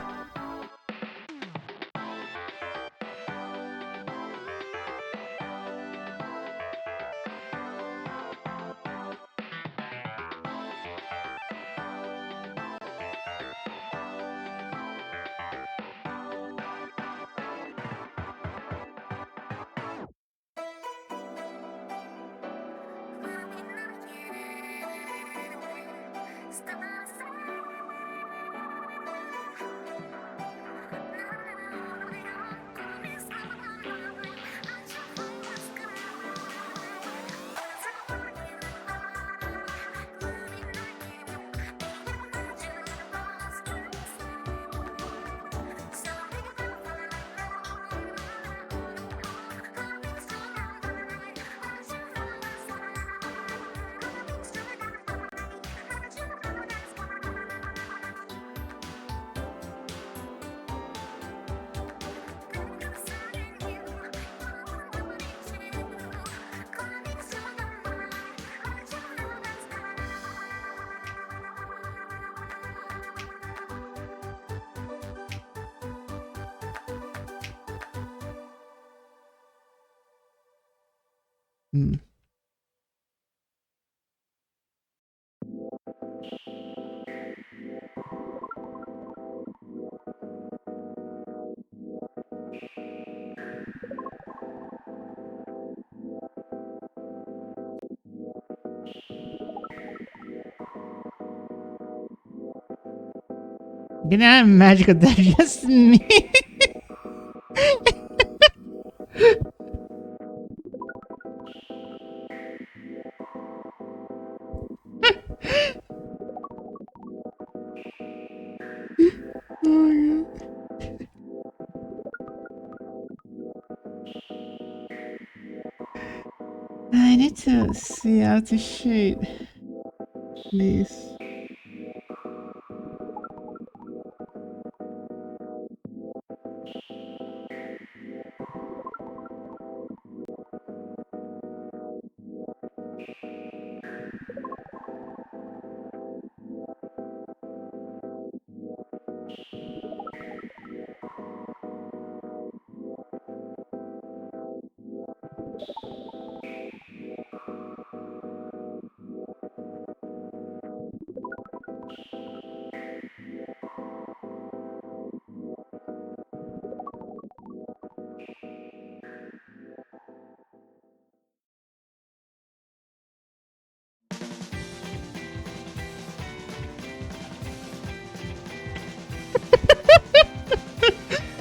Hmm. Can I imagine that just me? Oh, I need to see how to shoot this.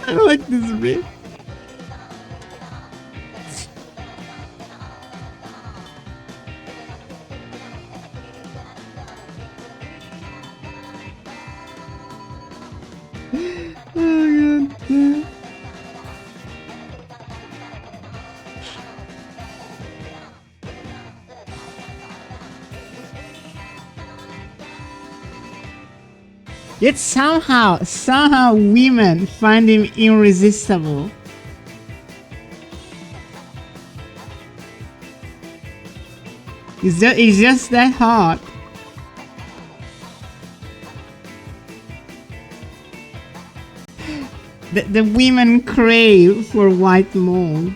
I like this bit. Oh god. Yet somehow women find him irresistible. He's just that hot. The women crave for white mold.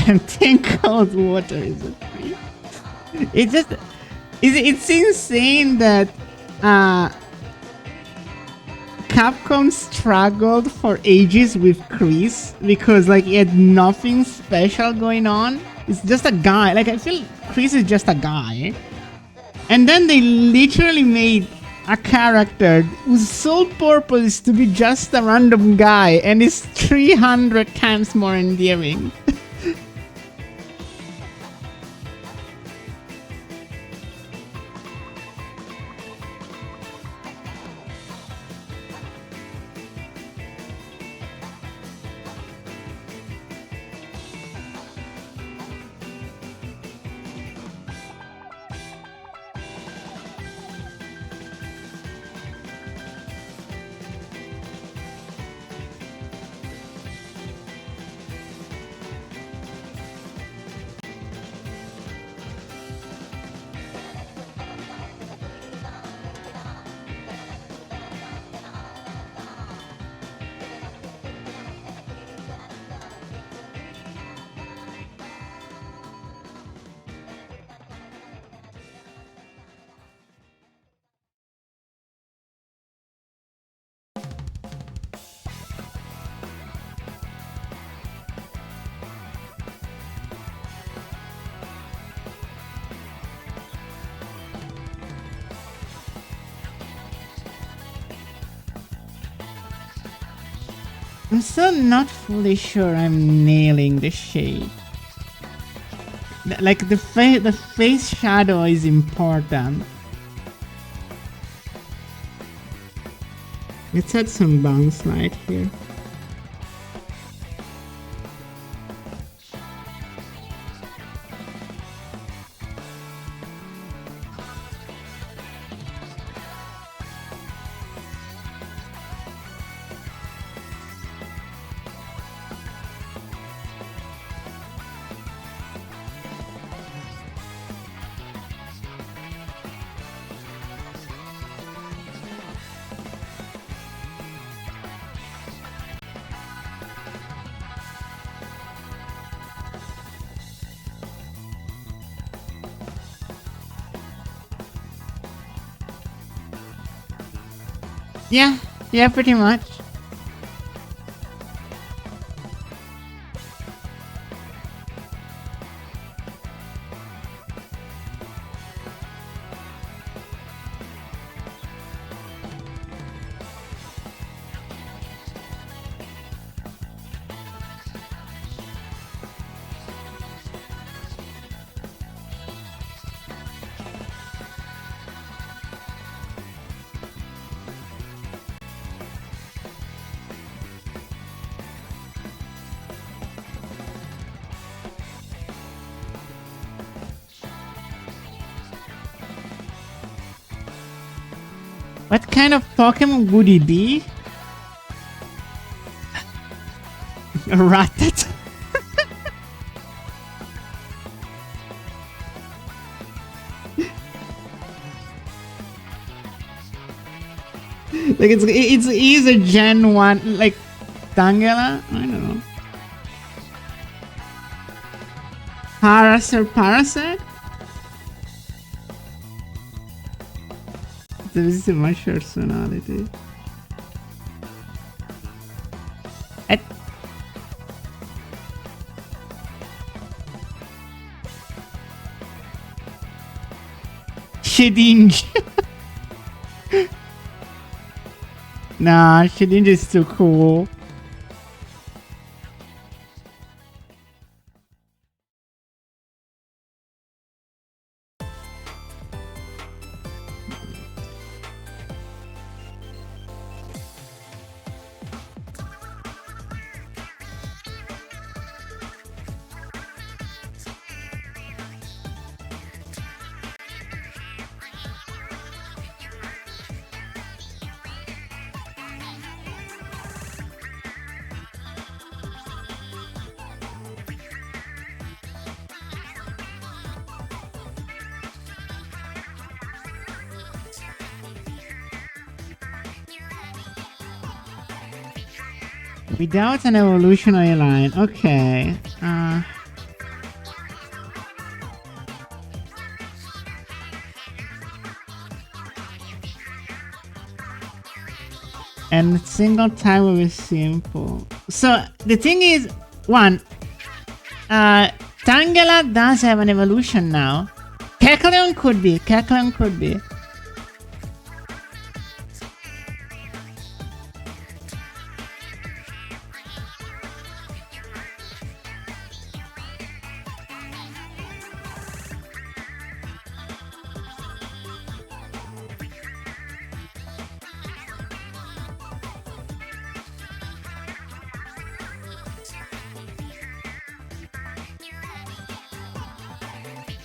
And think cold water is a free. It's just it's insane that Capcom struggled for ages with Chris because like he had nothing special going on. It's just a guy. Like I feel Chris is just a guy. And then they literally made a character whose sole purpose is to be just a random guy and is 300 times more endearing. I'm still not fully sure I'm nailing the shade. Like the face shadow is important. Let's add some bounce light here. Yeah, yeah, pretty much. What kind of Pokemon would it be? A Rattata. Like it's either Gen 1 like Tangela? I don't know. Paras or Parasect? This is my personality. Shedinja. Nah, Shedinja is too cool. Without an evolutionary line, okay. And single type will be simple. So the thing is, one, Tangela does have an evolution now. Kecleon could be.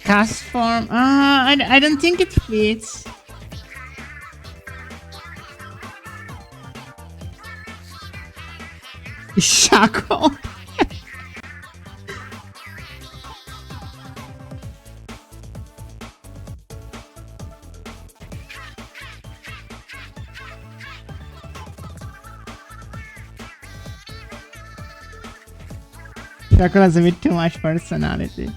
Cast form? I don't think it fits. Shaco? Shaco has a bit too much personality.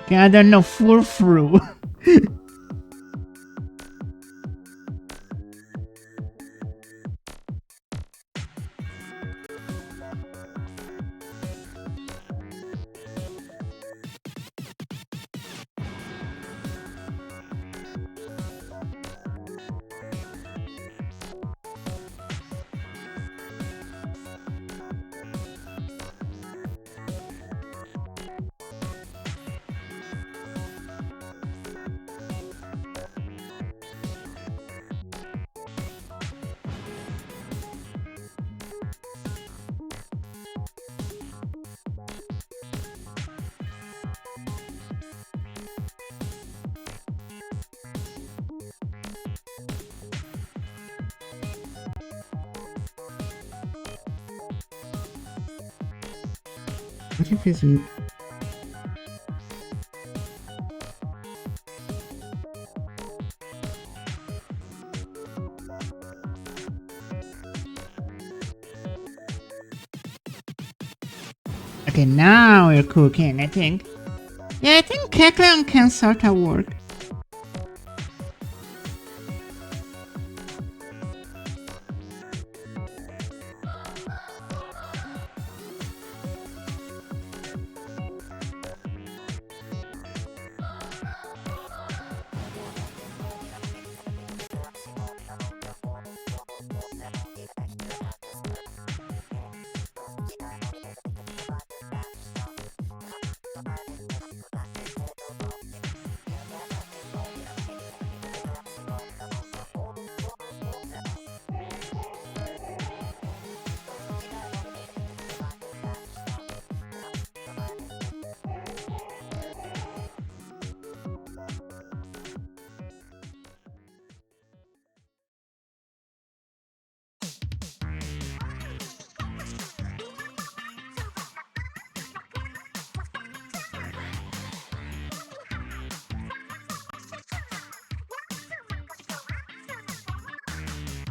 Okay, I don't know, Furfru. What if it's... Okay, now we're cooking, I think. Yeah, I think Kecleon can sort of work.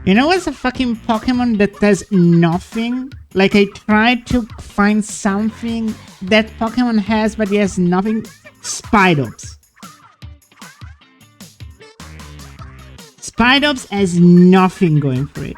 You know what's a fucking Pokemon that does nothing? Like, I tried to find something that Pokemon has, but he has nothing. Spidops. Spidops has nothing going for it.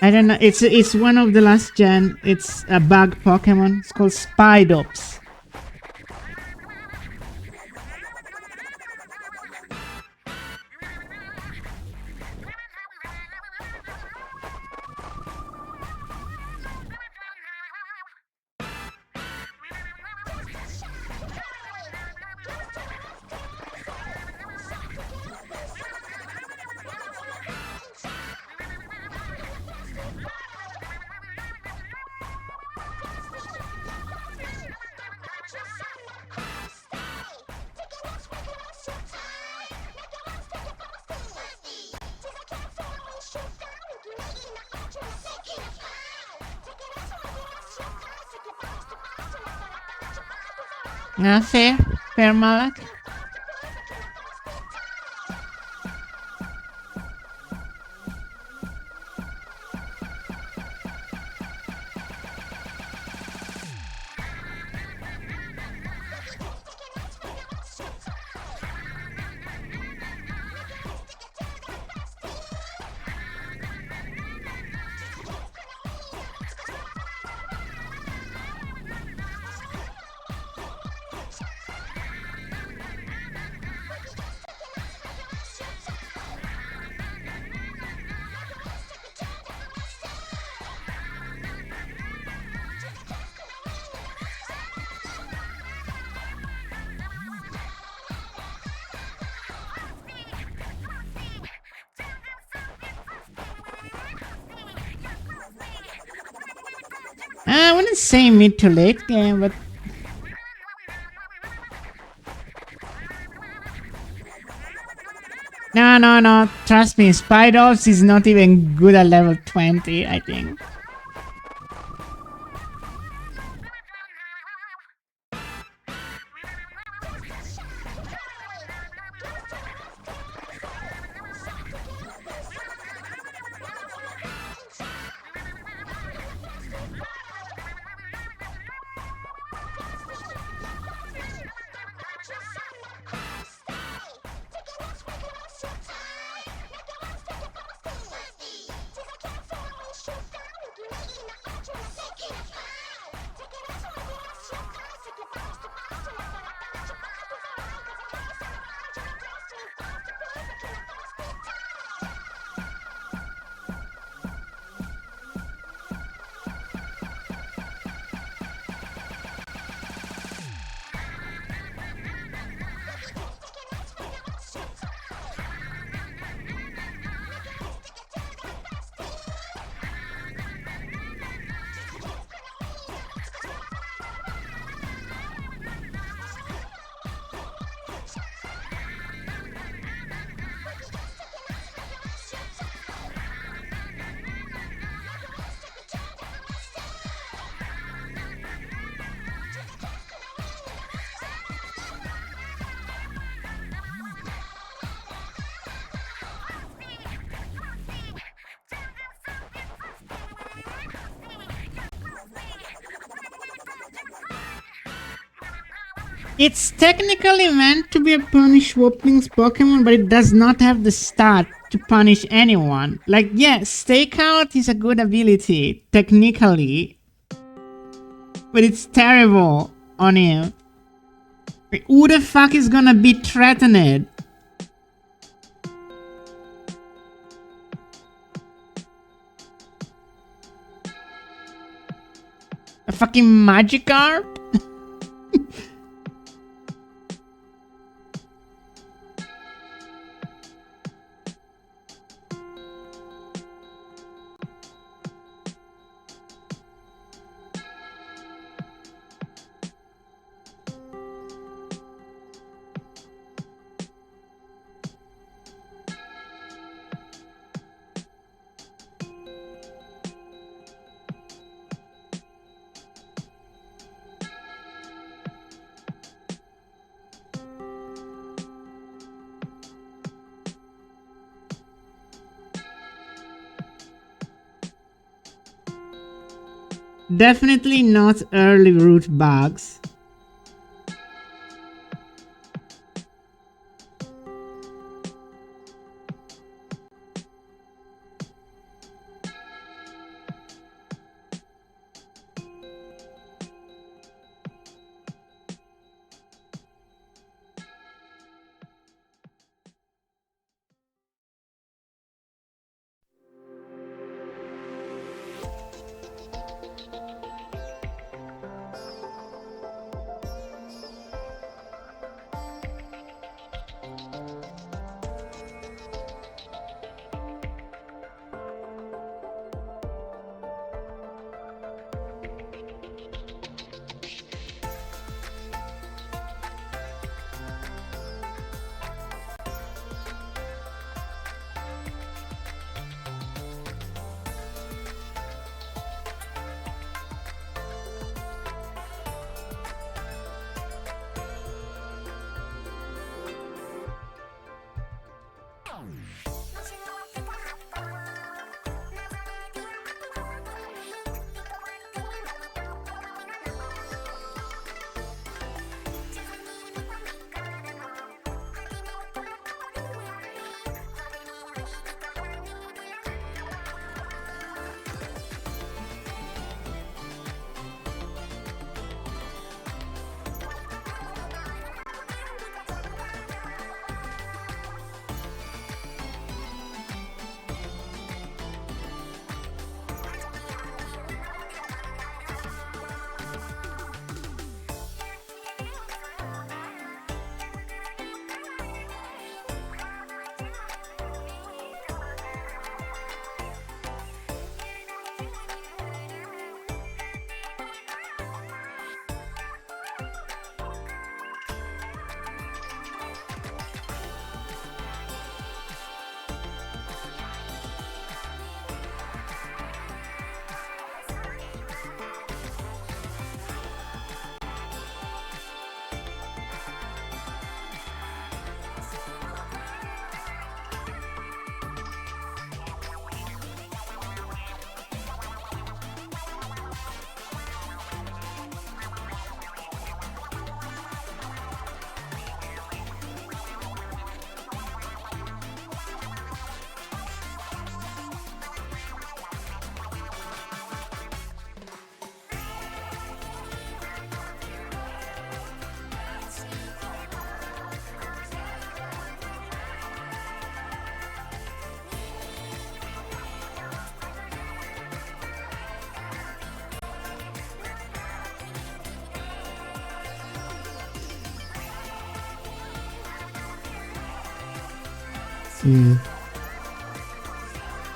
I don't know. It's one of the last gen. It's a bug Pokemon. It's called Spidops. Fair. Fair, Malak. I wouldn't say mid to late game, but no. Trust me, Spidops is not even good at level 20, I think. It's technically meant to be a punish Wopling's Pokemon, but it does not have the stat to punish anyone. Like, yeah, Stakeout is a good ability, technically, but it's terrible on him. Who the fuck is gonna be threatened? A fucking Magikarp? Definitely not early root bugs.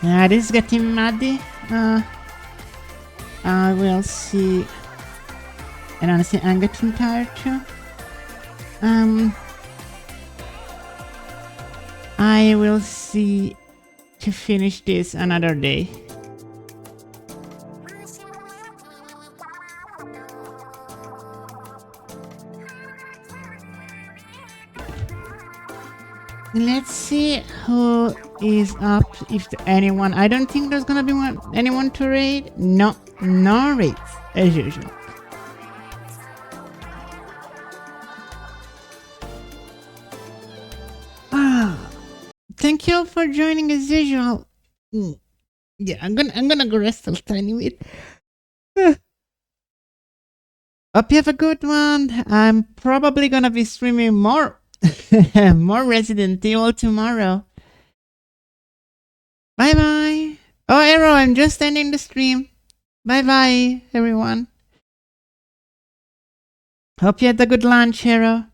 Yeah, this is getting muddy. I will see. And honestly, I'm getting tired too. I will see to finish this another day. Let's see who is up, if anyone. I don't think there's gonna be anyone to raid. No raids, as usual. thank you all for joining as usual. Yeah, I'm gonna go rest a tiny bit. Hope you have a good one. I'm probably gonna be streaming more more Resident Evil tomorrow. Bye bye. Oh, Arrow, I'm just ending the stream. Bye bye, everyone. Hope you had a good lunch, Arrow.